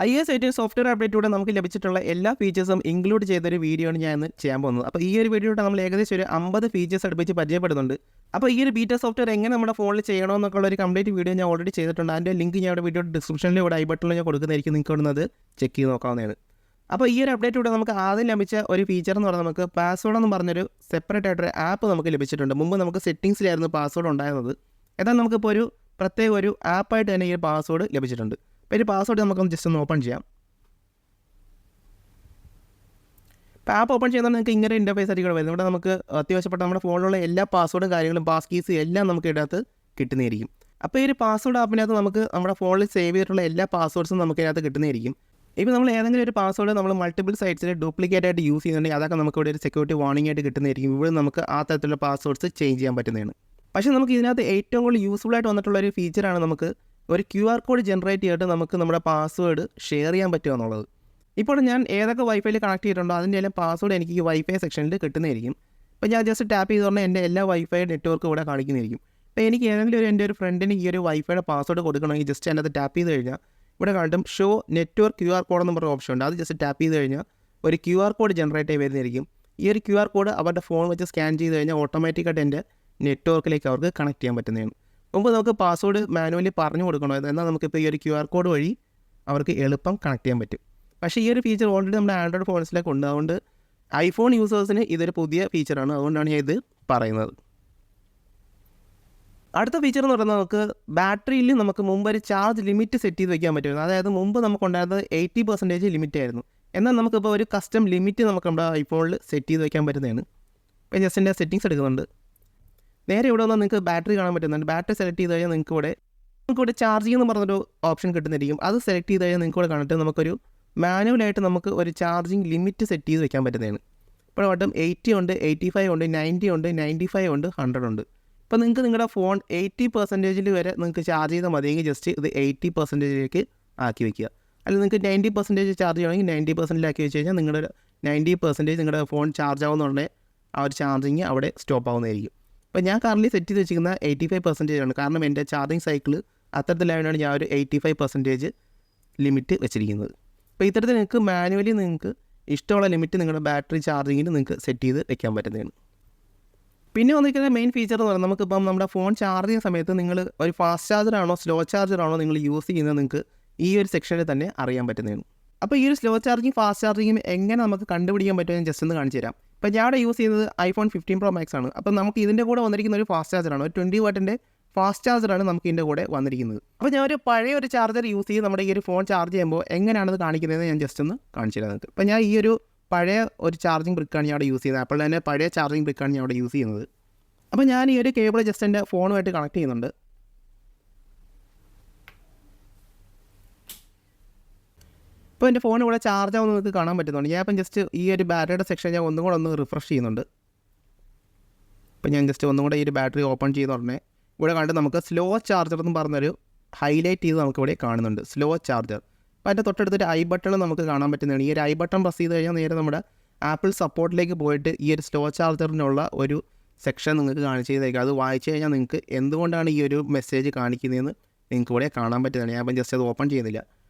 iOS 18 software അപ്ഡേറ്റിലൂടെ നമുക്ക് ലഭിച്ചിട്ടുള്ള എല്ലാ ഫീച്ചേഴ്സും ഇൻക്ലൂഡ് ചെയ്തൊരു വീഡിയോ ആണ് ഞാൻ ഇന്ന് ചെയ്യാൻ പോകുന്നത്. അപ്പോൾ ഈ ഒരു വീഡിയോയിലൂടെ നമ്മൾ ഏകദേശം ഒരു 50 ഫീച്ചേഴ്സ് അടുപ്പിച്ച് പരിചയപ്പെടുന്നുണ്ട്. അപ്പോൾ ഈ ഒരു ബീറ്റ സോഫ്റ്റ്വെയർ എങ്ങനെ നമ്മുടെ ഫോണിൽ ചെയ്യണമെന്നൊക്കെ ഉള്ള ഒരു കംപ്ലീറ്റ് വീഡിയോ ഞാൻ ഓൾറെഡി ചെയ്തിട്ടുണ്ട്. അതിൻ്റെ ലിങ്ക് ഞാൻ ഇവിടെ വീഡിയോ ഡിസ്ക്രിപ്ഷനിൽ ഇവിടെ ഐ ബട്ടണിൽ ഞാൻ കൊടുക്കുന്നതായിരിക്കും. നിങ്ങൾക്ക് ഇവിടെ നിന്ന് ചെക്ക് ചെയ്ത് നോക്കാവുന്നതാണ്. അപ്പോൾ ഈ ഒരു അപ്ഡേറ്റിലൂടെ നമുക്ക് ആദ്യം ലഭിച്ച ഒരു ഫീച്ചർ എന്ന് പറഞ്ഞാൽ നമുക്ക് പാസ്വേഡ് എന്ന് പറഞ്ഞൊരു സെപ്പറേറ്റ് ആയിട്ടൊരു ആപ്പ് നമുക്ക് ലഭിച്ചിട്ടുണ്ട്. മുമ്പ് നമുക്ക് സെറ്റിംഗ്സിലായിരുന്നു പാസ്വേഡ് ഉണ്ടായിരുന്നത്. എന്നാൽ നമുക്കിപ്പോൾ ഒരു പ്രത്യേക ഒരു ആപ്പായിട്ട് തന്നെ ഈ പാസ്വേഡ് ലഭിച്ചിട്ടുണ്ട്. അപ്പോൾ ഈ പാസ്വേഡ് നമുക്കൊന്ന് ജസ്റ്റ് ഒന്ന് ഓപ്പൺ ചെയ്യാം. ഇപ്പോൾ ആപ്പ് ഓപ്പൺ ചെയ്യുന്നത് നിങ്ങൾക്ക് ഇങ്ങനെ ഇൻ്റർഫേസ് ആയിരിക്കും വരുന്നത്. ഇവിടെ നമുക്ക് അത്യാവശ്യപ്പെട്ട നമ്മുടെ ഫോണിലുള്ള എല്ലാ പാസ്വേഡും കാര്യങ്ങളും പാസ് കീസ് എല്ലാം നമുക്ക് ഇതിനകത്ത് കിട്ടുന്നതായിരിക്കും. അപ്പോൾ ഈ ഒരു പാസ്വേഡ് ആപ്പിനകത്ത് നമുക്ക് നമ്മുടെ ഫോണിൽ സേവ് ചെയ്തിട്ടുള്ള എല്ലാ പാസ്വേഡ്സും നമുക്ക് ഇതിനകത്ത് കിട്ടുന്നതായിരിക്കും. ഇപ്പോൾ നമ്മൾ ഏതെങ്കിലും ഒരു പാസ്വേഡ് നമ്മൾ മൾട്ടിപ്പിൾ സൈറ്റ്സിൽ ഡ്യൂപ്ലിക്കേറ്റ് ആയിട്ട് യൂസ് ചെയ്യുന്നുണ്ടെങ്കിൽ അതൊക്കെ നമുക്ക് ഇവിടെ ഒരു സെക്യൂരിറ്റി വാർണിംഗ് ആയിട്ട് കിട്ടുന്നതായിരിക്കും. ഇവിടെ നമുക്ക് ആ തരത്തിലുള്ള പാസ്വേഡ്സ് ചേഞ്ച് ചെയ്യാൻ പറ്റുന്നതാണ്. പക്ഷേ നമുക്ക് ഇതിനകത്ത് ഏറ്റവും കൂടുതൽ യൂസ്ഫുൾ ആയിട്ട് വന്നിട്ടുള്ള ഒരു ഫീച്ചറാണ് നമുക്ക് ഒരു QR കോഡ് ജനറേറ്റ് ചെയ്തിട്ട് നമുക്ക് നമ്മുടെ പാസ്വേഡ് ഷെയർ ചെയ്യാൻ പറ്റുക എന്നുള്ളത്. ഇപ്പോൾ ഞാൻ ഏതൊക്കെ വൈഫൈയിൽ കണക്ട് ചെയ്തിട്ടുണ്ടോ അതിൻ്റെ എല്ലാം പാസ്വേഡ് എനിക്ക് ഈ വൈഫൈ സെക്ഷനിൽ കിട്ടുന്നതായിരിക്കും. ഇപ്പോൾ ഞാൻ ജസ്റ്റ് ടാപ്പ് ചെയ്ത് പറഞ്ഞാൽ എൻ്റെ എല്ലാ വൈഫൈ നെറ്റ്വർക്ക് ഇവിടെ കാണിക്കുന്നതായിരിക്കും. ഇപ്പോൾ എനിക്ക് ഏതെങ്കിലും എൻ്റെ ഒരു ഫ്രണ്ടിന് ഈ ഒരു വൈഫൈയുടെ പാസ്വേഡ് കൊടുക്കണമെങ്കിൽ ജസ്റ്റ് അതിനകത്ത് ടാപ്പ് ചെയ്ത് കഴിഞ്ഞാൽ ഇവിടെ കാണിട്ടും ഷോ നെറ്റ്വർക്ക് QR കോഡ് എന്ന് പറഞ്ഞ ഓപ്ഷൻ ഉണ്ട്. അത് ജസ്റ്റ് ടാപ്പ് ചെയ്ത് കഴിഞ്ഞാൽ ഒരു QR കോഡ് ജനറേറ്റ് ആയി വരുന്നതായിരിക്കും. ഈ ഒരു QR കോഡ് അവരുടെ ഫോൺ വെച്ച് സ്കാൻ ചെയ്ത് കഴിഞ്ഞാൽ ഓട്ടോമാറ്റിക്കായിട്ട് എൻ്റെ നെറ്റ്വർക്കിലേക്ക് അവർക്ക് കണക്ട് ചെയ്യാൻ പറ്റുന്നതാണ്. മുമ്പ് നമുക്ക് പാസ്വേഡ് മാനുവലി പറഞ്ഞു കൊടുക്കണമായിരുന്നു. എന്നാൽ നമുക്കിപ്പോൾ ഈ ഒരു QR കോഡ് വഴി അവർക്ക് എളുപ്പം കണക്ട് ചെയ്യാൻ പറ്റും. പക്ഷേ ഈ ഒരു ഫീച്ചർ ഓൾറെഡി നമ്മുടെ ആൻഡ്രോയിഡ് ഫോൺസിലേക്ക് ഉണ്ട്. അതുകൊണ്ട് ഐഫോൺ യൂസേഴ്സിന് ഇതൊരു പുതിയ ഫീച്ചറാണ്. അതുകൊണ്ടാണ് ഞാൻ ഇത് പറയുന്നത്. അടുത്ത ഫീച്ചർ എന്ന് പറയുന്നത് നമുക്ക് ബാറ്ററിയിൽ നമുക്ക് മുമ്പ് ഒരു ചാർജ് ലിമിറ്റ് സെറ്റ് ചെയ്ത് വയ്ക്കാൻ പറ്റുമായിരുന്നു. അതായത് മുമ്പ് നമുക്കുണ്ടായിരുന്നത് 80% ലിമിറ്റ് ആയിരുന്നു. എന്നാൽ നമുക്കിപ്പോൾ ഒരു കസ്റ്റം ലിമിറ്റ് നമുക്ക് നമ്മുടെ ഐഫോണിൽ സെറ്റ് ചെയ്ത് വയ്ക്കാൻ പറ്റുന്നതാണ്. ഇപ്പോൾ ജസ്റ്റ് എൻ്റെ സെറ്റിങ്സ് എടുക്കുന്നുണ്ട്. നേരെ ഇവിടെ വന്നാൽ നിങ്ങൾക്ക് ബാറ്ററി കാണാൻ പറ്റുന്നുണ്ട്. ബാറ്ററി സെലക്ട് ചെയ്ത് കഴിഞ്ഞാൽ നിങ്ങൾക്ക് ചാർജിങ് എന്ന് പറഞ്ഞൊരു ഓപ്ഷൻ കിട്ടുന്നതായിരിക്കും. അത് സെലക്ട് ചെയ്ത് കഴിഞ്ഞാൽ നിങ്ങൾക്ക് ഇവിടെ കണ്ടിട്ട് നമുക്കൊരു മാനുവലായിട്ട് നമുക്ക് ഒരു ചാർജിങ് ലിമിറ്റ് സെറ്റ് ചെയ്ത് വെക്കാൻ പറ്റുന്നതാണ്. ഇപ്പോൾ വട്ടം 80 ഉണ്ട്, 85 ഉണ്ട്, 90 ഉണ്ട്, 95 ഉണ്ട്, 100 ഉണ്ട്. ഇപ്പോൾ നിങ്ങൾക്ക് നിങ്ങളുടെ ഫോൺ 80% വരെ നിങ്ങൾക്ക് ചാർജ് ചെയ്താൽ മതിയെങ്കിൽ ജസ്റ്റ് ഇത് 80%ലേക്ക് ആക്കി വയ്ക്കുക. അല്ലെങ്കിൽ നിങ്ങൾക്ക് 90% ചാർജ് ചെയ്യണമെങ്കിൽ 90% ആക്കി വെച്ച് കഴിഞ്ഞാൽ നിങ്ങളുടെ 90% നിങ്ങളുടെ ഫോൺ ചാർജ് ആവുന്നുണ്ടെങ്കിൽ ആ ഒരു ചാർജിങ് അവിടെ സ്റ്റോപ്പ് ആവുന്നതായിരിക്കും. അപ്പോൾ ഞാൻ കറൻറ്റ്ലി സെറ്റ് ചെയ്ത് വെച്ചിരിക്കുന്ന 85% ആണ്. കാരണം എൻ്റെ ചാർജിങ് സൈക്കിൾ അത്തരത്തിലായതുകൊണ്ടാണ് ഞാൻ ഒരു 85% ലിമിറ്റ് വെച്ചിരിക്കുന്നത്. അപ്പോൾ ഇത്തരത്തിൽ നിങ്ങൾക്ക് മാനുവലി നിങ്ങൾക്ക് ഇഷ്ടമുള്ള ലിമിറ്റ് നിങ്ങളുടെ ബാറ്ററി ചാർജിങ്ങിന് നിങ്ങൾക്ക് സെറ്റ് ചെയ്ത് വെക്കാൻ പറ്റുന്നതാണ്. പിന്നെ വന്നിരിക്കുന്ന മെയിൻ ഫീച്ചർ എന്ന് പറഞ്ഞാൽ നമുക്കിപ്പം നമ്മുടെ ഫോൺ ചാർജ് ചെയ്യുന്ന സമയത്ത് നിങ്ങൾ ഒരു ഫാസ്റ്റ് ചാർജറാണോ സ്ലോ ചാർജറാണോ നിങ്ങൾ യൂസ് ചെയ്യുന്നത് നിങ്ങൾക്ക് ഈ ഒരു സെക്ഷനിൽ തന്നെ അറിയാൻ പറ്റുന്നതാണ്. അപ്പോൾ ഈ ഒരു സ്ലോ ചാർജിങ് ഫാസ്റ്റ് ചാർജിങ്ങും എങ്ങനെ നമുക്ക് കണ്ടുപിടിക്കാൻ പറ്റുമെന്ന് ജസ്റ്റ് ഒന്ന് കാണിച്ചു തരാം. ഇപ്പോൾ ഞാൻ ഇവിടെ യൂസ് ചെയ്യുന്നത് iPhone 15 Pro Max ആണ്. അപ്പോൾ നമുക്ക് ഇതിൻ്റെ കൂടെ വന്നിരിക്കുന്ന ഒരു ഫാസ്റ്റ് ചാർജറാണ്. ഒരു 20 വാട്ടിൻ്റെ ഫാസ്റ്റ് ചാർജറാണ് നമുക്ക് ഇതിൻ്റെ കൂടെ വന്നിരിക്കുന്നത്. അപ്പോൾ ഞാൻ ഒരു പഴയ ഒരു ചാർജർ യൂസ് ചെയ്ത് നമ്മുടെ ഈ ഒരു ഫോൺ ചാർജ് ചെയ്യുമ്പോൾ എങ്ങനെയാണത് കാണിക്കുന്നത് ഞാൻ ജസ്റ്റ് ഒന്ന് കാണിച്ചു തരാം. അപ്പോൾ ഞാൻ ഈ ഒരു പഴയ ഒരു ചാർജിങ് ബ്രിക്കാണ് ഞാൻ അവിടെ യൂസ് ചെയ്യുന്നത്. അപ്പോൾ തന്നെ പഴയ ചാർജിങ് ബ്രിക്കാണ് ഞാൻ അവിടെ യൂസ് ചെയ്യുന്നത്. അപ്പോൾ ഞാൻ ഈ ഒരു കേബിൾ ജസ്റ്റ് എൻ്റെ ഫോണുമായിട്ട് കണക്ട് ചെയ്യുന്നുണ്ട്. ഇപ്പോൾ എൻ്റെ ഫോൺ ഇവിടെ ചാർജ് ആവുന്നത് നിങ്ങൾക്ക് കാണാൻ പറ്റുന്നുണ്ട്. ഞാൻ ഇപ്പം ജസ്റ്റ് ഈ ഒരു ബാറ്ററിയുടെ സെക്ഷൻ ഞാൻ ഒന്നും കൂടെ ഒന്ന് റിഫ്രഷ് ചെയ്യുന്നുണ്ട്. ഇപ്പോൾ ഞാൻ ജസ്റ്റ് ഒന്നും കൂടെ ഈ ഒരു ബാറ്ററി ഓപ്പൺ ചെയ്ത് ഉടനെ ഇവിടെ കണ്ട് നമുക്ക് സ്ലോ ചാർജർ എന്ന് പറഞ്ഞൊരു ഹൈലൈറ്റ് ചെയ്ത് നമുക്കിവിടെ കാണുന്നുണ്ട്. Slow charger. അപ്പോൾ അതിൻ്റെ തൊട്ടടുത്തൊരു ഐ ബട്ടൺ നമുക്ക് കാണാൻ പറ്റുന്നതാണ്. ഈ ഒരു ഐ ബട്ടൺ പ്രസ് ചെയ്ത് കഴിഞ്ഞാൽ നേരെ നമ്മുടെ ആപ്പിൾ സപ്പോർട്ടിലേക്ക് പോയിട്ട് ഈ ഒരു സ്ലോ ചാർജറിനുള്ള ഒരു സെക്ഷൻ നിങ്ങൾക്ക് കാണിച്ചു ചെയ്തേക്കാം. അത് വായിച്ചു കഴിഞ്ഞാൽ നിങ്ങൾക്ക് എന്തുകൊണ്ടാണ് ഈ ഒരു മെസ്സേജ് കാണിക്കുന്നതെന്ന് നിങ്ങൾക്ക് ഇവിടെ കാണാൻ പറ്റുന്നതാണ്. ഞാൻ ഇപ്പം ജസ്റ്റ് അത് ഓപ്പൺ ചെയ്യുന്നില്ല.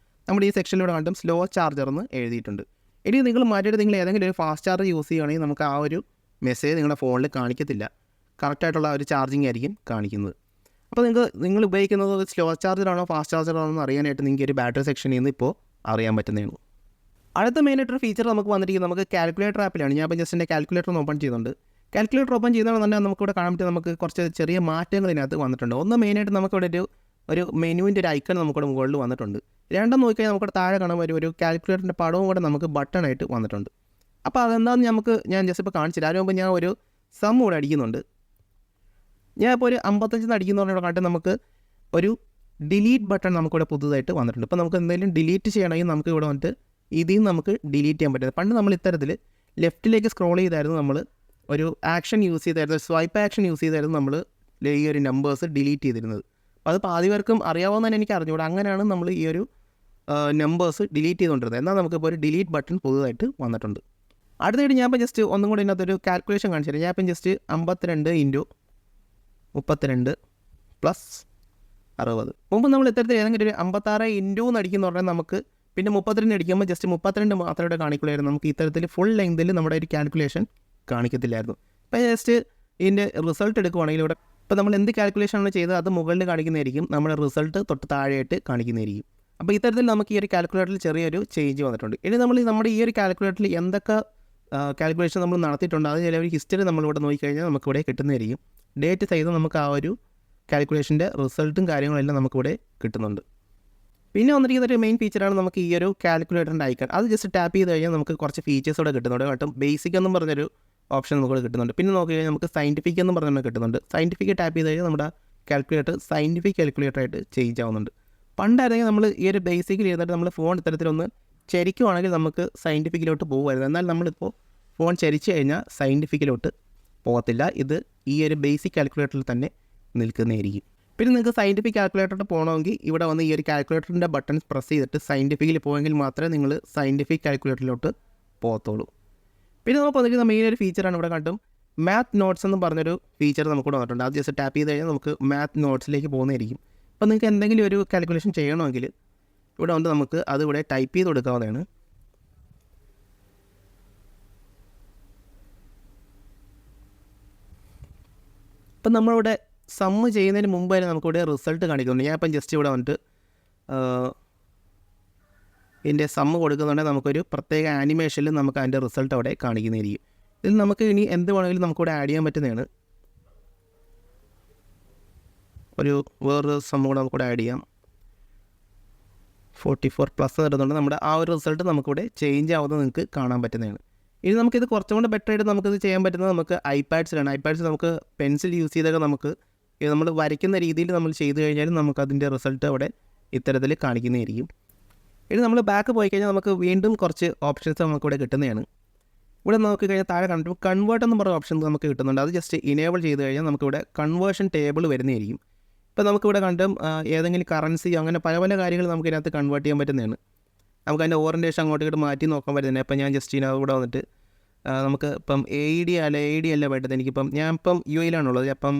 നമ്മുടെ ഈ സെക്ഷനിലൂടെ കണ്ടും സ്ലോ ചാർജർ എന്ന് എഴുതിയിട്ടുണ്ട്. ഇനി നിങ്ങൾ മാറ്റിയിട്ട് നിങ്ങൾ ഏതെങ്കിലും ഒരു ഫാസ്റ്റ് ചാർജർ യൂസ് ചെയ്യുകയാണെങ്കിൽ നമുക്ക് ആ ഒരു മെസ്സേജ് നിങ്ങളുടെ ഫോണിൽ കാണിക്കത്തില്ല. കറക്റ്റായിട്ടുള്ള ഒരു ചാർജിങ് ആയിരിക്കും കാണിക്കുന്നത്. അപ്പോൾ നിങ്ങൾ ഉപയോഗിക്കുന്നത് സ്ലോ ചാർജറാണോ ഫാസ്റ്റ് ചാർജറാണോ എന്ന് അറിയാനായിട്ട് നിങ്ങൾക്ക് ഒരു ബാറ്ററി സെക്ഷനിൽ നിന്ന് ഇപ്പോൾ അറിയാൻ പറ്റുന്നതാണ്. അടുത്ത മെയിനായിട്ടൊരു ഫീച്ചർ നമുക്ക് വന്നിരിക്കുന്നത് നമുക്ക് കാൽക്കുലേറ്റർ ആപ്പിലാണ്. ഞാൻ ഇപ്പോൾ ജസ്റ്റ് എൻ്റെ കാൽക്കുലേറ്റർ ഒന്ന് ഓപ്പൺ ചെയ്യുന്നുണ്ട്. കാൽക്കുലേറ്റർ ഓപ്പൺ ചെയ്യുന്നതെന്ന് പറഞ്ഞാൽ നമുക്കിവിടെ കാണാൻ പറ്റും നമുക്ക് കുറച്ച് ചെറിയ മാറ്റങ്ങൾ ഇതിനകത്ത് വന്നിട്ടുണ്ട്. ഒന്ന് മെയിനായിട്ട് നമുക്കിവിടെ ഒരു മെനുവിൻ്റെ ഒരു ഐക്കൺ നമുക്കിവിടെ മുകളിൽ വന്നിട്ടുണ്ട്. രണ്ടും നോക്കിക്കഴിഞ്ഞാൽ നമുക്കിവിടെ താഴെ കാണാൻ ഒരു കാൽക്കുലേറ്ററിൻ്റെ പടവും കൂടെ നമുക്ക് ബട്ടണായിട്ട് വന്നിട്ടുണ്ട്. അപ്പോൾ അതെന്താണെന്ന് ഞാൻ ജസ്റ്റ് ഇപ്പോൾ കാണിച്ചില്ല. അതിന് മുമ്പ് ഞാൻ ഒരു സം കൂടെ അടിക്കുന്നുണ്ട്. ഞാൻ ഇപ്പോൾ ഒരു 55 അടിക്കുന്നവരോട് കണ്ടിട്ട് നമുക്ക് ഒരു ഡിലീറ്റ് ബട്ടൺ നമുക്കിവിടെ പുതുതായിട്ട് വന്നിട്ടുണ്ട്. ഇപ്പോൾ നമുക്ക് എന്തെങ്കിലും ഡിലീറ്റ് ചെയ്യണമെങ്കിൽ നമുക്ക് ഇവിടെ വന്നിട്ട് ഇതിൽ നിന്ന് നമുക്ക് ഡിലീറ്റ് ചെയ്യാൻ പറ്റുന്നത്. പണ്ട് നമ്മൾ ഇത്തരത്തിൽ ലെഫ്റ്റിലേക്ക് സ്ക്രോൾ ചെയ്തായിരുന്നു നമ്മൾ ഒരു ആക്ഷൻ യൂസ് ചെയ്തായിരുന്നു, സ്വൈപ്പ് ആക്ഷൻ യൂസ് ചെയ്തായിരുന്നു നമ്മൾ ഈ ഒരു നമ്പേഴ്സ് ഡിലീറ്റ് ചെയ്തിരുന്നത്. അപ്പോൾ അത് പാതി പേർക്കും അറിയാവുന്ന തന്നെ എനിക്ക് അറിഞ്ഞുകൂടാ. അങ്ങനെയാണ് നമ്മൾ ഈ ഒരു നമ്പേഴ്സ് ഡിലീറ്റ് ചെയ്തുകൊണ്ടിരുന്നത്. എന്നാൽ നമുക്കിപ്പോൾ ഒരു ഡിലീറ്റ് ബട്ടൺ പുതുതായിട്ട് വന്നിട്ടുണ്ട്. അടുത്തായിട്ട് ഞാൻ ഇപ്പം ജസ്റ്റ് ഒന്നും കൂടി ഇതിനകത്തൊരു കാൽക്കുലേഷൻ കാണിച്ചു തരാം. ഞാൻ ഇപ്പം ജസ്റ്റ് 52 × 32 + 60. മുമ്പ് നമ്മൾ ഇത്തരത്തിൽ ഏതെങ്കിലും ഒരു 56 ഇൻറ്റു എന്ന് അടിക്കുന്ന പറഞ്ഞാൽ നമുക്ക് പിന്നെ 32 അടിക്കുമ്പോൾ ജസ്റ്റ് 32 മാത്രമേ ഇവിടെ കാണിക്കുള്ളായിരുന്നു. നമുക്ക് ഇത്തരത്തിൽ ഫുൾ ലെങ്തിൽ നമ്മുടെ ഒരു കാൽക്കുലേഷൻ കാണിക്കത്തില്ലായിരുന്നു. ഇപ്പോൾ ജസ്റ്റ് ഇതിൻ്റെ റിസൾട്ട് എടുക്കുവാണെങ്കിൽ ഇവിടെ ഇപ്പോൾ നമ്മൾ എന്ത് കാൽക്കുലേഷനാണ് ചെയ്തത് അത് മുകളിൽ കാണിക്കുന്നതായിരിക്കും, നമ്മുടെ റിസൾട്ട് തൊട്ട് താഴെയായിട്ട് കാണിക്കുന്നതായിരിക്കും. അപ്പോൾ ഇത്തരത്തിൽ നമുക്ക് ഈ ഒരു കാൽക്കുലേറ്ററിൽ ചെറിയൊരു ചേഞ്ച് വന്നിട്ടുണ്ട്. ഇനി നമ്മൾ നമ്മുടെ ഈ ഒരു കാൽക്കുലേറ്ററിൽ എന്തൊക്കെ കാൽക്കുലേഷൻ നമ്മൾ നടത്തിയിട്ടുണ്ട് അത് ചില ഒരു ഹിസ്റ്ററി നമ്മളിവിടെ നോക്കിക്കഴിഞ്ഞാൽ നമുക്കിവിടെ കിട്ടുന്നതായിരിക്കും. ഡേറ്റ് ചെയ്ത് നമുക്ക് ആ ഒരു കാൽക്കുലേഷൻ്റെ റിസൾട്ടും കാര്യങ്ങളെല്ലാം നമുക്കിവിടെ കിട്ടുന്നുണ്ട്. പിന്നെ വന്നിരിക്കുന്ന ഒരു മെയിൻ ഫീച്ചറാണ് നമുക്ക് ഈ ഒരു കാൽക്കുലേറ്ററിൻ്റെ ഐക്കൺ. അത് ജസ്റ്റ് ടാപ്പ് ചെയ്ത് കഴിഞ്ഞാൽ നമുക്ക് കുറച്ച് ഫീച്ചേഴ്സ് ഇവിടെ കിട്ടുന്നുണ്ട്. കേട്ടോ ബേസിക് എന്നും പറഞ്ഞൊരു ഓപ്ഷൻ നമുക്ക് കിട്ടുന്നുണ്ട്. പിന്നെ നോക്കി കഴിഞ്ഞാൽ നമുക്ക് സയൻറ്റിഫിക് എന്ന് പറഞ്ഞാൽ കിട്ടുന്നുണ്ട്. സയൻറ്റിഫിക് ടാപ്പ് ചെയ്ത് കഴിഞ്ഞാൽ നമ്മുടെ കാൽക്കുലേറ്റർ സയൻറ്റിഫിക് കാൽക്കുലേറ്റർ ആയിട്ട് ചേഞ്ച് ആവുന്നുണ്ട്. പണ്ടായിരുന്നെങ്കിൽ നമ്മൾ ഈ ഒരു ബേസിക്കിൽ ഇരുന്നിട്ട് നമ്മൾ ഫോൺ ഇത്തരത്തിലൊന്ന് ചരിക്കുവാണെങ്കിൽ നമുക്ക് സയൻറ്റിഫിക്കിലോട്ട് പോകുമായിരുന്നു. എന്നാൽ നമ്മളിപ്പോൾ ഫോൺ ചരിച്ചു കഴിഞ്ഞാൽ സയൻറ്റിഫിക്കിലോട്ട് പോകത്തില്ല. ഇത് ഈ ഒരു ബേസിക് കാൽക്കുലേറ്ററിൽ തന്നെ നിൽക്കുന്നതായിരിക്കും. പിന്നെ നിങ്ങൾക്ക് സയൻറ്റിഫിക് കാൽക്കുലേറ്ററിൽ പോകണമെങ്കിൽ ഇവിടെ വന്ന് ഈ ഒരു കാൽക്കുലേറ്ററിൻ്റെ ബട്ടൺസ് പ്രസ് ചെയ്തിട്ട് സയൻറ്റിഫിക്കിൽ പോയെങ്കിൽ മാത്രമേ നിങ്ങൾ സയൻറ്റിഫിക് കാൽക്കുലേറ്ററിലോട്ട് പോകത്തുള്ളൂ. പിന്നെ നമുക്ക് വന്നിരിക്കുന്ന മെയിൻ ഒരു ഫീച്ചറാണ് ഇവിടെ കണ്ടും മാത്ത് നോട്ട്സ് എന്ന് പറഞ്ഞൊരു ഫീച്ചർ നമുക്കിവിടെ വന്നിട്ടുണ്ട്. അത് ജസ്റ്റ് ടാപ്പ് ചെയ്ത് കഴിഞ്ഞാൽ നമുക്ക് മാത്ത് നോട്ട്സിലേക്ക് പോകുന്നതായിരിക്കും. അപ്പോൾ നിങ്ങൾക്ക് എന്തെങ്കിലും ഒരു കാൽക്കുലേഷൻ ചെയ്യണമെങ്കിൽ ഇവിടെ വന്ന് നമുക്ക് അതിവിടെ ടൈപ്പ് ചെയ്ത് കൊടുക്കാവുന്നതാണ്. ഇപ്പം നമ്മളിവിടെ സമ്മ് ചെയ്യുന്നതിന് മുമ്പ് തന്നെ നമുക്കിവിടെ റിസൾട്ട് കാണിക്കുന്നുണ്ട്. ഞാൻ ഇപ്പം ജസ്റ്റ് ഇവിടെ വന്നിട്ട് ഇതിൻ്റെ സമ്മ് കൊടുക്കുന്നുണ്ടെങ്കിൽ നമുക്കൊരു പ്രത്യേക ആനിമേഷനിൽ നമുക്ക് അതിൻ്റെ റിസൾട്ട് അവിടെ കാണിക്കുന്നതായിരിക്കും. ഇതിൽ നമുക്ക് ഇനി എന്ത് വേണമെങ്കിലും നമുക്കിവിടെ ആഡ് ചെയ്യാൻ പറ്റുന്നതാണ്. ഒരു വേറൊരു സമ്മ് കൂടെ നമുക്കിവിടെ ആഡ് ചെയ്യാം. 44+ വരുന്നുണ്ട്. നമ്മുടെ ആ ഒരു റിസൾട്ട് നമുക്കിവിടെ ചേഞ്ച് ആവുന്നത് നിങ്ങൾക്ക് കാണാൻ പറ്റുന്നതാണ്. ഇനി നമുക്കിത് കുറച്ചും കൂടെ ബെറ്റർ ആയിട്ട് നമുക്കിത് ചെയ്യാൻ പറ്റുന്നത് നമുക്ക് ഐപാഡ്സിലാണ്. ഐപാഡ്സ് നമുക്ക് പെൻസിൽ യൂസ് ചെയ്തൊക്കെ നമുക്ക് നമ്മൾ വരയ്ക്കുന്ന രീതിയിൽ നമ്മൾ ചെയ്ത് കഴിഞ്ഞാൽ നമുക്കതിൻ്റെ റിസൾട്ട് അവിടെ ഇത്തരത്തിൽ കാണിക്കുന്നതായിരിക്കും. ഇനി നമ്മൾ ബാക്ക് പോയി കഴിഞ്ഞാൽ നമുക്ക് വീണ്ടും കുറച്ച് ഓപ്ഷൻസ് നമുക്കിവിടെ കിട്ടുന്നതാണ്. ഇവിടെ നോക്കി കഴിഞ്ഞാൽ താഴെ കണ്ടിട്ട് കൺവേർട്ട് എന്ന് പറയുന്ന ഓപ്ഷൻ നമുക്ക് കിട്ടുന്നുണ്ട്. അത് ജസ്റ്റ് ഇനേബിൾ ചെയ്ത് കഴിഞ്ഞാൽ നമുക്കിവിടെ കൺവേർഷൻ ടേബിൾ വരുന്നതായിരിക്കും. ഇപ്പോൾ നമുക്കിവിടെ കണ്ടും ഏതെങ്കിലും കറൻസി അങ്ങനെ പല പല കാര്യങ്ങൾ നമുക്ക് ഇതിനകത്ത് കൺവേർട്ട് ചെയ്യാൻ പറ്റുന്നതാണ്. നമുക്ക് അതിൻ്റെ ഓറിയൻറ്റേഷൻ അങ്ങോട്ട് ഇങ്ങോട്ട് മാറ്റി നോക്കാൻ പറ്റുന്നത്. അപ്പോൾ ഞാൻ ജസ്റ്റ് ഇതിനകത്ത് വന്നിട്ട് നമുക്ക് ഇപ്പം AED അല്ല വേണ്ടത്. എനിക്കിപ്പം ഞാൻ ഇപ്പം UAE ലാണുള്ളത്. അപ്പം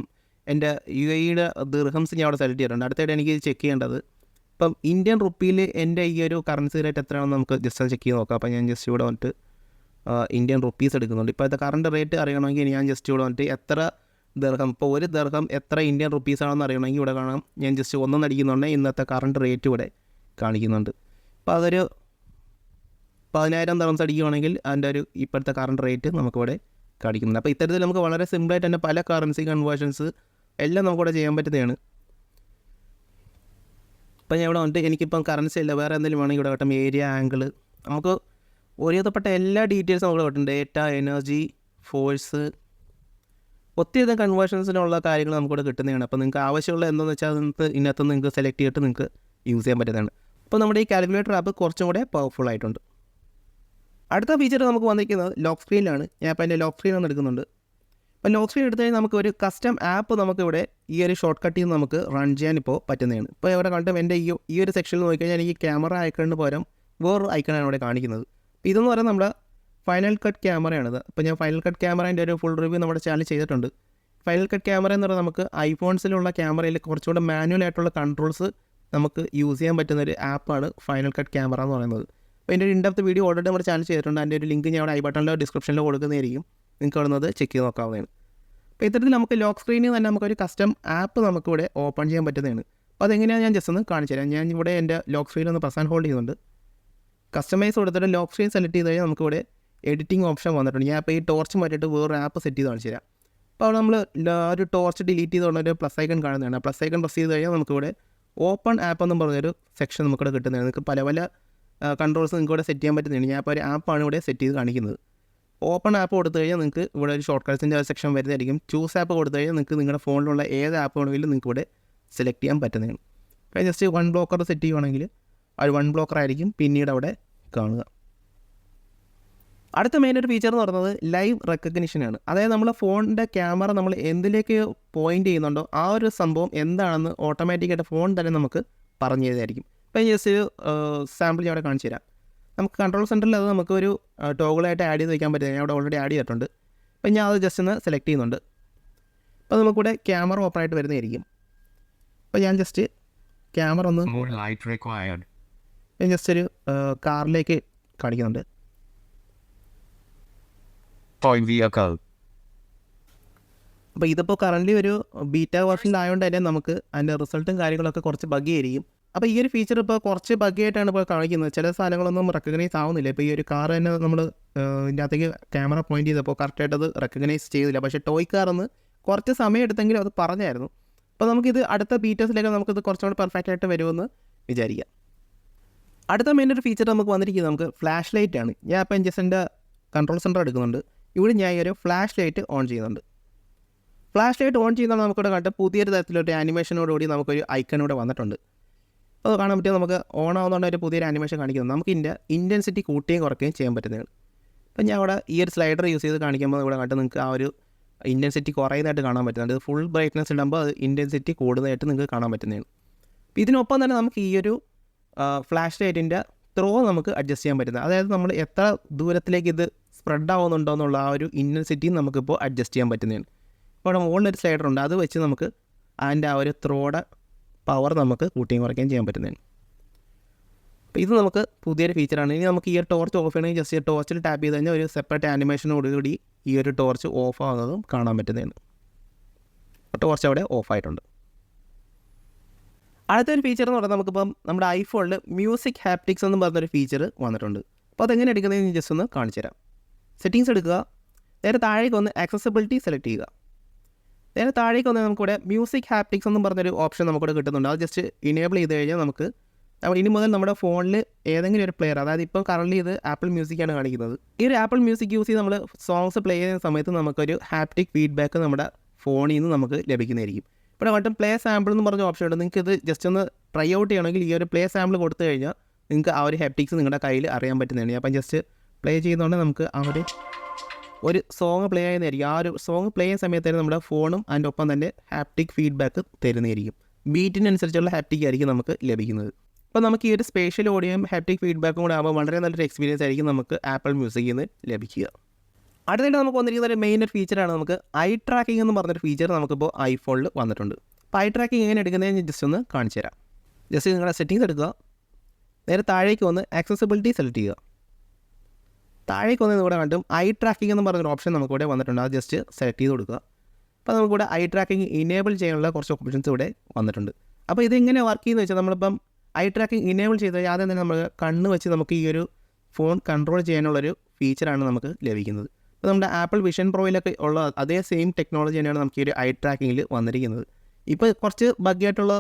എൻ്റെ UAE ദിർഹംസ് ഞാൻ അവിടെ സെലക്ട് ചെയ്തിട്ടുണ്ട്. അടുത്തായിട്ട് എനിക്ക് ചെക്ക് ചെയ്യേണ്ടത് ഇപ്പം ഇന്ത്യൻ റുപ്പിയിൽ എൻ്റെ ഈ ഒരു കറൻസി റേറ്റ് എത്രയാണെന്ന് നമുക്ക് ജസ്റ്റ് ചെക്ക് ചെയ്ത് നോക്കാം. അപ്പോൾ ഞാൻ ജസ്റ്റ് ഇവിടെ വന്നിട്ട് ഇന്ത്യൻ റുപ്പീസ് എടുക്കുന്നുണ്ട്. ഇപ്പോഴത്തെ കറണ്ട് റേറ്റ് അറിയണമെങ്കിൽ ഞാൻ ജസ്റ്റ് ഇവിടെ വന്നിട്ട് എത്ര ദിർഹം, ഇപ്പോൾ ഒരു ദിർഹം എത്ര ഇന്ത്യൻ റുപ്പീസാണെന്ന് അറിയണമെങ്കിൽ ഇവിടെ കാണാം. ഞാൻ ജസ്റ്റ് ഒന്നും അടിക്കുന്നുണ്ടെങ്കിൽ ഇന്നത്തെ കറണ്ട് റേറ്റ് ഇവിടെ കാണിക്കുന്നുണ്ട്. അപ്പോൾ അതൊരു 10,000 ദിർഹംസ് അടിക്കുകയാണെങ്കിൽ അതിൻ്റെ ഒരു ഇപ്പോഴത്തെ കറണ്ട് റേറ്റ് നമുക്കിവിടെ കാണിക്കുന്നുണ്ട്. അപ്പോൾ ഇത്തരത്തിൽ നമുക്ക് വളരെ സിമ്പിളായിട്ട് തന്നെ പല കറൻസി കൺവേർഷൻസ് എല്ലാം നമുക്കിവിടെ ചെയ്യാൻ പറ്റുന്നതാണ്. ഇപ്പം ഞാൻ ഇവിടെ വന്നിട്ട് എനിക്കിപ്പം കറൻസി അല്ല വേറെ എന്തെങ്കിലും വേണമെങ്കിൽ ഇവിടെ കിട്ടും. ഏരിയ, ആംഗിൾ, നമുക്ക് ഒരുവിധപ്പെട്ട എല്ലാ ഡീറ്റെയിൽസും നമുക്ക് കിട്ടും. ഡേറ്റ, എനർജി, ഫോഴ്സ്, ഒത്തിരി കൺവേർഷൻസിനുള്ള കാര്യങ്ങൾ നമുക്കിവിടെ കിട്ടുന്നതാണ്. അപ്പോൾ നിങ്ങൾക്ക് ആവശ്യമുള്ള എന്താണെന്ന് വെച്ചാൽ ഇതിനകത്ത് നിങ്ങൾക്ക് സെലക്ട് ചെയ്തിട്ട് നിങ്ങൾക്ക് യൂസ് ചെയ്യാൻ പറ്റുന്നതാണ്. അപ്പോൾ നമ്മുടെ ഈ കാൽക്കുലേറ്റർ ആപ്പ് കുറച്ചും കൂടെ പവർഫുൾ ആയിട്ടുണ്ട്. അടുത്ത ഫീച്ചർ നമുക്ക് വന്നിരിക്കുന്നത് ലോക്ക് സ്ക്രീനിലാണ്. ഞാൻ ഇപ്പോൾ എൻ്റെ ലോക്ക് സ്ക്രീൻ ഒന്ന് എടുക്കുന്നുണ്ട്. അപ്പോൾ ലോക്ക് സ്ക്രീൻ എടുത്തു കഴിഞ്ഞാൽ നമുക്ക് ഒരു കസ്റ്റം ആപ്പ് നമുക്കിവിടെ ഈ ഒരു ഷോർട്ട് കട്ടിൽ നിന്ന് നമുക്ക് റൺ ചെയ്യാൻ ഇപ്പോൾ പറ്റുന്നതാണ്. ഇപ്പോൾ ഇവിടെ കണ്ടും എൻ്റെ ഈ ഒരു സെക്ഷനിൽ നോക്കിക്കഴിഞ്ഞാൽ എനിക്ക് ക്യാമറ ഐക്കണിന് പകരം വേറൊരു ഐക്കണാണ് ഇവിടെ കാണിക്കുന്നത്. അപ്പോൾ ഇതെന്ന് പറയുന്നത് നമ്മുടെ ഫൈനൽ കട്ട് ക്യാമറയാണിത്. അപ്പോൾ ഞാൻ ഫൈനൽ കട്ട് ക്യാമറേൻ്റെ ഒരു ഫുൾ റിവ്യൂ നമ്മുടെ ചാനൽ ചെയ്തിട്ടുണ്ട്. ഫൈനൽ കട്ട് ക്യാമറ എന്ന് പറയുന്നത് നമുക്ക് ഐഫോൺസിലുള്ള ക്യാമറയിൽ കുറച്ചുകൂടെ മാനുവൽ ആയിട്ടുള്ള കൺട്രോൾസ് നമുക്ക് യൂസ് ചെയ്യാൻ പറ്റുന്നൊരു ആപ്പാണ് ഫൈനൽ കട്ട് ക്യാമറ എന്ന് പറയുന്നത്. അപ്പോൾ എൻ്റെ ഒരു ഇൻഡെപ്ത് വീഡിയോ ഓൾറെഡി നമ്മുടെ ചാനൽ ചെയ്തിട്ടുണ്ട്. അതിൻ്റെ ഒരു ലിങ്ക് ഞാൻ അവിടെ ഐ ബട്ടണിലോ ഡിസ്ക്രിപ്ഷനിലോ കൊടുക്കുന്നതായിരിക്കും. നിങ്ങൾക്ക് അവിടെ ചെക്ക് ചെയ്ത് നോക്കാവുന്നതാണ്. അപ്പോൾ ഇത്തരത്തിൽ നമുക്ക് ലോക്ക് സ്ക്രീനിൽ തന്നെ നമുക്കൊരു കസ്റ്റം ആപ്പ് നമുക്കിവിടെ ഓപ്പൺ ചെയ്യാൻ പറ്റുന്നതാണ്. അപ്പോൾ അതെങ്ങനെയാണ് ഞാൻ ജസ്റ്റ് ഒന്ന് കാണിച്ചു തരാം. ഞാൻ ഇവിടെ എൻ്റെ ലോക്ക് സ്ക്രീൻ ഒന്ന് പ്രസ് ആൻഡ് ഹോൾഡ് ചെയ്യുന്നുണ്ട്. കസ്റ്റമൈസ് കൊടുത്തിട്ട് ലോക്ക് സ്ക്രീൻ സെലക്ട് ചെയ്ത് കഴിഞ്ഞാൽ നമുക്കിവിടെ എഡിറ്റിംഗ് ഓപ്ഷൻ വന്നിട്ടുണ്ട്. ഞാൻ ഇപ്പോൾ ഈ ടോർച്ച് മാറ്റിയിട്ട് വേറൊരു ആപ്പ് സെറ്റ് ചെയ്ത് കാണിച്ചു തരാം. അപ്പോൾ അവിടെ നമ്മൾ ഒരു ടോർച്ച് ഡിലീറ്റ് ചെയ്തുകൊണ്ട് ഒരു പ്ലസ് ഐക്കൺ കാണുന്നതാണ്. പ്ലസ് ഐക്കൺ പ്രസ് ചെയ്ത് കഴിഞ്ഞാൽ നമുക്കിവിടെ ഓപ്പൺ ആപ്പ് എന്നും പറഞ്ഞൊരു സെക്ഷൻ നമുക്കിവിടെ കിട്ടുന്നതാണ്. നിങ്ങൾക്ക് പല പല കൺട്രോൾസ് നിങ്ങൾക്ക് ഇവിടെ സെറ്റ് ചെയ്യാൻ പറ്റുന്നതാണ്. ഞാൻ ഇപ്പോൾ ഒരു ആപ്പാണ് ഇവിടെ സെറ്റ് ചെയ്ത് കാണിക്കുന്നത്. ഓപ്പൺ ആപ്പ് കൊടുത്തു കഴിഞ്ഞാൽ നിങ്ങൾക്ക് ഇവിടെ ഒരു ഷോർട്ട് കട്ട്സിൻ്റെ സെക്ഷൻ വരുന്നതായിരിക്കും. ചൂസ് ആപ്പ് കൊടുത്തു കഴിഞ്ഞാൽ നിങ്ങൾക്ക് നിങ്ങളുടെ ഫോണിലുള്ള ഏത് ആപ്പ് വേണമെങ്കിലും നിങ്ങൾക്ക് ഇവിടെ സെലക്ട് ചെയ്യാൻ പറ്റുന്നതാണ്. അപ്പോൾ ജസ്റ്റ് വൺ ബ്ലോക്കർ സെറ്റ് ചെയ്യുവാണെങ്കിൽ ആ ഒരു വൺ ബ്ലോക്കർ ആയിരിക്കും പിന്നീട് അവിടെ കാണുക. അടുത്ത മെയിൻ ഒരു ഫീച്ചർ എന്ന് പറയുന്നത് ലൈവ് റെക്കഗ്നിഷനാണ്. അതായത് നമ്മുടെ ഫോണിൻ്റെ ക്യാമറ നമ്മൾ എന്തിലേക്ക് പോയിൻ്റ് ചെയ്യുന്നുണ്ടോ ആ ഒരു സംഭവം എന്താണെന്ന് ഓട്ടോമാറ്റിക്കായിട്ട് ഫോൺ തന്നെ നമുക്ക് പറഞ്ഞു തരുന്നതായിരിക്കും. ഇപ്പോൾ ജസ്റ്റ് ഒരു സാമ്പിൾ ഞാൻ അവിടെ കാണിച്ചു തരാം. നമുക്ക് കൺട്രോൾ സെൻറ്ററിൽ അത് നമുക്ക് ഒരു ടോഗിളായിട്ട് ആഡ് ചെയ്ത് വയ്ക്കാൻ പറ്റും. ഞാൻ അവിടെ ഓൾറെഡി ആഡ് ചെയ്തിട്ടുണ്ട്. അപ്പോൾ ഞാൻ അത് ജസ്റ്റ് ഒന്ന് സെലക്ട് ചെയ്യുന്നുണ്ട്. അപ്പോൾ നമുക്കിവിടെ ക്യാമറ ഓപ്പൺ ആയിട്ട് വരുന്നതായിരിക്കും. അപ്പോൾ ഞാൻ ജസ്റ്റ് ക്യാമറ ഒന്ന് ഞാൻ ജസ്റ്റ് ഒരു കാറിലേക്ക് കാണിക്കുന്നുണ്ട്. അപ്പോൾ ഇതിപ്പോൾ കറൻ്റ് ഒരു ബീറ്റ വെർഷനിലായതുകൊണ്ട് തന്നെ നമുക്ക് അതിൻ്റെ റിസൾട്ടും കാര്യങ്ങളൊക്കെ കുറച്ച് ബഗ്ഗി ആയിരിക്കും. അപ്പോൾ ഈ ഒരു ഫീച്ചർ ഇപ്പോൾ കുറച്ച് ബഗ്ഗിയായിട്ടാണ് ഇപ്പോൾ കാണിക്കുന്നത്. ചില സാധനങ്ങളൊന്നും റെക്കഗ്നൈസ് ആവുന്നില്ല. ഇപ്പോൾ ഈ ഒരു കാർ തന്നെ നമ്മൾ ഇതിനകത്തേക്ക് ക്യാമറ പോയിൻറ്റ് ചെയ്തപ്പോൾ കറക്റ്റായിട്ട് അത് റെക്കഗ്നൈസ് ചെയ്തില്ല. പക്ഷേ ടോയ് കാറെന്ന് കുറച്ച് സമയം എടുത്തെങ്കിലും അത് പറഞ്ഞായിരുന്നു. അപ്പോൾ നമുക്കിത് അടുത്ത ബീറ്റേഴ്സിലേക്ക് നമുക്കിത് കുറച്ചുകൂടി പെർഫെക്റ്റ് ആയിട്ട് വരുമെന്ന് വിചാരിക്കാം. അടുത്ത മെയിൻ ഒരു ഫീച്ചർ നമുക്ക് വന്നിരിക്കുന്നത് നമുക്ക് ഫ്ലാഷ് ലൈറ്റ് ആണ്. ഞാൻ ഇപ്പോൾ ജസ്റ്റ് കൺട്രോൾ സെൻറ്റർ എടുക്കുന്നുണ്ട്. ഇവിടെ ഞാൻ ഈ ഒരു ഫ്ലാഷ് ലൈറ്റ് ഓൺ ചെയ്യുന്നുണ്ട്. ഫ്ലാഷ് ലൈറ്റ് ഓൺ ചെയ്യുന്നത് നമുക്കിവിടെ കണ്ട് പുതിയൊരു തരത്തിലൊരു ആനിമേഷനോടുകൂടി നമുക്കൊരു ഐക്കൺ ഇവിടെ വന്നിട്ടുണ്ട്. അത് കാണാൻ പറ്റിയ നമുക്ക് ഓൺ ആവുന്നതുകൊണ്ട് ഒരു പുതിയൊരു ആനിമേഷൻ കാണിക്കുന്നത്. നമുക്ക് ഇതിൻ്റെ ഇൻറ്റൻസിറ്റി കൂട്ടുകയും കുറയ്ക്കുകയും ചെയ്യാൻ പറ്റുന്നതാണ്. അപ്പോൾ ഞാൻ ഇവിടെ ഈ ഒരു സ്ലൈഡർ യൂസ് ചെയ്ത് കാണിക്കുമ്പോൾ ഇവിടെ കണ്ട് നിങ്ങൾക്ക് ആ ഒരു ഇൻറ്റൻസിറ്റി കുറയുന്നതായിട്ട് കാണാൻ പറ്റുന്നുണ്ട്. ഫുൾ ബ്രൈറ്റ്നസ് ഇടുമ്പോൾ അത് ഇൻറ്റൻസിറ്റി കൂടുന്നതായിട്ട് നിങ്ങൾക്ക് കാണാൻ പറ്റുന്നതാണ്. ഇതിനൊപ്പം തന്നെ നമുക്ക് ഈ ഒരു ഫ്ലാഷ് ലൈറ്റിൻ്റെ ത്രോ നമുക്ക് അഡ്ജസ്റ്റ് ചെയ്യാൻ പറ്റുന്നത്. അതായത് നമ്മൾ എത്ര ദൂരത്തിലേക്ക് ഇത് സ്പ്രെഡ് ആവുന്നുണ്ടോ എന്നുള്ള ആ ഒരു ഇൻറ്റൻസിറ്റിയും നമുക്കിപ്പോൾ അഡ്ജസ്റ്റ് ചെയ്യാൻ പറ്റുന്നതാണ്. ഇപ്പോൾ മുകളിലൊരു സ്ലൈഡർ ഉണ്ട്. അത് വെച്ച് നമുക്ക് അതിൻ്റെ ആ ഒരു ത്രോയുടെ പവർ നമുക്ക് കൂട്ടിയും കുറയ്ക്കുകയും ചെയ്യാൻ പറ്റുന്നതാണ്. അപ്പോൾ ഇത് നമുക്ക് പുതിയൊരു ഫീച്ചറാണ്. ഇനി നമുക്ക് ഈ ഒരു ടോർച്ച് ഓഫ് ചെയ്യണമെങ്കിൽ ജസ്റ്റ് ഈ ടോർച്ചിൽ ടാപ്പ് ചെയ്ത് കഴിഞ്ഞാൽ ഒരു സെപ്പറേറ്റ് ആനിമേഷനോടുകൂടി ഈ ഒരു ടോർച്ച് ഓഫ് ആകുന്നതും കാണാൻ പറ്റുന്നതാണ്. ടോർച്ച് അവിടെ ഓഫായിട്ടുണ്ട്. അടുത്തൊരു ഫീച്ചർ എന്ന് പറഞ്ഞാൽ നമുക്കിപ്പം നമ്മുടെ ഐഫോണിൽ മ്യൂസിക് ഹാപ്റ്റിക്സ് എന്ന് പറഞ്ഞൊരു ഫീച്ചർ വന്നിട്ടുണ്ട്. അപ്പോൾ അതെങ്ങനെ എടുക്കുന്നതെന്ന് ജസ്റ്റ് ഒന്ന് കാണിച്ചു തരാം. സെറ്റിങ്സ് എടുക്കുക. നേരെ താഴേക്ക് വന്ന് ആക്സസിബിലിറ്റി സെലക്ട് ചെയ്യുക. നേരെ താഴേക്ക് വന്ന് നമുക്കിവിടെ മ്യൂസിക് ഹാപ്റ്റിക്സ് എന്നും പറഞ്ഞൊരു ഓപ്ഷൻ നമുക്കിവിടെ കിട്ടുന്നുണ്ട്. അത് ജസ്റ്റ് ഇനേബിൾ ചെയ്ത് കഴിഞ്ഞാൽ നമുക്ക് ഇനി മുതൽ നമ്മുടെ ഫോണിൽ ഏതെങ്കിലും ഒരു പ്ലെയർ, അതായത് ഇപ്പോൾ കറൻറ്റ്ലി ഇത് ആപ്പിൾ മ്യൂസിക്കാണ് കാണിക്കുന്നത്. ഈ ഒരു ആപ്പിൾ മ്യൂസിക് യൂസ് ചെയ്ത് നമ്മൾ സോങ്സ് പ്ലേ ചെയ്യുന്ന സമയത്ത് നമുക്കൊരു ഹാപ്റ്റിക് ഫീഡ്ബാക്ക് നമ്മുടെ ഫോണിൽ നിന്ന് നമുക്ക് ലഭിക്കുന്നതായിരിക്കും. ഇവിടെ മറ്റും പ്ലേ സാമ്പിൾ എന്ന് പറഞ്ഞ ഓപ്ഷൻ ഉണ്ട്. നിങ്ങൾക്ക് ഇത് ജസ്റ്റ് ഒന്ന് ട്രൈ ഔട്ട് ചെയ്യണമെങ്കിൽ ഈ ഒരു പ്ലേ സാമ്പിൾ കൊടുത്തു കഴിഞ്ഞാൽ നിങ്ങൾക്ക് ആ ഒരു ഹാപ്റ്റിക്സ് നിങ്ങളുടെ കയ്യിൽ അറിയാൻ പറ്റുന്നതാണ്. അപ്പം ജസ്റ്റ് പ്ലേ ചെയ്യുന്നതുകൊണ്ട് നമുക്ക് ആ ഒരു സോങ് പ്ലേ ചെയ്യുന്നതായിരിക്കും. ആ ഒരു സോങ് പ്ലേ ചെയ്യുന്ന സമയത്തായിരുന്നു നമ്മുടെ ഫോണും അതിൻ്റെ ഒപ്പം തന്നെ ഹാപ്റ്റിക് ഫീഡ്ബാക്ക് തരുന്നതായിരിക്കും. ബീറ്റിനനുസരിച്ചുള്ള ഹാപ്റ്റിക് ആയിരിക്കും നമുക്ക് ലഭിക്കുന്നത്. അപ്പോൾ നമുക്ക് ഈ ഒരു സ്പേഷ്യൽ ഓഡിയോയും ഹാപ്റ്റിക് ഫീഡ്ബാക്കും കൂടെ ആകുമ്പോൾ വളരെ നല്ലൊരു എക്സ്പീരിയൻസ് ആയിരിക്കും നമുക്ക് ആപ്പിൾ മ്യൂസിക്കിൽ നിന്ന് ലഭിക്കുക. അടുത്തായിട്ട് നമുക്ക് വന്നിരിക്കുന്ന ഒരു മെയിൻ ഒരു ഫീച്ചറാണ് നമുക്ക് ഐ ട്രാക്കിംഗ് എന്ന് പറഞ്ഞൊരു ഫീച്ചർ നമുക്കിപ്പോൾ ഐഫോണിൽ വന്നിട്ടുണ്ട്. അപ്പോൾ ഐ ട്രാക്കിംഗ് എങ്ങനെ എടുക്കുന്നതെന്ന് ജസ്റ്റ് ഒന്ന് കാണിച്ചു തരാം. ജസ്റ്റ് നിങ്ങളുടെ സെറ്റിങ്സ് എടുക്കുക. നേരെ താഴേക്ക് വന്ന് ആക്സസിബിലിറ്റി സെലക്ട് ചെയ്യുക. താഴേക്ക് വന്ന് ഇവിടെ കണ്ടും ഐ ട്രാക്കിംഗ് എന്ന് പറഞ്ഞൊരു ഓപ്ഷൻ നമുക്കിവിടെ വന്നിട്ടുണ്ട്. അത് ജസ്റ്റ് സെലക്ട് ചെയ്ത് കൊടുക്കുക. അപ്പോൾ നമുക്കിവിടെ ഐ ട്രാക്കിംഗ് ഇനേബിൾ ചെയ്യാനുള്ള കുറച്ച് ഓപ്ഷൻസ് ഇവിടെ വന്നിട്ടുണ്ട്. അപ്പോൾ ഇതെങ്ങനെ വർക്ക് ചെയ്യുന്നത് വെച്ചാൽ നമ്മളിപ്പം ഐ ട്രാക്കിംഗ് ഇനേബിൾ ചെയ്ത് ആദ്യം തന്നെ നമ്മൾ കണ്ണ് വെച്ച് നമുക്ക് ഈ ഒരു ഫോൺ കൺട്രോൾ ചെയ്യാനുള്ളൊരു ഫീച്ചറാണ് നമുക്ക് ലഭിക്കുന്നത്. അപ്പോൾ നമ്മുടെ ആപ്പിൾ വിഷൻ പ്രോയിലൊക്കെ ഉള്ള അതേ സെയിം ടെക്നോളജി തന്നെയാണ് നമുക്ക് ഈ ഒരു ഐ ട്രാക്കിങ്ങിൽ വന്നിരിക്കുന്നത്. ഇപ്പോൾ കുറച്ച് ബഗ്ഗായിട്ടുള്ള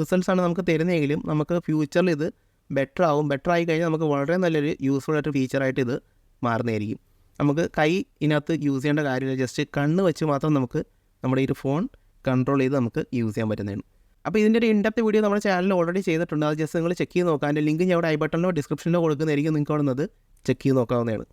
റിസൾട്ട്സാണ് നമുക്ക് തരുന്നതെങ്കിലും നമുക്ക് ഫ്യൂച്ചറിൽ ഇത് ബെറ്റർ ആയി കഴിഞ്ഞാൽ നമുക്ക് വളരെ നല്ലൊരു യൂസ്ഫുൾ ആയിട്ട് ഫീച്ചറായിട്ട് ഇത് മാറുന്നതായിരിക്കും. നമുക്ക് കൈ ഇതിനകത്ത് യൂസ് ചെയ്യേണ്ട കാര്യമില്ല. ജസ്റ്റ് കണ്ണ് വെച്ച് മാത്രം നമുക്ക് നമ്മുടെ ഈ ഒരു ഫോൺ കൺട്രോൾ ചെയ്ത് നമുക്ക് യൂസ് ചെയ്യാൻ പറ്റുന്നതാണ്. അപ്പോൾ ഇതിൻ്റെ ഒരു ഇൻഡെപ്ത് വീഡിയോ നമ്മുടെ ചാനലിൽ ഓൾറെഡി ചെയ്തിട്ടുണ്ട്. അത് ജസ്റ്റ് നിങ്ങൾ ചെക്ക് ചെയ്ത് നോക്കാം. അതിൻ്റെ ലിങ്ക് ഞാൻ അവിടെ ഐ ബട്ടണിലോ ഡിസ്ക്രിപ്ഷനിലോ കൊടുക്കുന്നതായിരിക്കും. നിങ്ങൾക്ക് അവിടെ നിന്ന് ചെക്ക് ചെയ്ത് നോക്കാവുന്നതാണ്.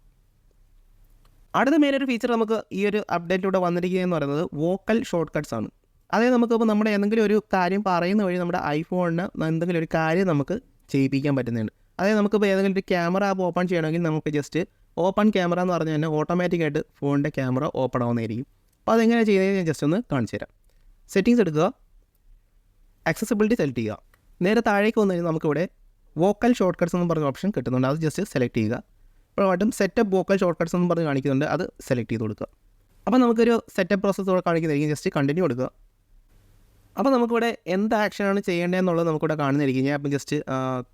അടുത്ത മെയിനൊരു ഫീച്ചർ നമുക്ക് ഈ ഒരു അപ്ഡേറ്റിലൂടെ വന്നിരിക്കുക എന്ന് പറയുന്നത് വോക്കൽ ഷോർട്ട് കട്ട്സ് ആണ്. അതായത് നമുക്കിപ്പോൾ നമ്മുടെ എന്തെങ്കിലും ഒരു കാര്യം പറയുന്ന വഴി നമ്മുടെ ഐഫോണിന് എന്തെങ്കിലും ഒരു കാര്യം നമുക്ക് ചെയ്യിപ്പിക്കാൻ പറ്റുന്നതാണ്. അതായത് നമുക്കിപ്പോൾ ഏതെങ്കിലും ഒരു ക്യാമറ ആപ്പ് ഓപ്പൺ ചെയ്യണമെങ്കിൽ നമുക്ക് ജസ്റ്റ് ഓപ്പൺ ക്യാമറ എന്ന് പറഞ്ഞു കഴിഞ്ഞാൽ ഓട്ടോമാറ്റിക്കായിട്ട് ഫോണിൻ്റെ ക്യാമറ ഓപ്പൺ ആവുന്നതായിരിക്കും. അപ്പോൾ അതെങ്ങനെ ചെയ്യുന്നത് ഞാൻ ജസ്റ്റ് ഒന്ന് കാണിച്ചു തരാം. സെറ്റിങ്സ് എടുക്കുക. ആക്സസിബിലിറ്റി സെലക്ട് ചെയ്യുക. നേരെ താഴേക്ക് വന്നു കഴിഞ്ഞാൽ നമുക്കിവിടെ വോക്കൽ ഷോർട്ട് കട്ട്സ് എന്ന് പറഞ്ഞ ഓപ്ഷൻ കിട്ടുന്നുണ്ട്. അത് ജസ്റ്റ് സെലക്ട് ചെയ്യുക. അപ്പോൾ ആയിട്ടും സെറ്റപ്പ് വോക്കൽ ഷോർട്ട് കട്ട്സ് എന്ന് പറഞ്ഞ് കാണിക്കുന്നുണ്ട്. അത് സെലക്ട് ചെയ്ത് കൊടുക്കുക. അപ്പോൾ നമുക്കൊരു സെറ്റപ്പ് പ്രോസസ്സ് കൂടെ കാണിക്കുന്നതായിരിക്കും. ജസ്റ്റ് കണ്ടിന്യൂ കൊടുക്കുക. അപ്പോൾ നമുക്കിവിടെ എന്ത് ആക്ഷനാണ് ചെയ്യേണ്ടതെന്നുള്ളത് നമുക്കിവിടെ കാണുന്നതായിരിക്കും. ഞാൻ അപ്പം ജസ്റ്റ്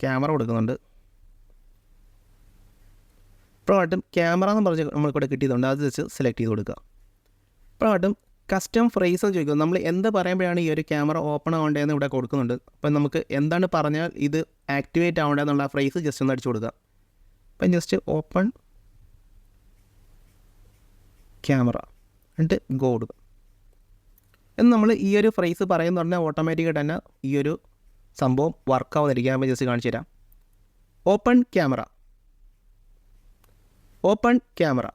ക്യാമറ കൊടുക്കുന്നുണ്ട്. ഇപ്പോൾ ആയിട്ടും ക്യാമറ എന്ന് പറഞ്ഞ് നമ്മൾക്കിവിടെ കിട്ടിയതുകൊണ്ട് അത് ജസ്റ്റ് സെലക്ട് ചെയ്ത് കൊടുക്കുക. അപ്പോൾ ആയിട്ടും കസ്റ്റം ഫ്രേസ് എന്ന് ചോദിക്കും. നമ്മൾ എന്ത് പറയുമ്പോഴാണ് ഈ ഒരു ക്യാമറ ഓപ്പൺ ആവേണ്ടതെന്ന് ഇവിടെ കൊടുക്കുന്നുണ്ട്. അപ്പം നമുക്ക് എന്താണ് പറഞ്ഞാൽ ഇത് ആക്ടിവേറ്റ് ആവേണ്ടതെന്നുള്ള ഫ്രേസ് ജസ്റ്റ് ഒന്ന് അടിച്ചു കൊടുക്കുക. അപ്പം ജസ്റ്റ് ഓപ്പൺ ക്യാമറ എന്നിട്ട് ഗോ കൊടുക്കുക. എന്ന് നമ്മൾ ഈ ഒരു ഫ്രേസ് പറയുമെന്ന് പറഞ്ഞാൽ ഓട്ടോമാറ്റിക്കായിട്ട് തന്നെ ഈ ഒരു സംഭവം വർക്കാവുന്നിരിക്കുക. അപ്പം ജസ്റ്റ് കാണിച്ചു തരാം. Open camera.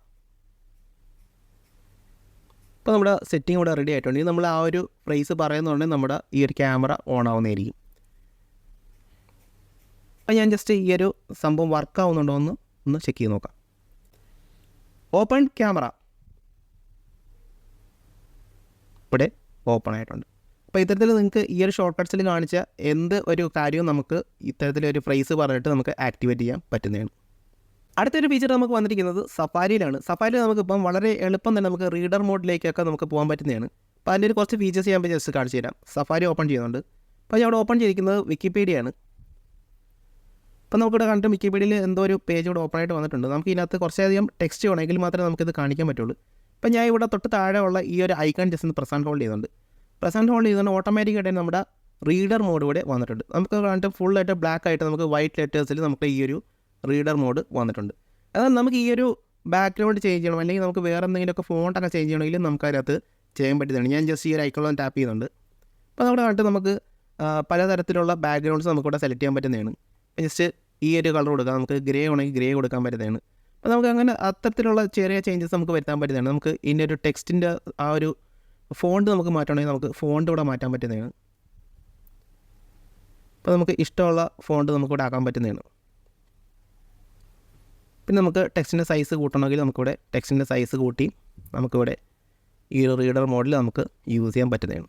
ഇപ്പോൾ നമ്മുടെ സെറ്റിംഗ് ഇവിടെ റെഡി ആയിട്ടുണ്ട്. നമ്മൾ ആ ഒരു ഫ്രേസ് പറയുന്നുണ്ടെങ്കിൽ നമ്മുടെ ഈ ഒരു ക്യാമറ ഓൺ ആവുന്നതായിരിക്കും. അപ്പോൾ ഞാൻ ജസ്റ്റ് ഈ ഒരു സംഭവം വർക്കാവുന്നുണ്ടോ ഒന്ന് ചെക്ക് ചെയ്ത് നോക്കാം. ഓപ്പൺ ക്യാമറ ഇവിടെ ഓപ്പൺ ആയിട്ടുണ്ട്. അപ്പോൾ ഇത്തരത്തിൽ നിങ്ങൾക്ക് ഈ ഒരു ഷോർട്ട് കട്ട്സിൽ കാണിച്ച എന്ത് ഒരു കാര്യവും നമുക്ക് ഇത്തരത്തിലൊരു ഫ്രേസ് പറഞ്ഞിട്ട് നമുക്ക് ആക്ടിവേറ്റ് ചെയ്യാൻ പറ്റുന്നതാണ്. അടുത്തൊരു ഫീച്ചർ നമുക്ക് വന്നിരിക്കുന്നത് സഫാരിയിലാണ്. സഫാരിയിൽ നമുക്കിപ്പം വളരെ എളുപ്പം തന്നെ നമുക്ക് റീഡർ മോഡിലേക്കൊക്കെ നമുക്ക് പോകാൻ പറ്റുന്നതാണ്. അപ്പോൾ അതിൻ്റെ ഒരു കുറച്ച് ഫീച്ചേഴ്സ് ഞാൻ ജസ്റ്റ് കാണിച്ചു തരാം. സഫാരി ഓപ്പൺ ചെയ്യുന്നുണ്ട്. അപ്പോൾ ഞാൻ അവിടെ ഓപ്പൺ ചെയ്തിരിക്കുന്നത് വിക്കിപീഡിയയാണ്. അപ്പോൾ നമുക്കിവിടെ കണ്ടിട്ട് വിക്കിപീഡിയയിൽ എന്തോ ഒരു പേജ് ഇവിടെ ഓപ്പൺ ആയിട്ട് വന്നിട്ടുണ്ട്. നമുക്ക് ഇതിനകത്ത് കുറച്ചധികം ടെക്സ്റ്റ് വേണമെങ്കിൽ മാത്രമേ നമുക്കിത് കാണിക്കാൻ പറ്റുള്ളൂ. അപ്പോൾ ഞാൻ ഇവിടെ തൊട്ട് താഴെ ഉള്ള ഈ ഒരു ഐക്കൺ ജസ്റ്റ് ഒന്ന് പ്രസ് ആൻഡ് ഹോൾഡ് ചെയ്യുന്നുണ്ട്. പ്രസ് ആൻഡ് ഹോൾഡ് ചെയ്തുകൊണ്ട് ഓട്ടോമാറ്റിക്കായിട്ട് നമ്മുടെ റീഡർ മോഡ് ഇവിടെ വന്നിട്ടുണ്ട്. നമുക്ക് കണ്ടിട്ട് ഫുള്ളായിട്ട് ബ്ലാക്ക് ആയിട്ട് നമുക്ക് വൈറ്റ് ലെറ്റേഴ്സിൽ നമുക്ക് ഈ ഒരു റീഡർ മോഡ് വന്നിട്ടുണ്ട്. എന്നാൽ നമുക്ക് ഈ ഒരു ബാക്ക്ഗ്രൗണ്ട് ചേഞ്ച് ചെയ്യണം, അല്ലെങ്കിൽ നമുക്ക് വേറെ എന്തെങ്കിലുമൊക്കെ ഫോണ്ടൊക്കെ ചേഞ്ച് ചെയ്യണമെങ്കിൽ നമുക്ക് അതിനകത്ത് ചെയ്യാൻ പറ്റുന്നതാണ്. ഞാൻ ജസ്റ്റ് ഈ ഒരു ഐക്കോൺ ടാപ്പ് ചെയ്യുന്നുണ്ട്. അപ്പോൾ നമ്മുടെ കണ്ടിട്ട് നമുക്ക് പലതരത്തിലുള്ള ബാക്ക്ഗ്രൗണ്ട്സ് നമുക്കിവിടെ സെലക്ട് ചെയ്യാൻ പറ്റുന്നതാണ്. ജസ്റ്റ് ഈ ഒരു കളർ കൊടുക്കാം, നമുക്ക് ഗ്രേ ആണെങ്കിൽ ഗ്രേ കൊടുക്കാൻ പറ്റുന്നതാണ്. അപ്പോൾ നമുക്ക് അങ്ങനെ അത്തരത്തിലുള്ള ചെറിയ ചേഞ്ചസ് നമുക്ക് വരുത്താൻ പറ്റുന്നതാണ്. നമുക്ക് ഇതിൻ്റെ ഒരു ടെക്സ്റ്റിൻ്റെ ആ ഒരു ഫോണ്ട് നമുക്ക് മാറ്റണമെങ്കിൽ നമുക്ക് ഫോണ്ട് ഇവിടെ മാറ്റാൻ പറ്റുന്നതാണ്. അപ്പോൾ നമുക്ക് ഇഷ്ടമുള്ള ഫോണ്ട് നമുക്കിവിടെ ആക്കാൻ പറ്റുന്നതാണ്. പിന്നെ നമുക്ക് ടെക്സ്റ്റിൻ്റെ സൈസ് കൂട്ടണമെങ്കിൽ നമുക്കിവിടെ ടെക്സ്റ്റിൻ്റെ സൈസ് കൂട്ടി നമുക്കിവിടെ ഈ റീഡർ മോഡിൽ നമുക്ക് യൂസ് ചെയ്യാൻ പറ്റുന്നതാണ്.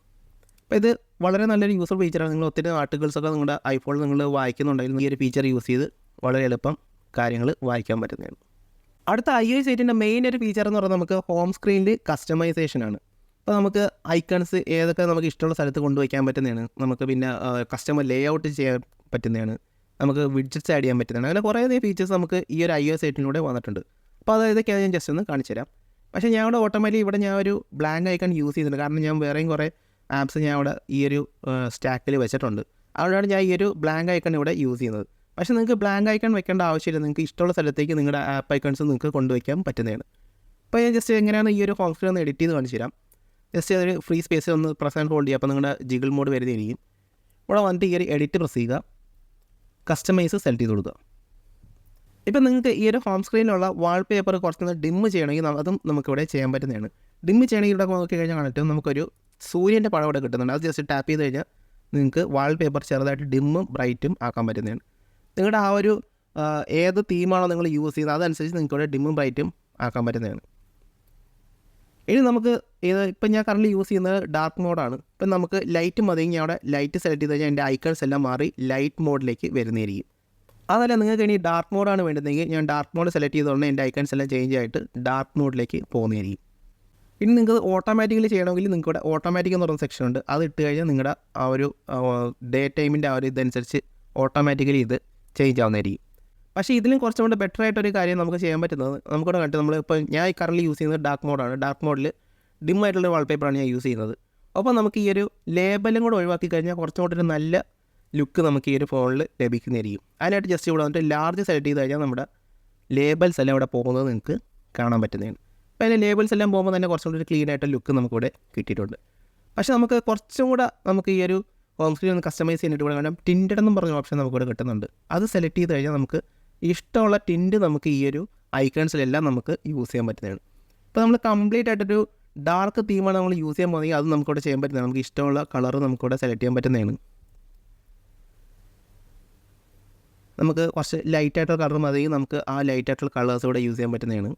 അപ്പോൾ ഇത് വളരെ നല്ലൊരു യൂസ്ഫുൾ ഫീച്ചറാണ്. നിങ്ങൾ ഒത്തിരി ആർട്ടിക്കിൾസൊക്കെ നിങ്ങളുടെ ഐഫോണിൽ നിങ്ങൾ വായിക്കുന്നുണ്ടെങ്കിൽ ഈ ഒരു ഫീച്ചർ യൂസ് ചെയ്ത് വളരെ എളുപ്പം കാര്യങ്ങൾ വായിക്കാൻ പറ്റുന്നതാണ്. അടുത്ത iOS 8ൻ്റെ മെയിൻ ഒരു ഫീച്ചർ എന്ന് പറഞ്ഞാൽ നമുക്ക് ഹോം സ്ക്രീനിൽ കസ്റ്റമൈസേഷനാണ്. അപ്പോൾ നമുക്ക് ഐക്കൺസ് ഏതൊക്കെ നമുക്ക് ഇഷ്ടമുള്ള സ്ഥലത്ത് കൊണ്ടുവയ്ക്കാൻ പറ്റുന്നതാണ്. നമുക്ക് പിന്നെ കസ്റ്റമർ ലേ ഔട്ട് ചെയ്യാൻ പറ്റുന്നതാണ്. നമുക്ക് വിഡ്ജറ്റ്സ് ആഡ് ചെയ്യാൻ പറ്റുന്നതാണ്. അങ്ങനെ കുറേയധികം ഫീച്ചേഴ്സ് നമുക്ക് ഈ ഒരു iOS 8 വന്നിട്ടുണ്ട്. അപ്പോൾ അതൊക്കെയാണ് ഞാൻ ജസ്റ്റ് ഒന്ന് കാണിച്ചു തരാം. പക്ഷേ ഞാൻ ഇവിടെ ഓട്ടോമാറ്റിക്കലി ഇവിടെ ഞാൻ ഒരു ബ്ലാങ്ക് ഐക്കൺ യൂസ് ചെയ്തിട്ടുണ്ട്. കാരണം ഞാൻ വേറെയും കുറേ ആപ്സ് ഞാൻ ഇവിടെ ഈ ഒരു സ്റ്റാക്കിൽ വെച്ചിട്ടുണ്ട്. അതുകൊണ്ടാണ് ഞാൻ ഈ ഒരു ബ്ലാങ്ക് ഐക്കൺ ഇവിടെ യൂസ് ചെയ്യുന്നത്. പക്ഷേ നിങ്ങൾക്ക് ബ്ലാങ്ക് ഐക്കൺ വെക്കേണ്ട ആവശ്യമില്ല. നിങ്ങൾക്ക് ഇഷ്ടമുള്ള സ്ഥലത്തേക്ക് നിങ്ങളുടെ ആപ്പ് ഐക്കൺസ് നിങ്ങൾക്ക് കൊണ്ടുവയ്ക്കാൻ പറ്റുന്നതാണ്. അപ്പോൾ ഞാൻ ജസ്റ്റ് എങ്ങനെയാണ് ഈ ഒരു ഹോം സ്ക്രീൻ ഒന്ന് എഡിറ്റ് ചെയ്ത് കാണിച്ചു തരാം. ജസ്റ്റ് അതൊരു ഫ്രീ സ്പേസിൽ ഒന്ന് പ്രസ് ആൻഡ് ഹോൾഡ് ചെയ്യുക. അപ്പോൾ നിങ്ങളുടെ ജിഗിൾ മോഡ് വരുന്നതായിരിക്കും. ഇവിടെ വന്നിട്ട് ഈ ഒരു എഡിറ്റ് പ്രസ് ചെയ്യുക, കസ്റ്റമൈസ് സെലക്ട് ചെയ്ത് കൊടുക്കുക. ഇപ്പം നിങ്ങൾക്ക് ഈ ഒരു ഹോം സ്ക്രീനിലുള്ള വാൾപേപ്പർ കുറച്ചൊന്ന് ഡിമ്മ് ചെയ്യണമെങ്കിൽ അതും നമുക്കിവിടെ ചെയ്യാൻ പറ്റുന്നതാണ്. ഡിമ്മ് ചെയ്യണമെങ്കിൽ ഇവിടെ നോക്കി കഴിഞ്ഞാൽ കാണിട്ട് നമുക്കൊരു സൂര്യൻ്റെ പടം ഇവിടെ കിട്ടുന്നുണ്ട്. അത് ജസ്റ്റ് ടാപ്പ് ചെയ്ത് കഴിഞ്ഞാൽ നിങ്ങൾക്ക് വാൾപേപ്പർ ചെറുതായിട്ട് ഡിമ്മും ബ്രൈറ്റും ആക്കാൻ പറ്റുന്നതാണ്. നിങ്ങളുടെ ആ ഒരു ഏത് തീമാണോ നിങ്ങൾ യൂസ് ചെയ്യുന്നത് അതനുസരിച്ച് നിങ്ങൾക്ക് ഇവിടെ ഡിമ്മും ബ്രൈറ്റും ആക്കാൻ പറ്റുന്നതാണ്. ഇനി നമുക്ക് ഇപ്പം ഞാൻ കറൻറ്റ് യൂസ് ചെയ്യുന്നത് ഡാർക്ക് മോഡാണ്. ഇപ്പം നമുക്ക് ലൈറ്റ് മതി. ഞാൻ അവിടെ ലൈറ്റ് സെലക്ട് ചെയ്ത് കഴിഞ്ഞാൽ എൻ്റെ ഐക്കൺസ് എല്ലാം മാറി ലൈറ്റ് മോഡിലേക്ക് വരുന്നതായിരിക്കും. അതല്ല നിങ്ങൾക്ക് ഇനി ഡാർക്ക് മോഡാണ് വേണ്ടതെങ്കിൽ ഞാൻ ഡാർക്ക് മോഡ് സെലക്ട് ചെയ്തുകൊണ്ട് എൻ്റെ ഐക്കൺസ് എല്ലാം ചേഞ്ച് ആയിട്ട് ഡാർക്ക് മോഡിലേക്ക് പോകുന്നതായിരിക്കും. ഇനി നിങ്ങൾക്ക് ഓട്ടോമാറ്റിക്കലി ചെയ്യണമെങ്കിൽ നിങ്ങൾക്ക് ഇവിടെ ഓട്ടോമാറ്റിക് എന്ന് പറയുന്ന സെക്ഷൻ ഉണ്ട്. അത് ഇട്ട് കഴിഞ്ഞാൽ നിങ്ങളുടെ ആ ഒരു ഡേ ടൈമിൻ്റെ ആ ഒരു ഇതനുസരിച്ച് ഓട്ടോമാറ്റിക്കലി ഇത് ചേഞ്ച് ആവുന്നതായിരിക്കും. പക്ഷേ ഇതിലും കുറച്ചും കൂടെ ബെറ്റർ ആയിട്ടൊരു കാര്യം നമുക്ക് ചെയ്യാൻ പറ്റുന്നത് നമുക്കിവിടെ കണ്ടിട്ട് നമ്മൾ ഇപ്പോൾ ഞാൻ കറൻറ്റ് യൂസ് ചെയ്യുന്നത് ഡാർക്ക് മോഡാണ്. ഡാർക്ക് മോഡിൽ ഡിം ആയിട്ടുള്ള വാൾപേപ്പറാണ് ഞാൻ യൂസ് ചെയ്യുന്നത്. അപ്പോൾ നമുക്ക് ഈ ഒരു ലേബലും കൂടെ ഒഴിവാക്കി കഴിഞ്ഞാൽ കുറച്ചും കൂടെ ഒരു നല്ല ലുക്ക് നമുക്ക് ഈ ഒരു ഫോണിൽ ലഭിക്കുന്നതായിരിക്കും. അതിനായിട്ട് ജസ്റ്റ് ഇവിടെ വന്നിട്ട് ലാർജ് സെലക്ട് ചെയ്ത് കഴിഞ്ഞാൽ നമ്മുടെ ലേബൽസ് എല്ലാം ഇവിടെ പോകുന്നത് നിങ്ങൾക്ക് കാണാൻ പറ്റുന്നതാണ്. അപ്പോൾ അതിൻ്റെ ലേബൽസ് എല്ലാം പോകുമ്പോൾ തന്നെ കുറച്ചും കൂടി ഒരു ക്ലീൻ ആയിട്ട് ലുക്ക് നമുക്കിവിടെ കിട്ടിയിട്ടുണ്ട്. പക്ഷേ നമുക്ക് കുറച്ചും കൂടെ നമുക്ക് ഈ ഒരു ഹോം സ്ക്രീൻ ഒന്ന് കസ്റ്റമൈസ് ചെയ്യാനായിട്ട് ഇവിടെ വേണം ടിൻറ്റഡ് എന്നും പറഞ്ഞ ഓപ്ഷൻ നമുക്കിവിടെ കിട്ടുന്നുണ്ട്. അത് സെലക്ട് ചെയ്ത് കഴിഞ്ഞാൽ നമുക്ക് ഇഷ്ടമുള്ള ടിൻറ്റ് നമുക്ക് ഈ ഒരു ഐക്കൺസിലെല്ലാം നമുക്ക് യൂസ് ചെയ്യാൻ പറ്റുന്നതാണ്. ഇപ്പോൾ നമ്മൾ കംപ്ലീറ്റ് ആയിട്ടൊരു ഡാർക്ക് തീമാണ് നമ്മൾ യൂസ് ചെയ്യാൻ പോകുന്നെങ്കിൽ അത് നമുക്കിവിടെ ചെയ്യാൻ പറ്റുന്നതാണ്. നമുക്ക് ഇഷ്ടമുള്ള കളർ നമുക്കിവിടെ സെലക്ട് ചെയ്യാൻ പറ്റുന്നതാണ്. നമുക്ക് കുറച്ച് ലൈറ്റായിട്ടുള്ള കളർ മതി, നമുക്ക് ആ ലൈറ്റായിട്ടുള്ള കളേഴ്സ് ഇവിടെ യൂസ് ചെയ്യാൻ പറ്റുന്നതാണ്.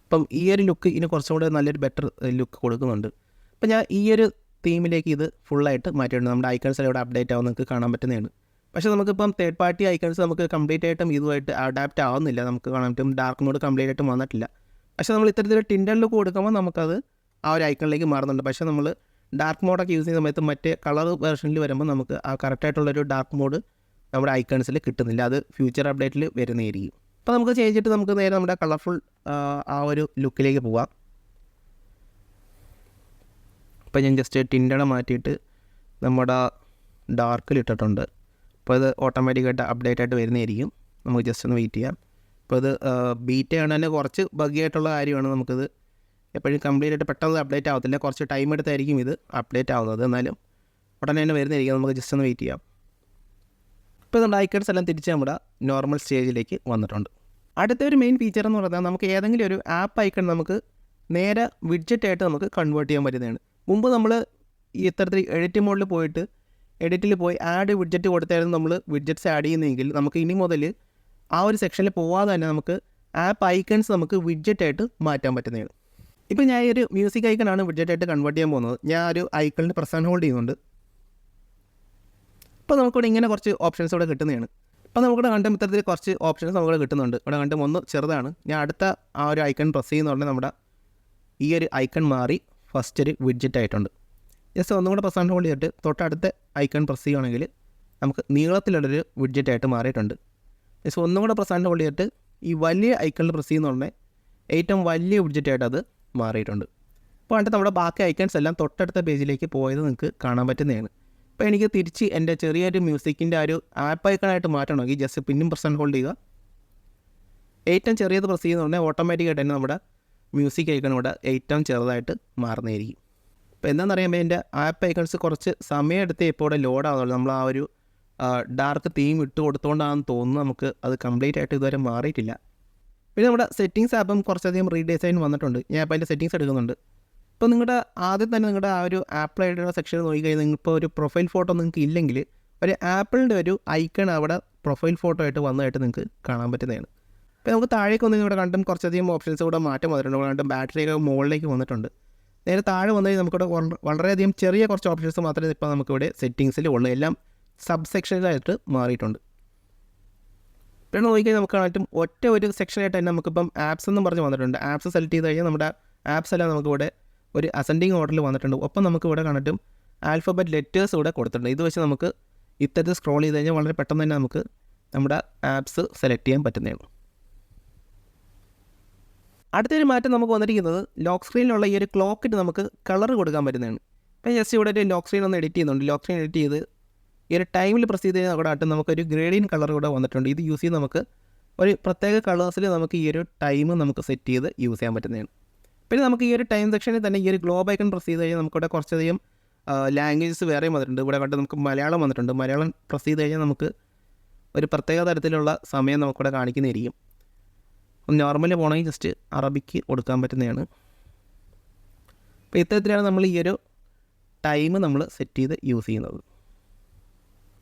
അപ്പം ഈ ഒരു ലുക്ക് ഇതിന് കുറച്ചും കൂടെ നല്ലൊരു ബെറ്റർ ലുക്ക് കൊടുക്കുന്നുണ്ട്. അപ്പം ഞാൻ ഈ ഒരു തീമിലേക്ക് ഇത് ഫുള്ളായിട്ട് മാറ്റിയിട്ടുണ്ട്. നമ്മുടെ ഐക്കൺസ് ഇവിടെ അപ്ഡേറ്റ് ആവും നിങ്ങൾക്ക് കാണാൻ പറ്റുന്നതാണ്. പക്ഷേ നമുക്കിപ്പം തേർഡ് പാർട്ടി ഐക്കൺസ് നമുക്ക് കംപ്ലീറ്റ് ആയിട്ടും ഇതുമായിട്ട് അഡാപ്റ്റ് ആവുന്നില്ല. നമുക്ക് കാണാൻ പറ്റും ഡാർക്ക് മോഡ് കംപ്ലീറ്റ് ആയിട്ടും വന്നിട്ടില്ല. പക്ഷേ നമ്മൾ ഇത്തരത്തിൽ ടിൻറ്റഡ് ലുക്ക് കൊടുക്കുമ്പോൾ നമുക്കത് ആ ഒരു ഐക്കണിലേക്ക് മാറുന്നുണ്ട്. പക്ഷേ നമ്മൾ ഡാർക്ക് മോഡൊക്കെ യൂസ് ചെയ്യുന്ന സമയത്ത് മറ്റേ കളർ വെർഷനിൽ വരുമ്പോൾ നമുക്ക് ആ കറക്റ്റായിട്ടുള്ളൊരു ഡാർക്ക് മോഡ് നമ്മുടെ ഐക്കൺസിൽ കിട്ടുന്നില്ല. അത് ഫ്യൂച്ചർ അപ്ഡേറ്റിൽ വരുന്നതായിരിക്കും. അപ്പോൾ നമുക്ക് ചെയ്തിട്ട് നമുക്ക് നേരെ നമ്മുടെ കളർഫുൾ ആ ഒരു ലുക്കിലേക്ക് പോവാം. അപ്പോൾ ഞാൻ ജസ്റ്റ് ടിൻറ്റഡ് മാറ്റിയിട്ട് നമ്മുടെ ഡാർക്കിൽ ഇട്ടിട്ടുണ്ട്. അപ്പോൾ ഇത് ഓട്ടോമാറ്റിക്കായിട്ട് അപ്ഡേറ്റ് ആയിട്ട് വരുന്നതായിരിക്കും. നമുക്ക് ജസ്റ്റ് ഒന്ന് വെയിറ്റ് ചെയ്യാം. അപ്പോൾ ഇത് ബീറ്റ ആണ് തന്നെ കുറച്ച് ബഗ്ഗിയായിട്ടുള്ള കാര്യമാണ്. നമുക്കിത് എപ്പോഴും കംപ്ലീറ്റ് ആയിട്ട് പെട്ടെന്ന് അപ്ഡേറ്റ് ആവത്തില്ല. കുറച്ച് ടൈം എടുത്തായിരിക്കും ഇത് അപ്ഡേറ്റ് ആവുന്നത്. എന്നാലും ഉടനെ തന്നെ വരുന്നതായിരിക്കും. നമുക്ക് ജസ്റ്റ് ഒന്ന് വെയിറ്റ് ചെയ്യാം. ഇപ്പോൾ നമ്മുടെ ഐക്കൺസ് എല്ലാം തിരിച്ച് നമ്മുടെ നോർമൽ സ്റ്റേജിലേക്ക് വന്നിട്ടുണ്ട്. അടുത്തൊരു മെയിൻ ഫീച്ചർ എന്ന് പറഞ്ഞാൽ നമുക്ക് ഏതെങ്കിലും ഒരു ആപ്പ് ഐക്കൺ നമുക്ക് നേരെ വിഡ്ജറ്റായിട്ട് നമുക്ക് കൺവേർട്ട് ചെയ്യാൻ പറ്റുന്നതാണ്. മുമ്പ് നമ്മൾ ഈ ഇത്തരത്തിൽ എഡിറ്റ് മോഡിൽ പോയിട്ട് എഡിറ്റിൽ പോയി ആഡ് വിഡ്ജറ്റ് കൊടുത്തായിരുന്നു നമ്മൾ വിഡ്ജറ്റ്സ് ആഡ് ചെയ്യുന്നതെങ്കിൽ നമുക്ക് ഇനി മുതൽ ആ ഒരു സെക്ഷനിൽ പോവാതെ തന്നെ നമുക്ക് ആപ്പ് ഐക്കൺസ് നമുക്ക് വിഡ്ജറ്റായിട്ട് മാറ്റാൻ പറ്റുന്നതാണ്. ഇപ്പോൾ ഞാൻ ഈ ഒരു മ്യൂസിക് ഐക്കണാണ് വിഡ്ജറ്റായിട്ട് കൺവേർട്ട് ചെയ്യാൻ പോകുന്നത്. ഞാൻ ഒരു ഐക്കണിന് പ്രസ് ആൻഡ് ഹോൾഡ് ചെയ്യുന്നുണ്ട്. അപ്പോൾ നമുക്കിവിടെ ഇങ്ങനെ കുറച്ച് ഓപ്ഷൻസ് ഇവിടെ കിട്ടുന്നതാണ്. അപ്പോൾ നമുക്കിവിടെ കണ്ടും ഇത്തരത്തിൽ കുറച്ച് ഓപ്ഷൻസ് നമുക്കിവിടെ കിട്ടുന്നുണ്ട്. ഇവിടെ കണ്ടും ഒന്ന് ചെറുതാണ്. ഞാൻ അടുത്ത ആ ഒരു ഐക്കൺ പ്രസ് ചെയ്യുന്ന ഉടനെ നമ്മുടെ ഈ ഒരു ഐക്കൺ മാറി ഫസ്റ്റ് ഒരു വിഡ്ജറ്റ് ആയിട്ടുണ്ട്. ജസ്റ്റ് ഒന്നും കൂടെ പ്രസ് ആൻഡ് ഹോൾഡ് ചെയ്തിട്ട് തൊട്ടടുത്ത ഐക്കൺ പ്രസ് ചെയ്യുകയാണെങ്കിൽ നമുക്ക് നീളത്തിലുള്ളൊരു വിഡ്ജറ്റായിട്ട് മാറിയിട്ടുണ്ട്. ജസ്റ്റ് ഒന്നും കൂടെ പ്രസ് ആൻഡ് ഹോൾഡ് ചെയ്തിട്ട് ഈ വലിയ ഐക്കണിൽ പ്രസ് ചെയ്യുന്ന ഉടനെ ഏറ്റവും വലിയ വിഡ്ജറ്റായിട്ട് അത് മാറിയിട്ടുണ്ട്. അപ്പോൾ കണ്ടിട്ട് നമ്മുടെ ബാക്കി ഐക്കൺസ് എല്ലാം തൊട്ടടുത്ത പേജിലേക്ക് പോയത് നിങ്ങൾക്ക് കാണാൻ പറ്റുന്നതാണ്. അപ്പോൾ എനിക്ക് തിരിച്ച് എൻ്റെ ചെറിയൊരു മ്യൂസിക്കിൻ്റെ ആ ഒരു ആപ്പ് ഐക്കണായിട്ട് മാറ്റണമെങ്കിൽ ജസ്റ്റ് പിന്നും പ്രസ് ആൻഡ് ഹോൾഡ് ചെയ്യുക. ഏറ്റവും ചെറിയത് പ്രസ് ചെയ്യുന്നതുകൊണ്ട് ഓട്ടോമാറ്റിക്കായിട്ട് തന്നെ നമ്മുടെ മ്യൂസിക് ഐക്കൺ ഇവിടെ ഏറ്റവും ചെറുതായിട്ട് മാറുന്നതായിരിക്കും. അപ്പോൾ എന്താണെന്ന് അറിയുമ്പോൾ എൻ്റെ ആപ്പ് ഐക്കൺസ് കുറച്ച് സമയമെടുത്ത് ഇപ്പോൾ ഇവിടെ ലോഡ് ആവുന്നുള്ളൂ. നമ്മൾ ആ ഒരു ഡാർക്ക് തീം ഇട്ട് കൊടുത്തുകൊണ്ടാണെന്ന് തോന്നുന്നു. നമുക്ക് അത് കംപ്ലീറ്റ് ആയിട്ട് ഇതുവരെ മാറിയിട്ടില്ല. പിന്നെ നമ്മുടെ സെറ്റിങ്സ് ആപ്പും കുറച്ചധികം റീഡിസൈൻ വന്നിട്ടുണ്ട്. ഞാൻ അപ്പോൾ അതിൻ്റെ സെറ്റിങ്സ് എടുക്കുന്നുണ്ട്. ഇപ്പോൾ നിങ്ങളുടെ ആദ്യം തന്നെ നിങ്ങളുടെ ആ ഒരു ആപ്പിൾ ഐഡിയുടെ സെക്ഷൻ നോക്കിക്കഴിഞ്ഞാൽ നിങ്ങളിപ്പോൾ ഒരു പ്രൊഫൈൽ ഫോട്ടോ നിങ്ങൾക്ക് ഇല്ലെങ്കിൽ ഒരു ആപ്പിളിൻ്റെ ഒരു ഐക്കൺ അവിടെ പ്രൊഫൈൽ ഫോട്ടോ ആയിട്ട് വന്നതായിട്ട് നിങ്ങൾക്ക് കാണാൻ പറ്റുന്നതാണ്. ഇപ്പോൾ നമുക്ക് താഴേക്ക് വന്ന് ഇവിടെ കണ്ടും കുറച്ചധികം ഓപ്ഷൻസ് ഇവിടെ മാറ്റം വന്നിട്ടുണ്ട്. കണ്ടും ബാറ്ററിയൊക്കെ മുകളിലേക്ക് വന്നിട്ടുണ്ട്. നേരെ താഴെ വന്നു കഴിഞ്ഞാൽ നമുക്കിവിടെ വളരെയധികം ചെറിയ കുറച്ച് ഓപ്ഷൻസ് മാത്രമേ ഇപ്പോൾ നമുക്കിവിടെ സെറ്റിങ്സിൽ ഉള്ളൂ. എല്ലാം സബ് സെക്ഷനിലായിട്ട് മാറിയിട്ടുണ്ട്. പിന്നെ നോക്കിക്കഴിഞ്ഞാൽ നമുക്ക് കാണാൻ ഒറ്റ ഒരു സെക്ഷനായിട്ട് തന്നെ നമുക്കിപ്പം ആപ്സ് എന്നും പറഞ്ഞ് വന്നിട്ടുണ്ട്. ആപ്സ് സെലക്ട് ചെയ്ത് കഴിഞ്ഞാൽ നമ്മുടെ ആപ്സ് എല്ലാം നമുക്കിവിടെ ഒരു അസെൻഡിങ് ഓർഡറിൽ വന്നിട്ടുണ്ട്. ഒപ്പം നമുക്ക് ഇവിടെ കണ്ടിട്ടും ആൽഫബറ്റ് ലെറ്റേഴ്സ് ഇവിടെ കൊടുത്തിട്ടുണ്ട്. ഇത് വെച്ച് നമുക്ക് ഇത്തരത്തിൽ സ്ക്രോൾ ചെയ്ത് കഴിഞ്ഞാൽ വളരെ പെട്ടെന്ന് തന്നെ നമുക്ക് നമ്മുടെ ആപ്സ് സെലക്ട് ചെയ്യാൻ പറ്റുന്നതാണ്. അടുത്തൊരു മാറ്റം നമുക്ക് വന്നിരിക്കുന്നത് ലോക്ക് സ്ക്രീനിലുള്ള ഈ ഒരു ക്ലോക്കിന് നമുക്ക് കളർ കൊടുക്കാൻ പറ്റുന്നതാണ്. ഇപ്പോൾ ജസ്റ്റ് ഇവിടെ ഒരു ലോക്ക് സ്ക്രീൻ ഒന്ന് എഡിറ്റ് ചെയ്യുന്നുണ്ട്. ലോക്ക് സ്ക്രീൻ എഡിറ്റ് ചെയ്ത് ഈ ഒരു ടൈമിൽ പ്രസ് ചെയ്ത് കഴിഞ്ഞാൽ അവിടെ ആയിട്ട് നമുക്കൊരു ഗ്രേഡിയൻ കളർ കൂടെ വന്നിട്ടുണ്ട്. ഇത് യൂസ് ചെയ്ത് നമുക്ക് ഒരു പ്രത്യേക കളേഴ്സിൽ നമുക്ക് ഈ ഒരു ടൈം നമുക്ക് സെറ്റ് ചെയ്ത് യൂസ് ചെയ്യാൻ പറ്റുന്നതാണ്. പിന്നെ നമുക്ക് ഈ ഒരു ടൈം സെക്ഷനിൽ തന്നെ ഈ ഒരു ഗ്ലോബ് ഐക്കൺ പ്രസ് ചെയ്ത് കഴിഞ്ഞാൽ നമുക്കിവിടെ കുറച്ചധികം ലാംഗ്വേജസ് വേറെയും വന്നിട്ടുണ്ട്. ഇവിടെ കണ്ട് നമുക്ക് മലയാളം വന്നിട്ടുണ്ട്. മലയാളം പ്രസ് ചെയ്ത് കഴിഞ്ഞാൽ നമുക്ക് ഒരു പ്രത്യേക തരത്തിലുള്ള സമയം നമുക്കിവിടെ കാണിക്കുന്നതായിരിക്കും. നോർമലി പോകണമെങ്കിൽ ജസ്റ്റ് അറബിക്ക് കൊടുക്കാൻ പറ്റുന്നതാണ്. അപ്പോൾ ഇത്തരത്തിലാണ് നമ്മൾ ഈ ഒരു ടൈം നമ്മൾ സെറ്റ് ചെയ്ത് യൂസ് ചെയ്യുന്നത്.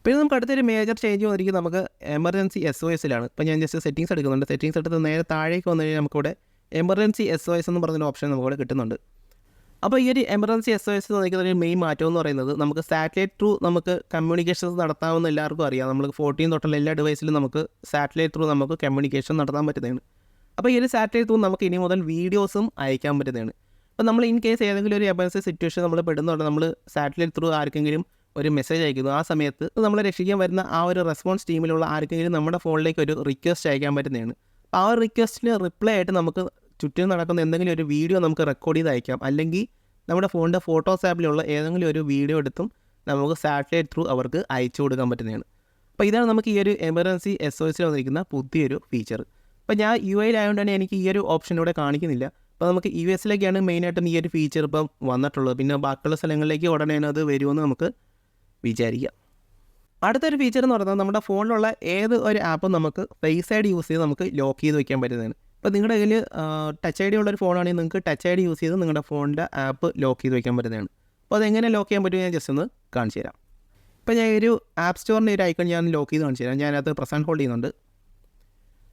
പിന്നെ നമുക്ക് അടുത്തൊരു മേജർ ചേഞ്ച് വന്നിരിക്കുന്നത് നമുക്ക് എമർജൻസി SOS ഇപ്പോൾ ഞാൻ ജസ്റ്റ് സെറ്റിങ്സ് എടുക്കുന്നുണ്ട്. സെറ്റിങ്സ് എടുത്ത് നേരെ താഴേക്ക് വന്നു കഴിഞ്ഞാൽ നമുക്കിവിടെ എമർജൻസി SOS എന്ന് പറഞ്ഞൊരു ഓപ്ഷൻ നമുക്കിവിടെ കിട്ടുന്നുണ്ട്. അപ്പോൾ ഈ ഒരു എമർജൻസി SOS നോക്കുന്ന ഒരു മെയിൻ മാറ്റം എന്ന് പറയുന്നത് നമുക്ക് സാറ്റലൈറ്റ് ത്രൂ നമുക്ക് കമ്മ്യൂണിക്കേഷൻസ് നടത്താമെന്ന് എല്ലാവർക്കും അറിയാം. നമ്മൾ 14 തൊട്ടുള്ള എല്ലാ ഡിവൈസിലും നമുക്ക് സാറ്റലൈറ്റ് ത്രൂ നമുക്ക് കമ്മ്യൂണിക്കേഷൻ നടത്താൻ പറ്റുന്നതാണ്. അപ്പോൾ ഈ ഒരു സാറ്റലൈറ്റ് ത്രൂ നമുക്ക് ഇനി മുതൽ വീഡിയോസും അയക്കാൻ പറ്റുന്നതാണ്. അപ്പോൾ നമ്മൾ ഇൻ കേസ് ഏതെങ്കിലും ഒരു എമർജൻസി സിറ്റുവേഷൻ നമ്മൾ പെടുന്നുണ്ട്, നമ്മൾ സാറ്റലൈറ്റ് ത്രൂ ആർക്കെങ്കിലും ഒരു മെസ്സേജ് അയക്കുന്നു, ആ സമയത്ത് നമ്മളെ രക്ഷിക്കാൻ വരുന്ന ആ ഒരു റെസ്പോൺസ് ടീമിലുള്ള ആർക്കെങ്കിലും നമ്മുടെ ഫോണിലേക്ക് ഒരു റിക്വസ്റ്റ് അയക്കാൻ പറ്റുന്നതാണ്. ആ ഒരു റിക്വസ്റ്റിന് റിപ്ലൈ ആയിട്ട് നമുക്ക് ചുറ്റും നടക്കുന്ന എന്തെങ്കിലും ഒരു വീഡിയോ നമുക്ക് റെക്കോർഡ് ചെയ്ത് അയക്കാം. അല്ലെങ്കിൽ നമ്മുടെ ഫോണിൻ്റെ ഫോട്ടോസ് ആപ്പിലുള്ള ഏതെങ്കിലും ഒരു വീഡിയോ എടുത്തും നമുക്ക് സാറ്റലൈറ്റ് ത്രൂ അവർക്ക് അയച്ചു കൊടുക്കാൻ പറ്റുന്നതാണ്. അപ്പോൾ ഇതാണ് നമുക്ക് ഈ ഒരു എമർജൻസി SOSൽ വന്നിരിക്കുന്ന പുതിയൊരു ഫീച്ചർ. അപ്പോൾ ഞാൻ UIയിൽ ആയതുകൊണ്ട് തന്നെ എനിക്ക് ഈ ഒരു ഓപ്ഷൻ ഇവിടെ കാണിക്കുന്നില്ല. അപ്പോൾ നമുക്ക് US മെയിനായിട്ടും ഈ ഒരു ഫീച്ചർ ഇപ്പം വന്നിട്ടുള്ളത്. പിന്നെ ബാക്കിയുള്ള സ്ഥലങ്ങളിലേക്ക് ഉടനെ അത് വരുമെന്ന് നമുക്ക് വിചാരിക്കാം. അടുത്തൊരു ഫീച്ചർ എന്ന് പറയുന്നത് നമ്മുടെ ഫോണിലുള്ള ഏത് ഒരു ആപ്പും നമുക്ക് ഫേസ് ID യൂസ് ചെയ്ത് നമുക്ക് ലോക്ക് ചെയ്ത് വയ്ക്കാൻ പറ്റുന്നതാണ്. ഇപ്പോൾ നിങ്ങളുടെ കയ്യിൽ ടച്ച് ID ഉള്ളൊരു ഫോണാണെങ്കിൽ നിങ്ങൾക്ക് ടച്ച് ID യൂസ് ചെയ്ത് നിങ്ങളുടെ ഫോണിൻ്റെ ആപ്പ് ലോക്ക് ചെയ്ത് വയ്ക്കാൻ പറ്റുന്നതാണ്. അപ്പോൾ അതെങ്ങനെ ലോക്ക് ചെയ്യാൻ പറ്റും ഞാൻ ജസ്റ്റ് ഒന്ന് കാണിച്ചു തരാം. ഇപ്പോൾ ഞാൻ ഒരു ആപ്പ് സ്റ്റോറിൻ്റെ ഒരു ഐക്കൺ ഞാൻ ലോക്ക് ചെയ്ത് കാണിച്ചു തരാം. ഞാനത് പ്രസ് ആൻഡ് ഹോൾഡ് ചെയ്യുന്നുണ്ട്.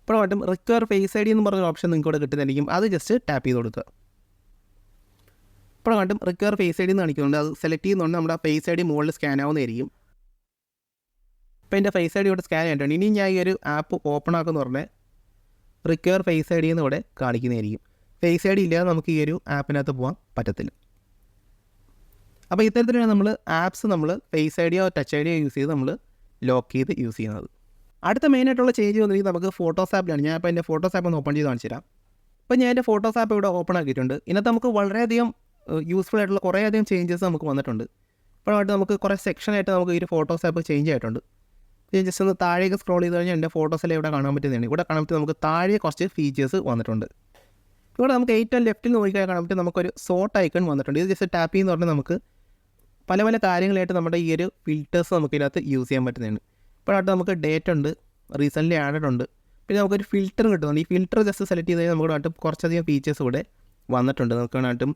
ഇപ്പോൾ ആയിട്ടും റിക്വയർ ഫേസ് ID എന്ന് പറഞ്ഞൊരു ഓപ്ഷൻ നിങ്ങൾക്ക് ഇവിടെ കിട്ടുന്നതായിരിക്കും. അത് ജസ്റ്റ് ടാപ്പ് ചെയ്ത് കൊടുക്കുക. ഇപ്പോൾ കണ്ടും റിക്വയർ ഫേസ് ID എന്ന് കാണിക്കുന്നുണ്ട്. അത് സെലക്ട് ചെയ്യുന്നുണ്ട് നമ്മുടെ ഫേസ് ID മുകളിൽ സ്കാൻ ആവുന്നതായിരിക്കും. ഇപ്പോൾ എൻ്റെ ഫേസ് ID ഇവിടെ സ്കാൻ ചെയ്തിട്ടുണ്ട്. ഇനി ഞാൻ ഈ ഒരു ആപ്പ് ഓപ്പൺ ആക്കുമെന്ന് പറഞ്ഞാൽ റിക്വയർ ഫേസ് ID എന്ന് ഇവിടെ കാണിക്കുന്നതായിരിക്കും. ഫേസ് ID ഇല്ലാതെ നമുക്ക് ഈ ഒരു ആപ്പിനകത്ത് പോകാൻ പറ്റത്തില്ല. അപ്പോൾ ഇത്തരത്തിലാണ് നമ്മൾ ആപ്സ് നമ്മൾ face ID touch ID use ചെയ്ത് നമ്മൾ ലോക്ക് ചെയ്ത് യൂസ് ചെയ്യുന്നത്. അടുത്ത മെയിനായിട്ടുള്ള ചേഞ്ച് വന്നിരിക്കുന്നത് നമുക്ക് ഫോട്ടോസ് ആപ്പിലാണ്. ഞാൻ ഇപ്പോൾ എൻ്റെ ഫോട്ടോസ് ആപ്പ് ഒന്ന് ഓപ്പൺ ചെയ്ത് കാണിച്ചു തരാം. ഇപ്പോൾ ഞാൻ എൻ്റെ ഫോട്ടോസ് ആപ്പ് ഇവിടെ ഓപ്പൺ ആക്കിയിട്ടുണ്ട്. ഇതിനകത്ത് നമുക്ക് വളരെയധികം യൂസ്ഫുൾ ആയിട്ടുള്ള കുറേയധികം ചേഞ്ചസ് നമുക്ക് വന്നിട്ടുണ്ട്. ഇപ്പോഴായിട്ട് നമുക്ക് കുറേ സെക്ഷനായിട്ട് നമുക്ക് ഈ ഒരു ഫോട്ടോസ് ആപ്പ് ചേഞ്ച് ആയിട്ടുണ്ട്. ഞാൻ ജസ്റ്റ് ഒന്ന് താഴേക്ക് സ്ക്രോൾ ചെയ്ത് കഴിഞ്ഞാൽ എൻ്റെ ഫോട്ടോസെല്ലാം ഇവിടെ കാണാൻ പറ്റുന്നതാണ്. ഇവിടെ കാണാൻ പറ്റും നമുക്ക് താഴെ കുറച്ച് ഫീച്ചേഴ്സ് വന്നിട്ടുണ്ട്. ഇവിടെ നമുക്ക് ഏറ്റവും ലെഫ്റ്റിൽ നോക്കിയാൽ കാണാൻ പറ്റും നമുക്കൊരു സോർട്ട് ഐക്കൺ വന്നിട്ടുണ്ട്. ഇത് ജസ്റ്റ് ടാപ്പ് ചെയ്യുന്ന പറഞ്ഞാൽ നമുക്ക് പല പല കാര്യങ്ങളായിട്ട് നമ്മുടെ ഈ ഒരു ഫിൽറ്റേഴ്സ് നമുക്ക് ഇതിനകത്ത് യൂസ് ചെയ്യാൻ പറ്റുന്നതാണ്. ഇപ്പോഴായിട്ട് നമുക്ക് ഡേറ്റ് ഉണ്ട്, റീസെൻ്റ്ലി ആഡഡ് ഉണ്ട്, പിന്നെ നമുക്കൊരു ഫിൽറ്റർ കിട്ടുന്നുണ്ട്. ഈ ഫിൽറ്റർ ജസ്റ്റ് സെലക്ട് ചെയ്ത് കഴിഞ്ഞാൽ നമുക്ക് കുറച്ചധികം ഫീച്ചേഴ്സ് ഇവിടെ വന്നിട്ടുണ്ട്. നമുക്ക് നാട്ടും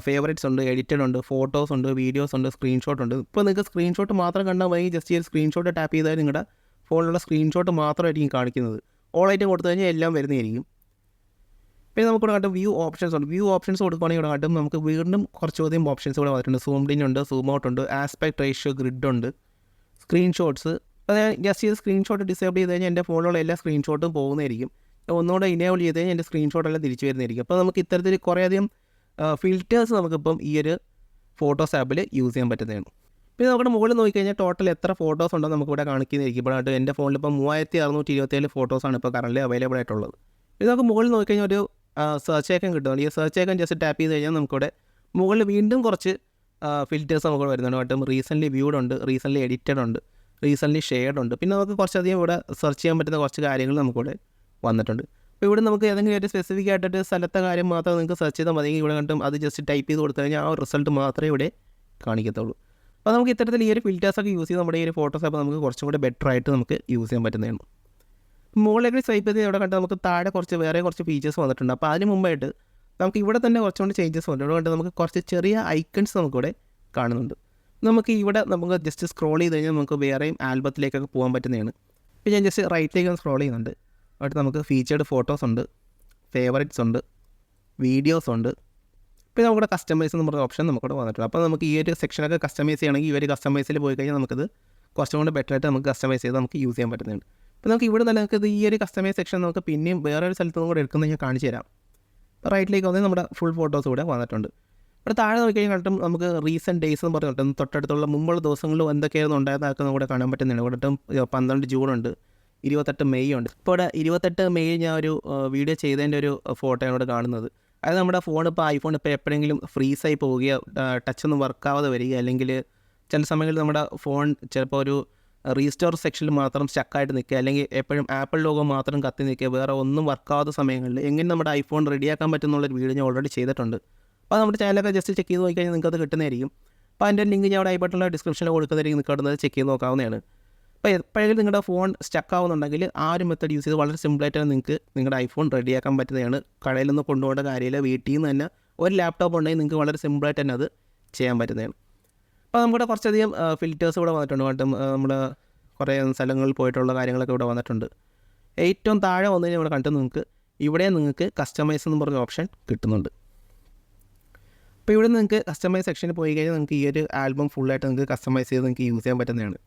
ഫേവറേറ്റ്സ് ഉണ്ട്, എഡിറ്റഡ് ഉണ്ട്, ഫോട്ടോസ് ഉണ്ട്, വീഡിയോസ് ഉണ്ട്, സ്ക്രീൻഷോട്ട് ഉണ്ട്. ഇപ്പോൾ നിങ്ങൾക്ക് സ്ക്രീൻഷോട്ട് മാത്രം കണ്ടാൽ മതി. ജസ്റ്റ് ഈ സ്ക്രീൻഷോട്ട് ടാപ്പ് ചെയ്താൽ നിങ്ങളുടെ ഫോണിലുള്ള സ്ക്രീൻഷോട്ട് മാത്രമായിരിക്കും കാണിക്കുന്നത്. ഓൾ ഐറ്റം കൊടുത്തു കഴിഞ്ഞാൽ എല്ലാം വരുന്നതായിരിക്കും. പിന്നെ നമുക്കിവിടെ കണ്ടും വ്യൂ ഓപ്ഷൻസ് ഉണ്ട്. വ്യൂ ഓപ്ഷൻസ് കൊടുക്കുകയാണെങ്കിൽ ഇവിടെ കണ്ടും നമുക്ക് വീണ്ടും കുറച്ചധികം ഓപ്ഷൻസ് ഇവിടെ വന്നിട്ടുണ്ട്. സൂംഡ് ഇൻ ഉണ്ട്, സൂം ഔട്ട് ഉണ്ട്, ആസ്പെക്ട് റേഷ്യോ ഗ്രിഡ് ഉണ്ട്, സ്ക്രീൻഷോട്ട്സ്. അപ്പോൾ ഞാൻ ജസ്റ്റ് ചെയ്ത് സ്ക്രീൻഷോട്ട് ഡിസേബിൾ ചെയ്ത് കഴിഞ്ഞാൽ എൻ്റെ ഫോണിലുള്ള എല്ലാ സ്ക്രീൻഷോട്ടും പോകുന്നതായിരിക്കും. ഒന്നുകൂടെ ഇനേബിൾ ചെയ്ത് കഴിഞ്ഞാൽ എൻ്റെ സ്ക്രീൻഷോട്ടെല്ലാം തിരിച്ചു വരുന്നതായിരിക്കും. അപ്പോൾ നമുക്ക് ഇത്തരത്തിൽ കുറേയധികം ഫിൽറ്റേഴ്സ് നമുക്കിപ്പം ഈ ഒരു ഫോട്ടോസ് ആപ്പിൽ യൂസ് ചെയ്യാൻ പറ്റുന്നതാണ്. പിന്നെ നമ്മുടെ മുകളിൽ നോക്കിക്കഴിഞ്ഞാൽ ടോട്ടൽ എത്ര ഫോട്ടോസ് ഉണ്ടോ നമുക്കിവിടെ കാണിക്കുന്നതായിരിക്കും. ഇപ്പോൾ എൻ്റെ ഫോണിൽ ഇപ്പോൾ 3627 ഫോട്ടോസാണ് ഇപ്പോൾ കറൻറ്റ്ലി അവൈലബിൾ ആയിട്ടുള്ളത്. ഇത് നമുക്ക് മുകളിൽ നോക്കിക്കഴിഞ്ഞാൽ ഒരു സെർച്ച് ഐക്കൺ കിട്ടുന്നുണ്ട്. ഈ സെർച്ച് ഐക്കൺ ജസ്റ്റ് ടാപ്പ് ചെയ്ത് കഴിഞ്ഞാൽ നമുക്കിവിടെ മുകളിൽ വീണ്ടും കുറച്ച് ഫിൽറ്റേഴ്സ് നമുക്ക് വരുന്നുണ്ട്. മറ്റും റീസെൻ്റ്ലി വ്യൂഡ് ഉണ്ട്, റീസെൻ്റ്ലി എഡിറ്റഡ് ഉണ്ട്, റീസെൻ്റ്ലി ഷെയർഡ് ഉണ്ട്. പിന്നെ നമുക്ക് കുറച്ചധികം ഇവിടെ സെർച്ച് ചെയ്യാൻ പറ്റുന്ന കുറച്ച് കാര്യങ്ങൾ നമുക്കിവിടെ വന്നിട്ടുണ്ട്. അപ്പോൾ ഇവിടെ നമുക്ക് ഏതെങ്കിലും ഒരു സ്പെസിഫിക് ആയിട്ടൊരു സ്ഥലത്തെ കാര്യം മാത്രം നിങ്ങൾക്ക് സെർച്ച് ചെയ്താൽ മതി. ഇവിടെ കണ്ടും അത് ജസ്റ്റ് ടൈപ്പ് ചെയ്ത് കൊടുത്തു കഴിഞ്ഞാൽ ആ റിസൾട്ട് മാത്രമേ ഇവിടെ കാണിക്കത്തുള്ളൂ. അപ്പോൾ നമുക്ക് ഇത്തരത്തിൽ ഈ ഒരു ഫിൽറ്റേഴ്സൊക്കെ യൂസ് ചെയ്ത് നമ്മുടെ ഈ ഒരു ഫോട്ടോസ് അപ്പോൾ നമുക്ക് കുറച്ചും കൂടി ബെറ്റർ ആയിട്ട് നമുക്ക് യൂസ് ചെയ്യാൻ പറ്റുന്നതാണ്. മുകളിലേക്ക് സ്വൈപ്പ് ചെയ്ത് ഇവിടെ കണ്ട് നമുക്ക് താഴെ വേറെ കുറച്ച് ഫീച്ചേഴ്സ് വന്നിട്ടുണ്ട്. അപ്പോൾ അതിന് മുമ്പായിട്ട് നമുക്ക് ഇവിടെ തന്നെ കുറച്ചുകൂടി ചേഞ്ചസ് ഉണ്ട്. ഇവിടെ കണ്ട് നമുക്ക് കുറച്ച് ചെറിയ ഐക്കൺസ് നമുക്കിവിടെ കാണുന്നുണ്ട്. നമുക്ക് ജസ്റ്റ് സ്ക്രോൾ ചെയ്ത് കഴിഞ്ഞാൽ നമുക്ക് വേറെയും ആൽബത്തിലേക്കൊക്കെ പോകാൻ പറ്റുന്നതാണ്. ഇപ്പോൾ ഞാൻ ജസ്റ്റ് റൈറ്റിലേക്ക് സ്ക്രോൾ ചെയ്യുന്നുണ്ട്. അവിടെ നമുക്ക് ഫീച്ചേർഡ് ഫോട്ടോസ് ഉണ്ട്, ഫേവറേറ്റ്സ് ഉണ്ട്, വീഡിയോസ് ഉണ്ട്. പിന്നെ നമുക്കിവിടെ കസ്റ്റമൈസ് എന്ന് പറഞ്ഞ ഓപ്ഷൻ നമുക്കിവിടെ വന്നിട്ടുണ്ട്. അപ്പോൾ നമുക്ക് ഈ ഒരു സെക്ഷനൊക്കെ കസ്റ്റമൈസ് ചെയ്യണമെങ്കിൽ ഈ ഒരു കസ്റ്റമൈസിൽ പോയി കഴിഞ്ഞാൽ നമുക്കത് കുറച്ചും കൂടി ബെറ്റർ ആയിട്ട് നമുക്ക് കസ്റ്റമൈസ് ചെയ്ത് നമുക്ക് യൂസ് ചെയ്യാൻ പറ്റുന്നുണ്ട്. അപ്പോൾ നമുക്ക് ഇവിടെ തന്നെ നമുക്കത് ഈ ഒരു കസ്റ്റമൈസ് സെക്ഷൻ നമുക്ക് പിന്നെയും വേറൊരു സ്ഥലത്തും കൂടെ എടുക്കുന്നത് ഞാൻ കാണിച്ചു തരാം. അപ്പോൾ റൈറ്റിലേക്ക് വന്നാൽ നമ്മുടെ ഫുൾ ഫോട്ടോസ് ഇവിടെ വന്നിട്ടുണ്ട്. ഇവിടെ താഴെ നോക്കിക്കഴിഞ്ഞാൽ കണ്ടും നമുക്ക് റീസെൻറ്റ് ഡേയ്സ് എന്ന് പറഞ്ഞിട്ടുണ്ട്. തൊട്ടടുത്തുള്ള മുമ്പുള്ള ദിവസങ്ങളിൽ എന്തൊക്കെയായിരുന്നു ഉണ്ടായതൊക്കെ നമുക്ക് കാണാൻ പറ്റുന്നുണ്ട്. ഇവിടെ 12 ജൂൺ ഉണ്ട്, 28 മെയ് ഉണ്ട്. ഇപ്പോൾ ഇവിടെ 28 മെയ് ഞാൻ ഒരു വീഡിയോ ചെയ്തതിൻ്റെ ഒരു ഫോട്ടോയാണ് ഇവിടെ കാണുന്നത്. അതായത് നമ്മുടെ ഐഫോൺ ഇപ്പോൾ എപ്പോഴെങ്കിലും ഫ്രീസായി പോവുകയോ ടച്ചൊന്നും വർക്കാവാതെ വരിക, അല്ലെങ്കിൽ ചില സമയങ്ങളിൽ നമ്മുടെ ഫോൺ ചിലപ്പോൾ ഒരു റീസ്റ്റോർ സെക്ഷനിൽ മാത്രം സ്റ്റക്കായിട്ട് നിൽക്കുക, അല്ലെങ്കിൽ എപ്പോഴും ആപ്പിൾ ലോഗോ മാത്രം കത്തി നിൽക്കുക, വേറെ ഒന്നും വർക്കാവാത്ത സമയങ്ങളിൽ എങ്ങനെ നമ്മുടെ ഐഫോൺ റെഡിയാക്കാൻ പറ്റുന്നുള്ളൊരു വീഡിയോ ഞാൻ ഓൾറെഡി ചെയ്തിട്ടുണ്ട്. അപ്പോൾ നമ്മുടെ ചാനലൊക്കെ ജസ്റ്റ് ചെക്ക് ചെയ്ത് നോക്കിക്കഴിഞ്ഞാൽ നിങ്ങൾക്ക് അത് കിട്ടുന്നതായിരിക്കും. അപ്പോൾ അതിൻ്റെ ലിങ്ക് ഞാൻ അവിടെ ഐബട്ടണിലെ ഡിസ്ക്രിപ്ഷനിൽ കൊടുക്കുന്നതായിരിക്കും. നിങ്ങൾക്ക് അവിടെ ചെക്ക് ചെയ്ത് നോക്കാവുന്നതാണ്. അപ്പോൾ എപ്പോഴെങ്കിലും നിങ്ങളുടെ ഫോൺ സ്റ്റക്ക് ആവുന്നുണ്ടെങ്കിൽ ആ ഒരു മെത്തേഡ് യൂസ് ചെയ്ത് വളരെ സിമ്പിളായിട്ട് നിങ്ങൾക്ക് നിങ്ങളുടെ ഐഫോൺ റെഡിയാക്കാൻ പറ്റുന്നതാണ്. കടയിൽ നിന്ന് കൊണ്ടുപോകേണ്ട കാര്യമില്ല. വീട്ടിൽ നിന്ന് തന്നെ ഒരു ലാപ്ടോപ്പ് ഉണ്ടെങ്കിൽ നിങ്ങൾക്ക് വളരെ സിമ്പിളായിട്ട് തന്നെ അത് ചെയ്യാൻ പറ്റുന്നതാണ്. അപ്പോൾ നമ്മുടെ കുറച്ചധികം ഫിൽറ്റേഴ്സ് ഇവിടെ വന്നിട്ടുണ്ട്. നമ്മുടെ കുറേ സ്ഥലങ്ങളിൽ പോയിട്ടുള്ള കാര്യങ്ങളൊക്കെ ഇവിടെ വന്നിട്ടുണ്ട്. ഏറ്റവും താഴെ വന്നു കഴിഞ്ഞാൽ ഇവിടെ കണ്ടിട്ട് നിങ്ങൾക്ക് കസ്റ്റമൈസ് എന്ന് പറഞ്ഞ ഓപ്ഷൻ കിട്ടുന്നുണ്ട്. അപ്പോൾ ഇവിടെ നിങ്ങൾക്ക് കസ്റ്റമൈസ് സെക്ഷനിൽ പോയി കഴിഞ്ഞാൽ നിങ്ങൾക്ക് ഈ ഒരു ആൽബം ഫുള്ളായിട്ട് നിങ്ങൾക്ക് കസ്റ്റമൈസ് ചെയ്ത് നിങ്ങൾക്ക് യൂസ് ചെയ്യാൻ പറ്റുന്നതാണ്.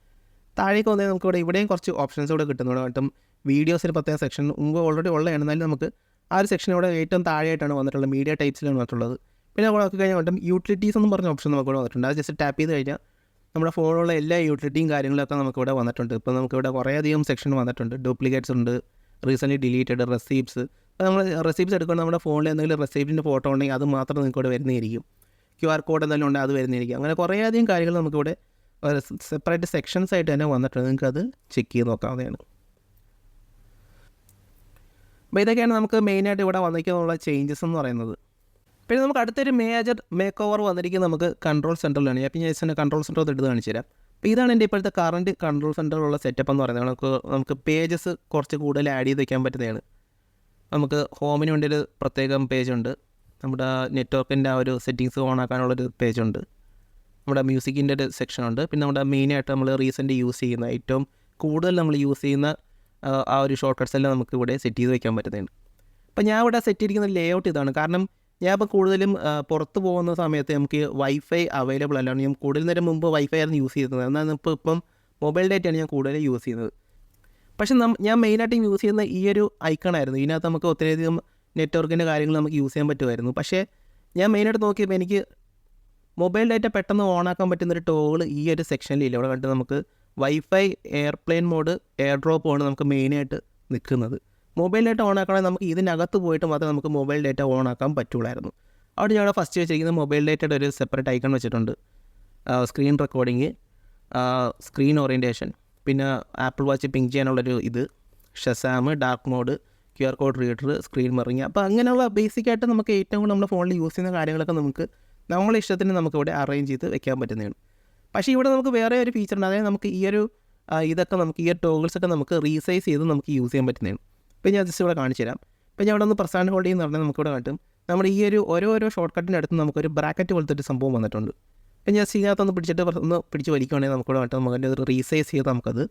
താഴേക്ക് വന്നാൽ നമുക്ക് ഇവിടെയും കുറച്ച് ഓപ്ഷൻസ് ഇവിടെ കിട്ടുന്നുണ്ട്. മറ്റും വീഡിയോസിന് പ്രത്യേക സെക്ഷൻ മുമ്പ് ഓൾറെഡി ഉള്ളതാണ്. എന്നാലും നമുക്ക് ആ ഒരു സെക്ഷൻ ഇവിടെ ഏറ്റവും താഴെയായിട്ടാണ് വന്നിട്ടുള്ളത്. മീഡിയ ടൈപ്സിലാണ് വന്നിട്ടുള്ളത്. പിന്നെ അവിടെ നോക്കി കഴിഞ്ഞാൽ മറ്റും യൂട്ടിലിറ്റീസ് എന്ന് പറഞ്ഞ ഓപ്ഷൻ നമുക്ക് ഇവിടെ വന്നിട്ടുണ്ട്. അത് ജസ്റ്റ് ടാപ്പ് ചെയ്ത് കഴിഞ്ഞാൽ നമ്മുടെ ഫോണിലുള്ള എല്ലാ യൂട്ടിലിറ്റിയും കാര്യങ്ങളൊക്കെ നമുക്കിവിടെ വന്നിട്ടുണ്ട്. ഇപ്പോൾ നമുക്കിവിടെ കുറേയധികം സെക്ഷൻ വന്നിട്ടുണ്ട്. ഡ്യൂപ്ലിക്കേറ്റ്സ് ഉണ്ട്, റീസെൻ്റ്ലി ഡിലീറ്റഡ്, റെസീപ്റ്റ്സ്. അപ്പോൾ നമ്മൾ റെസീപ്റ്റ്സ് എടുക്കുമ്പോൾ നമ്മുടെ ഫോണിൽ എന്തെങ്കിലും റെസീപ്റ്റിൻ്റെ ഫോട്ടോ ഉണ്ടെങ്കിൽ അത് മാത്രം നിങ്ങൾക്ക് ഇവിടെ വരുന്നതായിരിക്കും. QR കോഡ് എന്തെങ്കിലും ഉണ്ടെങ്കിൽ അത് വരുന്നതായിരിക്കും. അങ്ങനെ കുറേയധികം കാര്യങ്ങൾ നമുക്കിവിടെ സെപ്പറേറ്റ് സെക്ഷൻസ് ആയിട്ട് തന്നെ വന്നിട്ടുണ്ട്. നിങ്ങൾക്ക് അത് ചെക്ക് ചെയ്ത് നോക്കാവുന്നതാണ്. അപ്പോൾ ഇതൊക്കെയാണ് നമുക്ക് മെയിനായിട്ട് ഇവിടെ വന്നിരിക്കാനുള്ള ചേഞ്ചസ് എന്ന് പറയുന്നത്. പിന്നെ നമുക്ക് അടുത്തൊരു മേജർ മേക്ക് ഓവർ വന്നിരിക്കുന്നത് നമുക്ക് കൺട്രോൾ സെൻറ്ററിലാണ്. ഞാൻ പിന്നെ ജസ്റ്റ് കൺട്രോൾ സെൻറ്റർ എടുത്ത് കാണിച്ചു തരാം. അപ്പോൾ ഇതാണ് എൻ്റെ ഇപ്പോഴത്തെ കറണ്ട് കൺട്രോൾ സെൻറ്ററിലുള്ള സെറ്റപ്പ് എന്ന് പറയുന്നത്. നമുക്ക് പേജസ് കുറച്ച് കൂടുതൽ ആഡ് ചെയ്ത് വയ്ക്കാൻ പറ്റുന്നതാണ്. നമുക്ക് ഹോമിന് വേണ്ടി ഒരു പ്രത്യേകം പേജുണ്ട്. നമ്മുടെ നെറ്റ്വർക്കിൻ്റെ ആ ഒരു സെറ്റിങ്സ് ഓൺ ആക്കാനുള്ളൊരു പേജുണ്ട്. നമ്മുടെ മ്യൂസിക്കിൻ്റെ ഒരു സെക്ഷനുണ്ട്. പിന്നെ നമ്മുടെ മെയിനായിട്ട് നമ്മൾ റീസെൻ്റ് യൂസ് ചെയ്യുന്ന ഏറ്റവും കൂടുതൽ നമ്മൾ യൂസ് ചെയ്യുന്ന ആ ഒരു ഷോർട്ട് കട്ട്സ് എല്ലാം നമുക്ക് ഇവിടെ സെറ്റ് ചെയ്ത് വയ്ക്കാൻ പറ്റുന്നതാണ്. അപ്പോൾ ഞാൻ ഇവിടെ സെറ്റ് ചെയ്തിരിക്കുന്ന ലേഔട്ട് ഇതാണ്. കാരണം ഞാൻ ഇപ്പോൾ കൂടുതലും പുറത്ത് പോകുന്ന സമയത്ത് നമുക്ക് വൈഫൈ അവൈലബിൾ അല്ല. ഞാൻ കൂടുതൽ നേരം മുമ്പ് വൈഫൈ ആയിരുന്നു യൂസ് ചെയ്യുന്നത്. എന്നാൽ ഇപ്പം മൊബൈൽ ഡേറ്റയാണ് ഞാൻ കൂടുതൽ യൂസ് ചെയ്യുന്നത്. പക്ഷേ ഞാൻ മെയിനായിട്ടും യൂസ് ചെയ്യുന്ന ഈ ഒരു ഐക്കണായിരുന്നു. ഇതിനകത്ത് നമുക്ക് ഒത്തിരിയധികം നെറ്റ്വർക്കിൻ്റെ കാര്യങ്ങൾ നമുക്ക് യൂസ് ചെയ്യാൻ പറ്റുമായിരുന്നു. പക്ഷേ ഞാൻ മെയിനായിട്ട് നോക്കിയപ്പോൾ എനിക്ക് മൊബൈൽ ഡാറ്റ പെട്ടെന്ന് ഓണാക്കാൻ പറ്റുന്നൊരു ടോൾ ഈ ഒരു സെക്ഷനിലില്ല. ഇവിടെ കണ്ട് നമുക്ക് wifi, airplane mode, airdrop ആണ് നമുക്ക് മെയിനായിട്ട് നിൽക്കുന്നത്. മൊബൈൽ ഡാറ്റ ഓണാക്കണമെങ്കിൽ നമുക്ക് ഇതിനകത്ത് പോയിട്ട് മാത്രമേ നമുക്ക് മൊബൈൽ ഡാറ്റ ഓണാക്കാൻ പറ്റുള്ളായിരുന്നു. അവിടെ ഞാൻ ഫസ്റ്റ് വെച്ചിരിക്കുന്നത് മൊബൈൽ ഡാറ്റയുടെ ഒരു സെപ്പറേറ്റ് ഐക്കൺ വെച്ചിട്ടുണ്ട്. സ്ക്രീൻ റെക്കോർഡിങ്, സ്ക്രീൻ ഓറിയൻറ്റേഷൻ, പിന്നെ ആപ്പിൾ വാച്ച് പിങ് ചെയ്യാനുള്ളൊരു Shazam, dark mode, QR code reader, screen mirroring. അപ്പോൾ അങ്ങനെയുള്ള ബേസിക്കായിട്ട് നമുക്ക് ഏറ്റവും കൂടുതൽ നമ്മുടെ ഫോണിൽ യൂസ് ചെയ്യുന്ന കാര്യങ്ങളൊക്കെ നമുക്ക് നമ്മളെ ഇഷ്ടത്തിന് നമുക്കിവിടെ അറേഞ്ച് ചെയ്ത് വെക്കാൻ പറ്റുന്നതാണ്. പക്ഷേ ഇവിടെ നമുക്ക് വേറെ ഒരു ഫീച്ചർ ഉണ്ട്. അതായത് നമുക്ക് ഈ ഒരു നമുക്ക് ഈ ഒരു ടോഗിൾസൊക്കെ നമുക്ക് റീസൈസ് ചെയ്ത് നമുക്ക് യൂസ് ചെയ്യാൻ പറ്റുന്നതാണ്. ഇപ്പോൾ ഞാൻ ജസ്റ്റ് ഇവിടെ കാണിച്ചു തരാം. ഇപ്പോൾ ഞാൻ ഇവിടെ ഒന്ന് പ്രസ് ആൻഡ് ഹോൾഡ് ചെയ്യുന്ന പറഞ്ഞാൽ നമുക്കിവിടെ കാട്ടും നമ്മുടെ ഈ ഒരു ഓരോ ഷോർട്ട് കട്ടിൻ്റെ അടുത്ത് നമുക്കൊരു ബ്രാക്കറ്റ് പോലത്തെ ഒരു സംഭവം വന്നിട്ടുണ്ട്. അപ്പോൾ ഞാൻ ഇതിനകത്തൊന്ന് പിടിച്ച് വലിക്കുകയാണെങ്കിൽ നമുക്കിവിടെ കാട്ടും നമുക്കതിൻ്റെ ഒരു റീസൈസ് ചെയ്ത് നമുക്കത്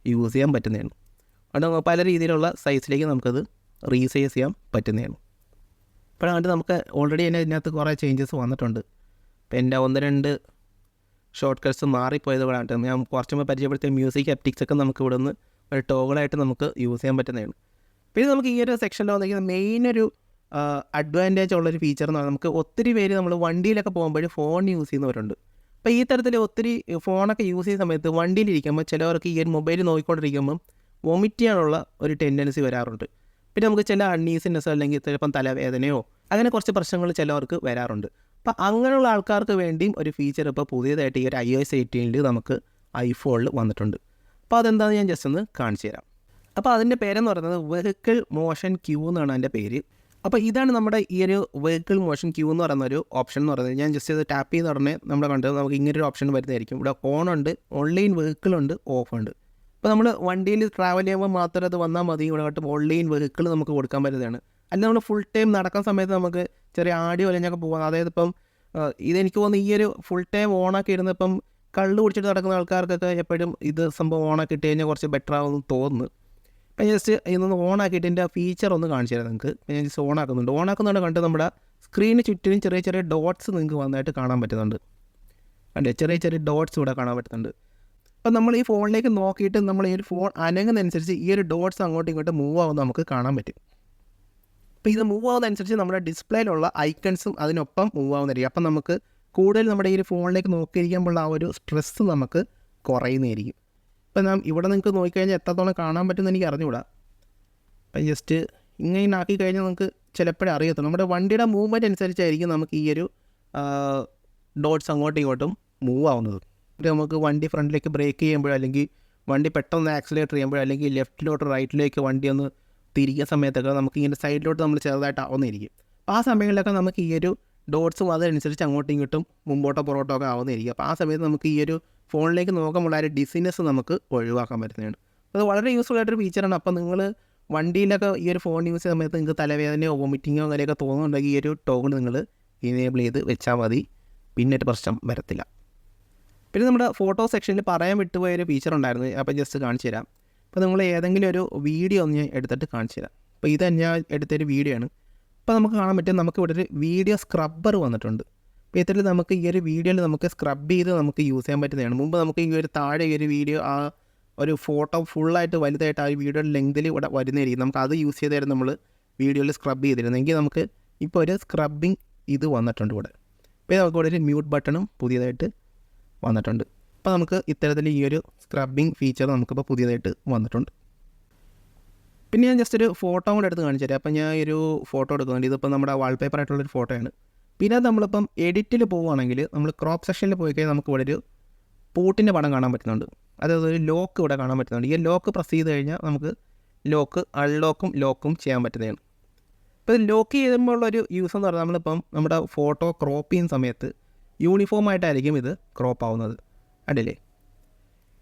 യൂസ് ചെയ്യാൻ പറ്റുന്നതാണ്. അവിടെ പല രീതിയിലുള്ള സൈസിലേക്ക് നമുക്കത് റീസൈസ് ചെയ്യാൻ പറ്റുന്നതാണ്. ഇപ്പോഴാണ്ട് നമുക്ക് ഓൾറെഡി തന്നെ ഇതിനകത്ത് കുറേ ചേഞ്ചസ് വന്നിട്ടുണ്ട്. ഇപ്പോൾ എൻ്റെ 1-2 ഷോർട്ട് കട്ട്സ് മാറിപ്പോയത് കൂടെ ആയിട്ട് ഞാൻ കുറച്ച് മുമ്പ് പരിചയപ്പെടുത്തിയ മ്യൂസിക് അപ്റ്റിക്സൊക്കെ നമുക്ക് ഇവിടെ നിന്ന് ഒരു ടോഗിളായിട്ട് നമുക്ക് യൂസ് ചെയ്യാൻ പറ്റുന്നതാണ്. പിന്നെ നമുക്ക് ഈ ഒരു സെക്ഷനിൽ വന്നിരിക്കുന്ന മെയിൻ ഒരു അഡ്വാൻറ്റേജ് ഉള്ളൊരു ഫീച്ചർ എന്ന് പറഞ്ഞാൽ നമുക്ക് ഒത്തിരി പേര് നമ്മൾ വണ്ടിയിലൊക്കെ പോകുമ്പോൾ ഫോൺ യൂസ് ചെയ്യുന്നവരുണ്ട്. അപ്പോൾ ഈ തരത്തിൽ ഒത്തിരി ഫോണൊക്കെ യൂസ് ചെയ്യുന്ന സമയത്ത് വണ്ടിയിലിരിക്കുമ്പോൾ ചിലവർക്ക് ഈ ഒരു മൊബൈൽ നോക്കിക്കൊണ്ടിരിക്കുമ്പം വൊമിറ്റ് ചെയ്യാനുള്ള ഒരു ടെൻഡൻസി വരാറുണ്ട്. പിന്നെ നമുക്ക് ചില അൺഈസിനെസ് അല്ലെങ്കിൽ ചിലപ്പം തലവേദനയോ അങ്ങനെ കുറച്ച് പ്രശ്നങ്ങൾ ചിലവർക്ക് വരാറുണ്ട്. അപ്പോൾ അങ്ങനെയുള്ള ആൾക്കാർക്ക് വേണ്ടിയും ഒരു ഫീച്ചർ ഇപ്പോൾ പുതിയതായിട്ട് ഈ ഒരു iOS 18 നമുക്ക് ഐഫോണിൽ വന്നിട്ടുണ്ട്. അപ്പോൾ അതെന്താണെന്ന് ഞാൻ ജസ്റ്റ് ഒന്ന് കാണിച്ചു തരാം. അപ്പോൾ അതിൻ്റെ പേരെന്ന് പറയുന്നത് വെഹിക്കിൾ മോഷൻ ക്യൂ എന്നാണ് അതിൻ്റെ പേര്. അപ്പോൾ ഇതാണ് നമ്മുടെ ഈ ഒരു വെഹിക്കിൾ മോഷൻ ക്യൂ എന്ന് പറയുന്ന ഒരു ഓപ്ഷൻ എന്ന് പറയുന്നത്. ഞാൻ ജസ്റ്റ് ഇത് ടാപ്പ് ചെയ്ത് ഉടനെ നമ്മുടെ കണ്ടത് നമുക്ക് ഇങ്ങനൊരു ഓപ്ഷൻ വരുന്നതായിരിക്കും. ഇവിടെ ഓൺ ഉണ്ട്, ഓൺലൈൻ വെഹിക്കിൾ ഉണ്ട്, ഓഫ് ഉണ്ട്. ഇപ്പോൾ നമ്മൾ വണ്ടിയിൽ ട്രാവൽ ചെയ്യുമ്പോൾ മാത്രമേ അത് വന്നാൽ മതി. ഇവിടെ ആയിട്ട് ഓൺലൈൻ വെഹിക്കിൾ നമുക്ക് കൊടുക്കാൻ പറ്റുന്നതാണ്. അല്ലെങ്കിൽ നമ്മൾ ഫുൾ ടൈം നടക്കുന്ന സമയത്ത് നമുക്ക് ചെറിയ ആടി വലഞ്ഞൊക്കെ പോകാം. അതായത് ഇപ്പം ഇതെനിക്ക് തോന്നുന്നു ഈ ഒരു ഫുൾ ടൈം ഓണാക്കി ഇരുന്ന് ഇപ്പം കള്ള് കുടിച്ചിട്ട് നടക്കുന്ന ആൾക്കാർക്കൊക്കെ എപ്പോഴും ഇത് സംഭവം ഓണാക്കി ഇട്ട് കഴിഞ്ഞാൽ കുറച്ച് ബെറ്റർ ആവുമെന്ന് തോന്നുന്നു. അപ്പോൾ ജസ്റ്റ് ഇതൊന്ന് ഓണാക്കിയിട്ട് എൻ്റെ ഫീച്ചർ ഒന്ന് കാണിച്ചു തരാം നിങ്ങൾക്ക്. ഞാൻ ജസ്റ്റ് ഓണാക്കുന്നുണ്ട് കണ്ട് നമ്മുടെ സ്ക്രീന് ചുറ്റിനും ചെറിയ ചെറിയ ഡോട്ട്സ് നിങ്ങൾക്ക് വന്നായിട്ട് കാണാൻ പറ്റുന്നുണ്ട്. കണ്ടേ, ചെറിയ ചെറിയ ഡോട്ട്സ് ഇവിടെ കാണാൻ പറ്റുന്നുണ്ട്. അപ്പോൾ നമ്മൾ ഈ ഫോണിലേക്ക് നോക്കിയിട്ട് നമ്മൾ ഈ ഒരു ഫോൺ അനങ്ങുന്നതനുസരിച്ച് ഈ ഒരു ഡോട്ട്സ് അങ്ങോട്ടും ഇങ്ങോട്ടും മൂവ് ആവുന്ന നമുക്ക് കാണാൻ പറ്റും. അപ്പോൾ ഇത് മൂവ് ആവുന്നതനുസരിച്ച് നമ്മുടെ ഡിസ്പ്ലേയിലുള്ള ഐക്കൺസും അതിനൊപ്പം മൂവ് ആവുന്നതായിരിക്കും. അപ്പം നമുക്ക് കൂടുതൽ നമ്മുടെ ഈ ഒരു ഫോണിലേക്ക് നോക്കിയിരിക്കുമ്പോൾ ആ ഒരു സ്ട്രെസ്സ് നമുക്ക് കുറയുന്നതായിരിക്കും. ഇപ്പം ഇവിടെ നിങ്ങൾക്ക് നോക്കിക്കഴിഞ്ഞാൽ എത്രത്തോളം കാണാൻ പറ്റുമെന്ന് എനിക്ക് അറിഞ്ഞുകൂടാ. അപ്പം ജസ്റ്റ് ഇങ്ങനെ ആക്കി കഴിഞ്ഞാൽ നമുക്ക് ചിലപ്പോഴേ അറിയത്തുള്ളൂ. നമ്മുടെ വണ്ടിയുടെ മൂവ്മെൻറ്റ് അനുസരിച്ചായിരിക്കും നമുക്ക് ഈ ഒരു ഡോട്ട്സ് അങ്ങോട്ടും ഇങ്ങോട്ടും മൂവ് ആവുന്നത്. നമുക്ക് വണ്ടി ഫ്രണ്ടിലേക്ക് ബ്രേക്ക് ചെയ്യുമ്പോഴോ അല്ലെങ്കിൽ വണ്ടി പെട്ടെന്ന് ആക്സിലേറ്റർ ചെയ്യുമ്പോഴോ അല്ലെങ്കിൽ ലെഫ്റ്റിലോട്ട് റൈറ്റിലേക്ക് വണ്ടി ഒന്ന് തിരിക്കുന്ന സമയത്തൊക്കെ നമുക്ക് ഇങ്ങനെ സൈഡിലോട്ട് നമ്മൾ ചെറുതായിട്ട് ആവുന്നതായിരിക്കും. അപ്പോൾ ആ സമയങ്ങളിലൊക്കെ നമുക്ക് ഈ ഒരു ഡോട്ട്സും അതനുസരിച്ച് അങ്ങോട്ടും ഇങ്ങോട്ടും മുമ്പോട്ടോ പുറകോട്ടോ ഒക്കെ ആവുന്നതായിരിക്കും. അപ്പോൾ ആ സമയത്ത് നമുക്ക് ഈ ഒരു ഫോണിലേക്ക് നോക്കുമ്പോൾ ആ ഒരു ഡിസിനെസ് നമുക്ക് ഒഴിവാക്കാൻ പറ്റുന്നതാണ്. അത് വളരെ യൂസ്ഫുൾ ആയിട്ടൊരു ഫീച്ചറാണ്. അപ്പോൾ നിങ്ങൾ വണ്ടിയിലൊക്കെ ഈ ഒരു ഫോൺ യൂസ് ചെയ്യുന്ന സമയത്ത് നിങ്ങൾക്ക് തലവേദനയോ വൊമിറ്റിങ്ങോ അങ്ങനെയൊക്കെ തോന്നുന്നുണ്ടെങ്കിൽ ഈ ഒരു ടോഗിൾ നിങ്ങൾ ഇനേബിൾ ചെയ്ത് വെച്ചാൽ മതി. പിന്നെ ഒരു പ്രശ്നം വരത്തില്ല. പിന്നെ നമ്മുടെ ഫോട്ടോ സെക്ഷനിൽ പറയാൻ വിട്ടുപോയൊരു ഫീച്ചർ ഉണ്ടായിരുന്നു. അപ്പോൾ ജസ്റ്റ് കാണിച്ചു തരാം. അപ്പോൾ നിങ്ങൾ ഏതെങ്കിലും ഒരു വീഡിയോ ഒന്ന് ഞാൻ എടുത്തിട്ട് കാണിച്ചു തരാം. അപ്പോൾ ഇത് ഞാൻ എടുത്തൊരു വീഡിയോ ആണ്. അപ്പോൾ നമുക്ക് കാണാൻ പറ്റും നമുക്ക് ഇവിടെ ഒരു വീഡിയോ സ്ക്രബ്ബർ വന്നിട്ടുണ്ട്. അപ്പോൾ ഇത്തരത്തിൽ നമുക്ക് ഈ ഒരു വീഡിയോയിൽ നമുക്ക് സ്ക്രബ് ചെയ്ത് നമുക്ക് യൂസ് ചെയ്യാൻ പറ്റുന്നതാണ്. മുമ്പ് നമുക്ക് ഈ ഒരു താഴെ ഈ ഒരു വീഡിയോ ആ ഒരു ഫോട്ടോ ഫുള്ളായിട്ട് വലുതായിട്ട് ആ ഒരു വീഡിയോയുടെ ലെങ്തിൽ ഇവിടെ വരുന്നതായിരിക്കും. നമുക്ക് അത് യൂസ് ചെയ്തായിരുന്നു നമ്മൾ വീഡിയോയിൽ സ്ക്രബ് ചെയ്തിരുന്നെങ്കിൽ നമുക്ക് ഇപ്പോൾ ഒരു സ്ക്രബിങ് ഇത് വന്നിട്ടുണ്ട് ഇവിടെ. അപ്പോൾ നമുക്ക് ഇവിടെ ഒരു മ്യൂട്ട് ബട്ടണും പുതിയതായിട്ട് വന്നിട്ടുണ്ട്. അപ്പോൾ നമുക്ക് ഇത്തരത്തിൽ ഈ ഒരു സ്ക്രബിങ് ഫീച്ചർ നമുക്കിപ്പോൾ പുതിയതായിട്ട് വന്നിട്ടുണ്ട്. പിന്നെ ഞാൻ ജസ്റ്റ് ഒരു ഫോട്ടോ കൂടെ എടുത്ത് കാണിച്ചു തരാം. അപ്പോൾ ഞാൻ ഒരു ഫോട്ടോ എടുക്കുന്നുണ്ട്. ഇതിപ്പോൾ നമ്മുടെ വാൾപേപ്പർ ആയിട്ടുള്ളൊരു ഫോട്ടോയാണ്. പിന്നെ നമ്മളിപ്പം എഡിറ്റിൽ പോവുകയാണെങ്കിൽ നമ്മൾ ക്രോപ്പ് സെക്ഷനിൽ പോയി കഴിഞ്ഞാൽ നമുക്ക് ഇവിടെ ഒരു പൂട്ടിൻ്റെ പടം കാണാൻ പറ്റുന്നുണ്ട്. അതായത് ഒരു ലോക്ക് ഇവിടെ കാണാൻ പറ്റുന്നുണ്ട്. ഈ ലോക്ക് പ്രസ് ചെയ്ത് കഴിഞ്ഞാൽ നമുക്ക് ലോക്ക് അൺലോക്കും ലോക്കും ചെയ്യാൻ പറ്റുന്നതാണ്. ഇപ്പോൾ ഇത് ലോക്ക് ചെയ്യുമ്പോഴുള്ളൊരു യൂസ് എന്ന് പറഞ്ഞാൽ നമ്മളിപ്പം നമ്മുടെ ഫോട്ടോ ക്രോപ്പ് ചെയ്യുന്ന സമയത്ത് യൂണിഫോമായിട്ടായിരിക്കും ഇത് ക്രോപ്പ് ആവുന്നത്. അല്ലേ?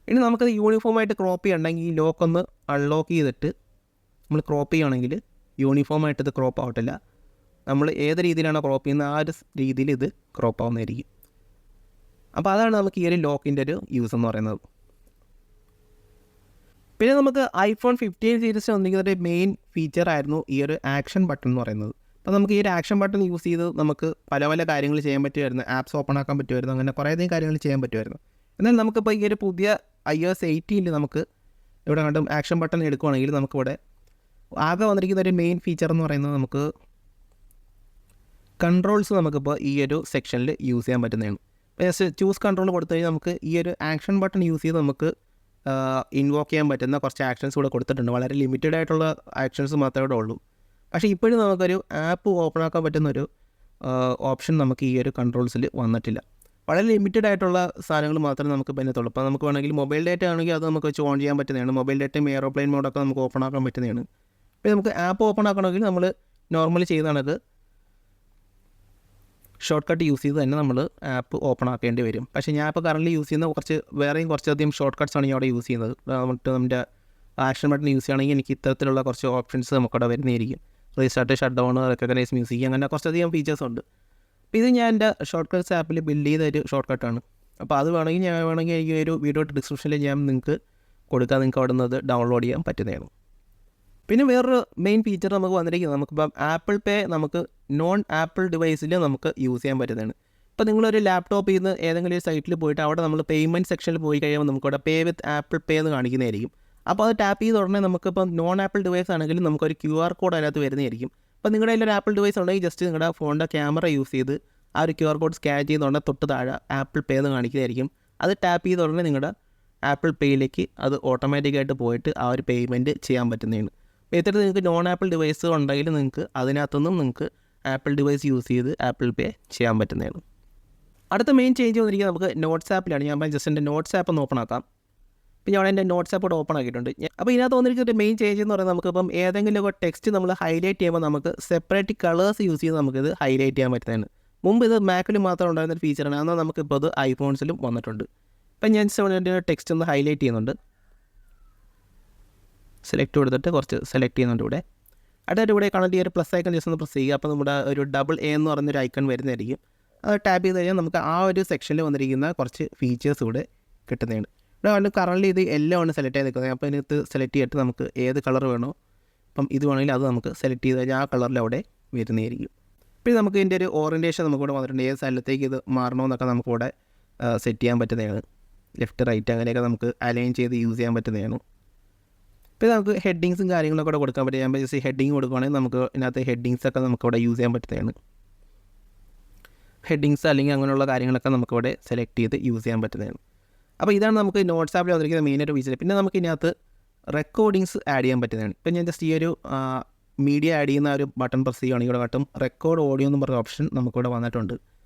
ഇനി നമുക്കത് യൂണിഫോമായിട്ട് ക്രോപ്പ് ചെയ്യണമെങ്കിൽ ഈ ലോക്കൊന്ന് അൺലോക്ക് ചെയ്തിട്ട് നമ്മൾ ക്രോപ്പ് ചെയ്യുകയാണെങ്കിൽ യൂണിഫോമായിട്ട് ഇത് ക്രോപ്പ് ആവട്ടില്ല. നമ്മൾ ഏത് രീതിയിലാണോ ക്രോപ്പ് ചെയ്യുന്നത് ആ ഒരു രീതിയിൽ ഇത് ക്രോപ്പ് ആവുന്നതായിരിക്കും. അപ്പോൾ അതാണ് നമുക്ക് ഈ ഒരു ലോക്കിൻ്റെ ഒരു യൂസ് എന്ന് പറയുന്നത്. പിന്നെ നമുക്ക് iPhone 15 സീരീസിൽ വന്നിരിക്കുന്ന ഒരു മെയിൻ ഫീച്ചറായിരുന്നു ഈ ഒരു ആക്ഷൻ ബട്ടൺ എന്ന് പറയുന്നത്. അപ്പോൾ നമുക്ക് ഈ ഒരു ആക്ഷൻ ബട്ടൺ യൂസ് ചെയ്ത് നമുക്ക് പല പല കാര്യങ്ങൾ ചെയ്യാൻ പറ്റുമായിരുന്നു. ആപ്സ് ഓപ്പൺ ആക്കാൻ പറ്റുമായിരുന്നു. അങ്ങനെ കുറേയധികം കാര്യങ്ങൾ ചെയ്യാൻ പറ്റുമായിരുന്നു. എന്നാൽ നമുക്കിപ്പോൾ ഈ ഒരു പുതിയ iOS 18 നമുക്ക് ഇവിടെ കണ്ടും ആക്ഷൻ ബട്ടൺ എടുക്കുകയാണെങ്കിൽ നമുക്കിവിടെ ആകെ വന്നിരിക്കുന്ന ഒരു മെയിൻ ഫീച്ചർ എന്ന് പറയുന്നത് നമുക്ക് കൺട്രോൾസ് നമുക്കിപ്പോൾ ഈ ഒരു സെക്ഷനിൽ യൂസ് ചെയ്യാൻ പറ്റുന്നതാണ്. ഇപ്പോൾ ജസ്റ്റ് ചൂസ് കൺട്രോൾ കൊടുത്തു കഴിഞ്ഞാൽ നമുക്ക് ഈ ഒരു ആക്ഷൻ ബട്ടൺ യൂസ് ചെയ്ത് നമുക്ക് ഇൻവോക്ക് ചെയ്യാൻ പറ്റുന്ന കുറച്ച് ആക്ഷൻസ് കൂടെ കൊടുത്തിട്ടുണ്ട്. വളരെ ലിമിറ്റഡ് ആയിട്ടുള്ള ആക്ഷൻസ് മാത്രമേ ഇവിടെ ഉള്ളൂ. പക്ഷേ ഇപ്പോഴും നമുക്കൊരു ആപ്പ് ഓപ്പൺ ആക്കാൻ പറ്റുന്നൊരു ഓപ്ഷൻ നമുക്ക് ഈ ഒരു കൺട്രോൾസിൽ വന്നിട്ടില്ല. വളരെ ലിമിറ്റഡ് ആയിട്ടുള്ള സാധനങ്ങൾ മാത്രമേ നമുക്ക് പറ്റത്തുള്ളൂ. അപ്പോൾ നമുക്ക് വേണമെങ്കിൽ മൊബൈൽ ഡേറ്റ ആണെങ്കിൽ അത് നമുക്ക് വെച്ച് ഓൺ ചെയ്യാൻ പറ്റുന്നതാണ്. മൊബൈൽ ഡേറ്റയും എയറോപ്ലെയിൻ മോഡൊക്കെ നമുക്ക് ഓപ്പൺ ആക്കാൻ പറ്റുന്നതാണ്. ഇപ്പോൾ നമുക്ക് ആപ്പ് ഓപ്പൺ ആക്കണമെങ്കിൽ നമ്മൾ നോർമലി ചെയ്താണത് ഷോർട്ട് കട്ട് യൂസ് ചെയ്ത് തന്നെ നമ്മൾ ആപ്പ് ഓപ്പൺ ആക്കേണ്ടി വരും. പക്ഷേ ഞാൻ ഇപ്പോൾ കറൻറ്റ്ലി യൂസ് ചെയ്യുന്ന കുറച്ചധികം ഷോർട്ട് കട്ട്സാണ് ഞാൻ അവിടെ യൂസ് ചെയ്യുന്നത്. നമ്മുടെ ആക്ഷൻ ബട്ടൺ യൂസ് ചെയ്യുകയാണെങ്കിൽ എനിക്ക് ഇത്തരത്തിലുള്ള കുറച്ച് ഓപ്ഷൻസ് നമുക്കവിടെ വരുന്നതായിരിക്കും. Restart, shut down, recognise music, അങ്ങനെ കുറച്ചധികം ഫീച്ചേഴ്സ് ഉണ്ട്. അപ്പോൾ ഇത് ഞാൻ എൻ്റെ ഷോർട്ട് കട്ട്സ് ആപ്പിൽ ബിൽഡ് ചെയ്ത ഒരു ഷോർട്ട് കട്ടാണ്. അപ്പോൾ അത് വേണമെങ്കിൽ ഈ ഒരു വീഡിയോ ഡിസ്ക്രിപ്ഷനിൽ ഞാൻ നിങ്ങൾക്ക് കൊടുക്കാൻ നിങ്ങൾക്ക് അവിടെ നിന്ന് ഡൗൺലോഡ് ചെയ്യാൻ പറ്റുന്നതാണ്. പിന്നെ വേറൊരു മെയിൻ ഫീച്ചർ നമുക്ക് വന്നിരിക്കുന്നത് നമുക്കിപ്പം ആപ്പിൾ പേ നമുക്ക് നോൺ ആപ്പിൾ ഡിവൈസിൽ നമുക്ക് യൂസ് ചെയ്യാൻ പറ്റുന്നതാണ്. ഇപ്പോൾ നിങ്ങളൊരു ലാപ്ടോപ്പിൽ നിന്ന് ഏതെങ്കിലും ഒരു സൈറ്റിൽ പോയിട്ട് അവിടെ നമ്മൾ പേയ്മെൻറ്റ് സെക്ഷനിൽ പോയി കഴിയുമ്പോൾ നമുക്കവിടെ പേ വിത്ത് ആപ്പിൾ പേ എന്ന് കാണിക്കുന്നതായിരിക്കും. അപ്പോൾ അത് ടാപ്പ് ചെയ്ത് ഉടനെ നമുക്കിപ്പം നോൺ ആപ്പിൾ ഡിവൈസ് ആണെങ്കിലും നമുക്കൊരു QR കോഡ് അതിനകത്ത് വരുന്നതായിരിക്കും. അപ്പോൾ നിങ്ങളുടെ കയ്യിൽ ഒരു ആപ്പിൾ ഡിവൈസ് ഉണ്ടെങ്കിൽ ജസ്റ്റ് നിങ്ങളുടെ ഫോണിൻ്റെ ക്യാമറ യൂസ് ചെയ്ത് ആ ഒരു QR കോഡ് സ്കാൻ ചെയ്യുന്നുണ്ടെങ്കിൽ തൊട്ട് താഴെ ആപ്പിൾ പേ എന്ന് കാണിക്കുന്നതായിരിക്കും. അത് ടാപ്പ് ചെയ്ത ഉടനെ നിങ്ങളുടെ ആപ്പിൾ പേയിലേക്ക് അത് ഓട്ടോമാറ്റിക്കായിട്ട് പോയിട്ട് ആ ഒരു പേയ്മെൻറ്റ് ചെയ്യാൻ പറ്റുന്നതാണ്. അപ്പോൾ ഇത്തരത്തിൽ നിങ്ങൾക്ക് നോൺ ആപ്പിൾ ഡിവൈസ് ഉണ്ടെങ്കിൽ നിങ്ങൾക്ക് അതിനകത്തുനിന്നും നിങ്ങൾക്ക് ആപ്പിൾ ഡിവൈസ് യൂസ് ചെയ്ത് ആപ്പിൾ പേ ചെയ്യാൻ പറ്റുന്നതാണ്. അടുത്ത മെയിൻ ചേഞ്ച് വന്നിരിക്കുന്നത് നമുക്ക് നോട്ട്സ് ആപ്പിലാണ്. ഞാൻ ജസ്റ്റ് എൻ്റെ നോട്ട്സ് ആപ്പ് ഒന്ന് ഓപ്പൺ ആക്കാം. ഇപ്പോൾ ഞാൻ എൻ്റെ നോട്ട്സ് ആപ്പ് ഓപ്പൺ ആക്കിയിട്ടുണ്ട്. അപ്പോൾ ഇതിനകത്ത് വന്നിരിക്കുന്ന മെയിൻ ചേഞ്ച് എന്ന് പറയുന്നത് നമുക്കിപ്പം ഏതെങ്കിലും ഒരു ടെക്സ്റ്റ് നമ്മൾ ഹൈലൈറ്റ് ചെയ്യുമ്പോൾ നമുക്ക് സെപ്പറേറ്റ് കളേഴ്സ് യൂസ് ചെയ്ത് നമുക്കിത് ഹൈലൈറ്റ് ചെയ്യാൻ പറ്റുന്നതാണ്. മുമ്പ് ഇത് മാക്കിൽ മാത്രം ഉണ്ടായിരുന്ന ഒരു ഫീച്ചറാണ്. എന്നാൽ നമുക്കിപ്പോൾ ഇത് ഐഫോൺസിലും വന്നിട്ടുണ്ട്. ഇപ്പം ഞാൻ എൻ്റെ ടെക്സ്റ്റ് ഒന്ന് ഹൈലൈറ്റ് ചെയ്യുന്നുണ്ട്. സെലക്ട് കൊടുത്തിട്ട് കുറച്ച് സെലക്ട് ചെയ്യുന്നുണ്ട് ഇവിടെ. അടുത്തായിട്ട് ഇവിടെ കാണാൻ ഈ ഒരു പ്ലസ് ഐക്കൺ ജസ്റ്റ് ഒന്ന് പ്രസ് ചെയ്യുക. അപ്പോൾ നമ്മുടെ ഒരു AA എന്ന് പറയുന്നൊരു ഐക്കൺ വരുന്നതായിരിക്കും. അത് ടാപ്പ് ചെയ്ത് കഴിഞ്ഞാൽ നമുക്ക് ആ ഒരു സെക്ഷനിൽ വന്നിരിക്കുന്ന കുറച്ച് ഫീച്ചേഴ്സ് ഇവിടെ കിട്ടുന്നതാണ്. ഇവിടെ വന്ന് കറൻറ്റ്ലി ഇത് എല്ലാം ആണ് സെലക്ട് ചെയ്ത് നിൽക്കുന്നത്. അപ്പോൾ ഇതിനകത്ത് സെലക്ട് ചെയ്തിട്ട് നമുക്ക് ഏത് കളർ വേണോ അപ്പം ഇത് വേണമെങ്കിൽ അത് നമുക്ക് സെലക്ട് ചെയ്ത് കഴിഞ്ഞാൽ ആ കളറിൽ അവിടെ വരുന്നതായിരിക്കും. പിന്നെ നമുക്ക് ഇതിൻ്റെ ഒരു ഓറിയൻറ്റേഷൻ നമുക്കിവിടെ വന്നിട്ടുണ്ട്. ഏത് സ്ഥലത്തേക്ക് ഇത് മാറണമെന്നൊക്കെ നമുക്കിവിടെ സെറ്റ് ചെയ്യാൻ പറ്റുന്നതാണ്. ലെഫ്റ്റ് റൈറ്റ് അങ്ങനെയൊക്കെ നമുക്ക് അലൈൻ ചെയ്ത് യൂസ് ചെയ്യാൻ പറ്റുന്നതാണ്. പിന്നെ നമുക്ക് ഹെഡിങ്സും കാര്യങ്ങളൊക്കെ ഇവിടെ കൊടുക്കാൻ പറ്റും. ഞാൻ ജസ്റ്റ് ഹെഡിങ് കൊടുക്കുകയാണെങ്കിൽ നമുക്ക് ഇതിനകത്ത് ഹെഡിങ്സൊക്കെ നമുക്കിവിടെ യൂസ് ചെയ്യാൻ പറ്റുന്നതാണ്. ഹെഡിങ്സ് അല്ലെങ്കിൽ അങ്ങനെയുള്ള കാര്യങ്ങളൊക്കെ നമുക്കിവിടെ സെലക്ട് ചെയ്ത് യൂസ് ചെയ്യാൻ പറ്റുന്നതാണ്. അപ്പോൾ ഇതാണ് നമുക്ക് നോട്ട്സ് ആപ്പിൽ വന്നിരിക്കുന്ന മെയിനായിട്ട് ഫീച്ചർ. പിന്നെ നമുക്ക് ഇതിനകത്ത് റെക്കോർഡിങ്സ് ആഡ് ചെയ്യാൻ പറ്റുന്നതാണ്. ഇപ്പം ഞാൻ ജസ്റ്റ് ഈ ഒരു മീഡിയ ആഡ് ചെയ്യുന്ന ഒരു ബട്ടൺ പ്രസ് ചെയ്യുകയാണെങ്കിൽ ഇവിടെ കാട്ടും റെക്കോർഡ് ഓഡിയോ എന്ന് പറഞ്ഞ ഓപ്ഷൻ നമുക്കിവിടെ വന്നിട്ടുണ്ട്.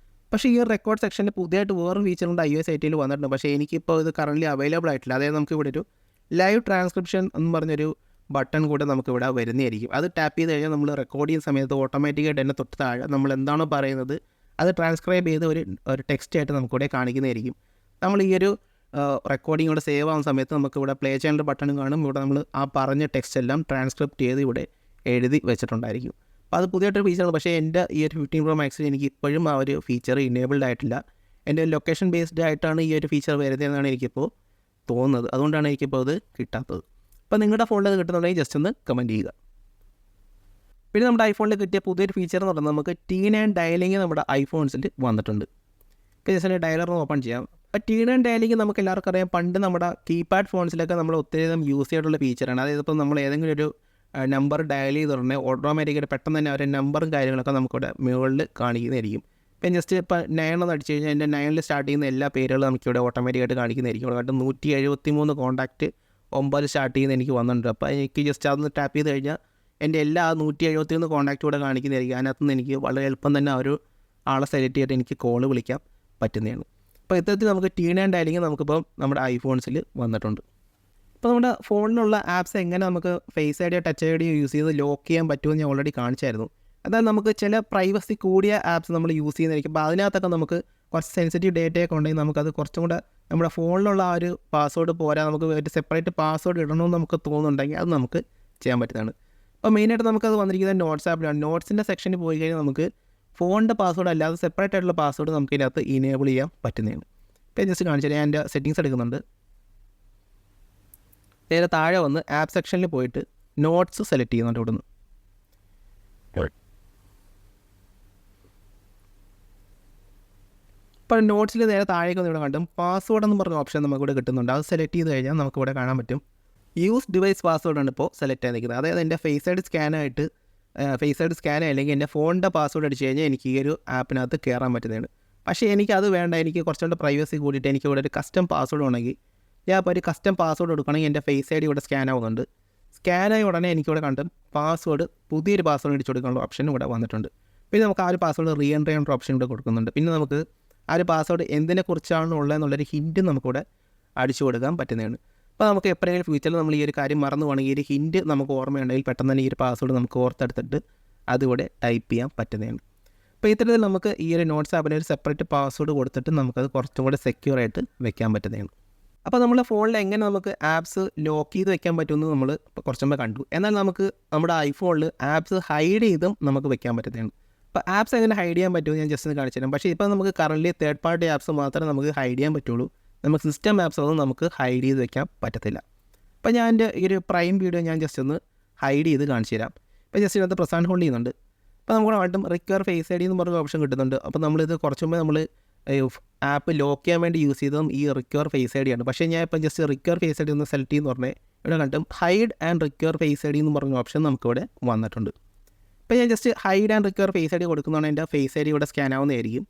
പക്ഷേ ഈ റെക്കോർഡ് സെക്ഷനിൽ പുതിയതായിട്ട് വേറെ ഫീച്ചർ കൊണ്ട് iOS 18 വന്നിട്ടുണ്ട്. പക്ഷേ എനിക്കിപ്പോൾ ഇത് കറൻറ്റ്ലി അവൈലബിൾ ആയിട്ടില്ല. അതായത് നമുക്കിവിടെ ഒരു ലൈവ് ട്രാൻസ്ക്രിപ്ഷൻ എന്ന് പറഞ്ഞൊരു ബട്ടൺ കൂടെ നമുക്കിവിടെ വരുന്നതായിരിക്കും. അത് ടാപ്പ് ചെയ്ത് കഴിഞ്ഞാൽ നമ്മൾ റെക്കോർഡ് ചെയ്യുന്ന സമയത്ത് ഓട്ടോമാറ്റിക്കായിട്ട് തന്നെ തൊട്ട് താഴെ നമ്മൾ എന്താണോ പറയുന്നത് അത് ട്രാൻസ്ക്രൈബ് ചെയ്ത് ഒരു ടെക്സ്റ്റ് ആയിട്ട് നമുക്കിവിടെ കാണിക്കുന്നതായിരിക്കും. നമ്മൾ ഈ ഒരു റെക്കോർഡിംഗ് ഇവിടെ സേവ് ആവുന്ന സമയത്ത് നമുക്കിവിടെ പ്ലേ ചെയ്യാനുള്ള ബട്ടണും കാണും. ഇവിടെ നമ്മൾ ആ പറഞ്ഞ ടെക്സ്റ്റ് എല്ലാം ട്രാൻസ്ക്രിപ്റ്റ് ചെയ്ത് ഇവിടെ എഴുതി വെച്ചിട്ടുണ്ടായിരിക്കും. അപ്പോൾ അത് പുതിയതായിട്ടൊരു ഫീച്ചറാണ്. പക്ഷേ എൻ്റെ ഈ ഒരു 15 Pro Maxൽ എനിക്ക് ഇപ്പോഴും ആ ഒരു ഫീച്ചർ ഇനേബിൾഡ് ആയിട്ടില്ല. എൻ്റെ ലൊക്കേഷൻ ബേസ്ഡ് ആയിട്ടാണ് ഈ ഒരു ഫീച്ചർ വരുന്നതെന്നാണ് എനിക്കിപ്പോൾ തോന്നുന്നത്. അതുകൊണ്ടാണ് എനിക്കിപ്പോൾ അത് കിട്ടാത്തത്. അപ്പോൾ നിങ്ങളുടെ ഫോണിൽ അത് കിട്ടുന്നുണ്ടെങ്കിൽ ജസ്റ്റ് ഒന്ന് കമൻറ്റ് ചെയ്യുക. പിന്നെ നമ്മുടെ ഐഫോണിൽ കിട്ടിയ പുതിയൊരു ഫീച്ചർ എന്ന് പറയുന്നത് നമുക്ക് T9 ഡയലിംഗ് നമ്മുടെ ഐഫോൺസിൽ വന്നിട്ടുണ്ട്. ഇപ്പോൾ ജസ്റ്റ് ഡയലർ ഓപ്പൺ ചെയ്യാം. അപ്പോൾ T9 ഡയലിംഗ് നമുക്ക് എല്ലാവർക്കും അറിയാം. പണ്ട് നമ്മുടെ കീപാഡ് ഫോൺസിലൊക്കെ നമ്മൾ ഒത്തിരിയധികം യൂസ് ചെയ്തിട്ടുള്ള ഫീച്ചറാണ്. അതായത് ഇപ്പോൾ നമ്മൾ ഏതെങ്കിലും ഒരു നമ്പർ ഡയൽ ചെയ്ത് ഉടനെ ഓട്ടോമാറ്റിക്കായിട്ട് പെട്ടെന്ന് തന്നെ അവരുടെ നമ്പറും കാര്യങ്ങളൊക്കെ നമുക്കിവിടെ മുകളിൽ കാണിക്കുന്നതായിരിക്കും. ഇപ്പം ജസ്റ്റ് ഇപ്പോൾ 9 എന്ന് അടിച്ചു കഴിഞ്ഞാൽ എൻ്റെ 9 സ്റ്റാർട്ട് ചെയ്യുന്ന എല്ലാ പേരുകളും നമുക്കിവിടെ ഓട്ടോമാറ്റിക്കായിട്ട് കാണിക്കുന്നതായിരിക്കും. അവിടെ 173 കോൺടാക്റ്റ് 9 സ്റ്റാർട്ട് ചെയ്യുന്ന എനിക്ക് വന്നിട്ടുണ്ട്. അപ്പോൾ എനിക്ക് ജസ്റ്റ് അതൊന്ന് ടാപ്പ് ചെയ്ത് കഴിഞ്ഞാൽ എൻ്റെ എല്ലാ 171 കോൺടാക്റ്റ് കൂടെ കാണിക്കുന്നതായിരിക്കും. അതിനകത്തുനിന്ന് എനിക്ക് വളരെ എളുപ്പം തന്നെ ആ ഒരു ആളെ സെലക്ട് ചെയ്തിട്ട് എനിക്ക് കോള് വിളിക്കാൻ പറ്റുന്നതാണ്. അപ്പോൾ ഇത്തരത്തിൽ നമുക്ക് T9 ഡയലിംഗ് നമുക്കിപ്പം നമ്മുടെ ഐഫോൺസിൽ വന്നിട്ടുണ്ട്. ഇപ്പോൾ നമ്മുടെ ഫോണിലുള്ള ആപ്സ് എങ്ങനെ നമുക്ക് ഫേസ് ഐഡിയോ ടച്ച് ഐഡിയോ യൂസ് ചെയ്ത് ലോക്ക് ചെയ്യാൻ പറ്റുമെന്ന് ഞാൻ ഓൾറെഡി കാണിച്ചായിരുന്നു. അതായത് നമുക്ക് ചില പ്രൈവസി കൂടിയ ആപ്സ് നമ്മൾ യൂസ് ചെയ്യുന്നതായിരിക്കും. അപ്പോൾ അതിനകത്തൊക്കെ നമുക്ക് കുറച്ച് സെൻസിറ്റീവ് ഡേറ്റയൊക്കെ ഉണ്ടെങ്കിൽ നമുക്കത് കുറച്ചും കൂടെ നമ്മുടെ ഫോണിലുള്ള ആ ഒരു പാസ്വേഡ് പോരാ, നമുക്ക് ഒരു സെപ്പറേറ്റ് പാസ്വേഡ് ഇടണമെന്ന് നമുക്ക് തോന്നുന്നുണ്ടെങ്കിൽ അത് നമുക്ക് ചെയ്യാൻ പറ്റുന്നതാണ്. അപ്പോൾ മെയിനായിട്ട് നമുക്കത് വന്നിരിക്കുന്നത് നോട്ട്സ് ആപ്പിലാണ്. നോട്ട്സിൻ്റെ സെക്ഷനിൽ പോയി കഴിഞ്ഞാൽ നമുക്ക് ഫോണിൻ്റെ പാസ്വേഡ് അല്ലാതെ സെപ്പറേറ്റ് ആയിട്ടുള്ള പാസ്വേഡ് നമുക്ക് ഇതിനകത്ത് ഇനേബിൾ ചെയ്യാൻ പറ്റുന്നതാണ്. ഇപ്പോൾ ജസ്റ്റ് കാണിച്ചാൽ ഞാൻ എൻ്റെ സെറ്റിങ്സ് എടുക്കുന്നുണ്ട്. നേരെ താഴെ വന്ന് ആപ്പ് സെക്ഷനിൽ പോയിട്ട് നോട്ട്സ് സെലക്ട് ചെയ്യുന്നുണ്ട്. ഇവിടുന്ന് ഇപ്പോൾ നോട്ട്സിൽ നേരെ താഴേക്ക് വന്ന് ഇവിടെ കണ്ടും പാസ്വേഡ് എന്ന് പറഞ്ഞ ഓപ്ഷൻ നമുക്കിവിടെ കിട്ടുന്നുണ്ട്. അത് സെലക്ട് ചെയ്ത് കഴിഞ്ഞാൽ നമുക്കിവിടെ കാണാൻ പറ്റും യൂസ് ഡിവൈസ് പാസ്വേഡാണ് ഇപ്പോൾ സെലക്ട് ചെയ്തിരിക്കുന്നത്. അതായത് എൻ്റെ ഫേസ് ഐഡി സ്കാൻ അല്ലെങ്കിൽ എൻ്റെ ഫോണിൻ്റെ പാസ്വേഡ് അടിച്ച് കഴിഞ്ഞാൽ എനിക്ക് ഈ ഒരു ആപ്പിനകത്ത് കയറാൻ പറ്റുന്നതാണ്. പക്ഷേ എനിക്കത് വേണ്ട, എനിക്ക് കുറച്ചുകൂടെ പ്രൈവസി കൂടിയിട്ട് എനിക്ക് ഇവിടെ ഒരു കസ്റ്റം പാസ്വേഡ് ഉണ്ടെങ്കിൽ ഞാൻ ഇപ്പോൾ ഒരു കസ്റ്റം പാസ്വേഡ് കൊടുക്കുകയാണെങ്കിൽ എൻ്റെ ഫേസ് ഐഡി ഇവിടെ സ്കാൻ ആവുന്നുണ്ട്. സ്കാനായി ഉടനെ എനിക്കിവിടെ കണ്ടും പാസ്വേഡ് പുതിയൊരു പാസ്വേഡ് അടിച്ചു കൊടുക്കാനുള്ള ഓപ്ഷൻ ഇവിടെ വന്നിട്ടുണ്ട്. പിന്നെ നമുക്ക് ആ ഒരു പാസ്വേഡ് റീ എൻട്രി ചെയ്യാനുള്ള ഓപ്ഷൻ ഇവിടെ കൊടുക്കുന്നുണ്ട്. പിന്നെ നമുക്ക് ആ ഒരു പാസ്വേഡ് എന്തിനെക്കുറിച്ചാണ് ഉള്ളതെന്നുള്ളൊരു ഹിൻറ്റ് നമുക്കിവിടെ അടിച്ചു കൊടുക്കാൻ പറ്റുന്നതാണ്. അപ്പോൾ നമുക്ക് എപ്പോഴെങ്കിലും ഫ്യൂച്ചറിൽ നമ്മൾ ഈ ഒരു കാര്യം മറന്നു പോകണമെങ്കിൽ ഈ ഒരു ഹിൻറ്റ് നമുക്ക് ഓർമ്മയുണ്ടെങ്കിൽ പെട്ടെന്ന് തന്നെ ഈ ഒരു പാസ്വേഡ് നമുക്ക് ഓർത്തെടുത്തിട്ട് അതിവിടെ ടൈപ്പ് ചെയ്യാൻ പറ്റുന്നതാണ്. അപ്പോൾ ഇത്തരത്തിൽ നമുക്ക് ഈ ഒരു നോട്ട്സ് ആപ്പിന് ഒരു സെപ്പറേറ്റ് പാസ്വേഡ് കൊടുത്തിട്ട് നമുക്കത് കുറച്ചും കൂടെ സെക്യൂർ ആയിട്ട് വെക്കാൻ പറ്റുന്നതാണ്. അപ്പോൾ നമ്മുടെ ഫോണിൽ എങ്ങനെ നമുക്ക് ആപ്സ് ലോക്ക് ചെയ്ത് വെക്കാൻ പറ്റുമെന്ന് നമ്മൾ ഇപ്പോൾ കുറച്ചും കൂടെ കണ്ടു. എന്നാൽ നമുക്ക് നമ്മുടെ ഐഫോണിൽ ആപ്സ് ഹൈഡ് ചെയ്തും നമുക്ക് വെക്കാൻ പറ്റുന്നതാണ്. അപ്പോൾ ആപ്സ് എങ്ങനെ ഹൈഡ് ചെയ്യാൻ പറ്റുമെന്ന് ഞാൻ ജസ്റ്റ് ഒന്ന് കാണിച്ചു തരാം. പക്ഷേ ഇപ്പോൾ നമുക്ക് കറൻറ്റ്ലി തേർഡ് പാർട്ടി ആപ്സ് മാത്രമേ നമുക്ക് ഹൈഡ് ചെയ്യാൻ പറ്റുള്ളൂ. നമുക്ക് സിസ്റ്റം ആപ്സ് ഒന്നും നമുക്ക് ഹൈഡ് ചെയ്ത് വെക്കാൻ പറ്റത്തില്ല. അപ്പോൾ ഞാൻ എൻ്റെ ഈ ഒരു പ്രൈം വീഡിയോ ഞാൻ ജസ്റ്റ് ഒന്ന് ഹൈഡ് ചെയ്ത് കാണിച്ചു തരാം. ഇപ്പോൾ ജസ്റ്റ് ഇതിനകത്ത് പ്രസ് ആൻഡ് ഹോൾഡ് ചെയ്യുന്നുണ്ട്. അപ്പോൾ നമുക്ക് ആയിട്ടും റിക്കവർ ഫേസ് ഐ ഡി എന്ന് പറഞ്ഞ ഓപ്ഷൻ കിട്ടുന്നുണ്ട്. അപ്പോൾ നമ്മളിത് കുറച്ച് മുമ്പേ നമ്മൾ ആപ്പ് ലോക്ക് ചെയ്യാൻ വേണ്ടി യൂസ് ചെയ്തതും ഈ റിക്കവർ ഫേസ് ഐ ഡി ആണ്. പക്ഷേ ഞാൻ ഇപ്പോൾ just recover face I D ഒന്ന് സെലക്ട് ചെയ്യുന്ന പറഞ്ഞാൽ ഇവിടെ കണ്ടും hide and recover face I D എന്ന് പറഞ്ഞ ഓപ്ഷൻ നമുക്കിവിടെ വന്നിട്ടുണ്ട്. ഇപ്പോൾ ഞാൻ just hide and recover face I D കൊടുക്കുന്നതാണ് എൻ്റെ ഫേസ് ഐ ഡി ഇവിടെ സ്കാൻ ആവുന്നതായിരിക്കും.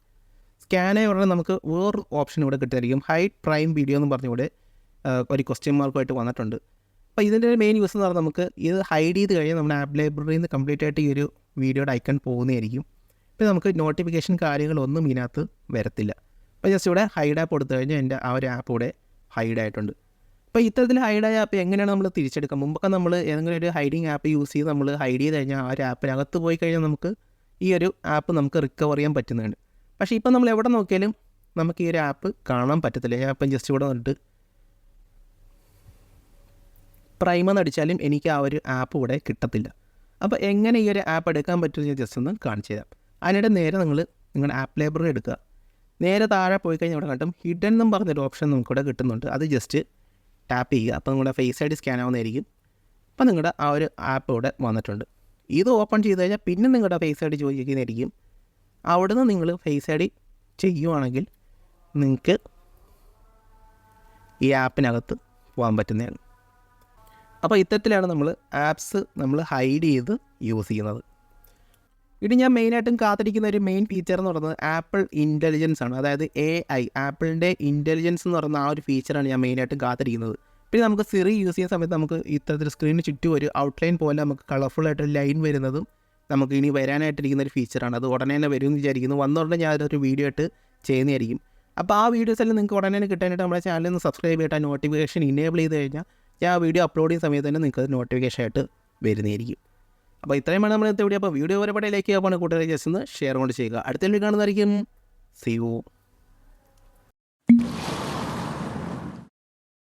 സ്കാൻ ആയി ഉടനെ നമുക്ക് വേറൊരു ഓപ്ഷൻ ഇവിടെ കിട്ടുമായിരിക്കും. ഹൈഡ് പ്രൈം വീഡിയോ എന്ന് പറഞ്ഞിവിടെ ഒരു ക്വസ്റ്റ്യൻ മാർക്കുമായിട്ട് വന്നിട്ടുണ്ട്. അപ്പോൾ ഇതിൻ്റെ ഒരു മെയിൻ യൂസ് എന്ന് പറഞ്ഞാൽ നമുക്ക് ഇത് ഹൈഡ് ചെയ്ത് കഴിഞ്ഞാൽ നമ്മുടെ ആപ്പ് ലൈബ്രറിയിൽ നിന്ന് കംപ്ലീറ്റ് ആയിട്ട് ഈ ഒരു വീഡിയോയുടെ ഐക്കൺ പോകുന്നതായിരിക്കും. ഇപ്പോൾ നമുക്ക് നോട്ടിഫിക്കേഷൻ കാര്യങ്ങളൊന്നും ഇതിനകത്ത് വരത്തില്ല. അപ്പോൾ ജസ്റ്റ് ഇവിടെ ഹൈഡ് ആപ്പ് കൊടുത്തു കഴിഞ്ഞാൽ എൻ്റെ ആ ഒരു ആപ്പ് ഇവിടെ ഹൈഡ് ആയിട്ടുണ്ട്. അപ്പോൾ ഇത്തരത്തിൽ ഹൈഡായ ആപ്പ് എങ്ങനെയാണ് നമ്മൾ തിരിച്ചെടുക്കുക? മുമ്പൊക്കെ നമ്മൾ ഏതെങ്കിലും ഒരു ഹൈഡിങ് ആപ്പ് യൂസ് ചെയ്ത് നമ്മൾ ഹൈഡ് ചെയ്ത് കഴിഞ്ഞാൽ ആ ഒരു ആപ്പിനകത്ത് പോയി കഴിഞ്ഞാൽ നമുക്ക് ഈ ഒരു ആപ്പ് നമുക്ക് റിക്കവർ ചെയ്യാൻ പറ്റുന്നതാണ്. പക്ഷേ ഇപ്പം നമ്മൾ എവിടെ നോക്കിയാലും നമുക്ക് ഈ ഒരു ആപ്പ് കാണാൻ പറ്റത്തില്ല. ഞാൻ ഇപ്പം ജസ്റ്റ് ഇവിടെ വന്നിട്ട് പ്രൈമെന്ന് അടിച്ചാലും എനിക്ക് ആ ഒരു ആപ്പ് ഇവിടെ കിട്ടത്തില്ല. അപ്പോൾ എങ്ങനെ ഈ ഒരു ആപ്പ് എടുക്കാൻ പറ്റുമെന്ന് ഞാൻ ജസ്റ്റ് ഒന്ന് കാണിച്ചു തരാം. അതിനിടെ നേരെ നിങ്ങളുടെ ആപ്പ് ലൈബ്രറി എടുക്കുക. നേരെ താഴെ പോയി കഴിഞ്ഞാൽ ഇവിടെ കണ്ടും ഹിഡൻ എന്നും പറഞ്ഞൊരു ഓപ്ഷൻ നമുക്കിവിടെ കിട്ടുന്നുണ്ട്. അത് ജസ്റ്റ് ടാപ്പ് ചെയ്യുക. അപ്പോൾ നിങ്ങളുടെ ഫേസ് ഐ ഡി സ്കാൻ ആവുന്നതായിരിക്കും. അപ്പോൾ നിങ്ങളുടെ ആ ഒരു ആപ്പ് ഇവിടെ വന്നിട്ടുണ്ട്. ഇത് ഓപ്പൺ ചെയ്ത് കഴിഞ്ഞാൽ പിന്നെ നിങ്ങളുടെ ഫേസ് ഐ ഡി ചോദിക്കുന്നതായിരിക്കും. അവിടുന്ന് നിങ്ങൾ ഫേസ് ഐ ഡി ചെയ്യുവാണെങ്കിൽ നിങ്ങൾക്ക് ഈ ആപ്പിനകത്ത് പോകാൻ പറ്റുന്നതാണ്. അപ്പോൾ ഇത്തരത്തിലാണ് ആപ്സ് നമ്മൾ ഹൈഡ് ചെയ്ത് യൂസ് ചെയ്യുന്നത്. ഇനി ഞാൻ മെയിനായിട്ടും കാത്തിരിക്കുന്ന ഒരു മെയിൻ ഫീച്ചർ എന്ന് പറയുന്നത് ആപ്പിൾ ഇൻ്റലിജൻസ് ആണ്. അതായത് AI, ആപ്പിളിൻ്റെ ഇൻ്റലിജൻസ് എന്ന് പറയുന്ന ആ ഒരു ഫീച്ചറാണ് ഞാൻ മെയിനായിട്ടും കാത്തിരിക്കുന്നത്. പിന്നെ നമുക്ക് സിറി യൂസ് ചെയ്യുന്ന സമയത്ത് നമുക്ക് ഇത്തരത്തിൽ സ്ക്രീനിന് ചുറ്റും ഒരു ഔട്ട്ലൈൻ പോലെ നമുക്ക് കളർഫുള്ളായിട്ടൊരു ലൈൻ വരുന്നതും നമുക്ക് ഇനി വരാനായിട്ടിരിക്കുന്ന ഒരു ഫീച്ചറാണ്. അത് ഉടനെ തന്നെ വരുമെന്ന് വിചാരിക്കുന്നു. വന്നുടനെ ഞാൻ അതൊരു വീഡിയോ ആയിട്ട് ചെയ്യുന്നതായിരിക്കും. അപ്പോൾ ആ വീഡിയോസ് എല്ലാം നിങ്ങൾക്ക് ഉടനെ തന്നെ കിട്ടാനായിട്ട് നമ്മുടെ ചാനലിൽ നിന്ന് സബ്സ്ക്രൈബ് ചെയ്തിട്ട് നോട്ടിഫിക്കേഷൻ ഇനേബിൾ ചെയ്ത് കഴിഞ്ഞാൽ ഞാൻ ആ വീഡിയോ അപ്ലോഡ് ചെയ്യുന്ന സമയത്ത് തന്നെ നിങ്ങൾക്ക് നോട്ടിഫിക്കേഷൻ ആയിട്ട് വരുന്നതായിരിക്കും. അപ്പോൾ ഇത്രയുമാണ് നമ്മൾ ഇന്നത്തെ വീഡിയോ. അപ്പോൾ വീഡിയോ ഒരുപാട് ലൈക്ക് ചെയ്യുക, കൂട്ടുകാരെ ജസ്റ്റ് ഒന്ന് ഷെയർ കൊണ്ട് ചെയ്യുക. അടുത്ത വീഡിയോ കാണുന്നതായിരിക്കും. See you.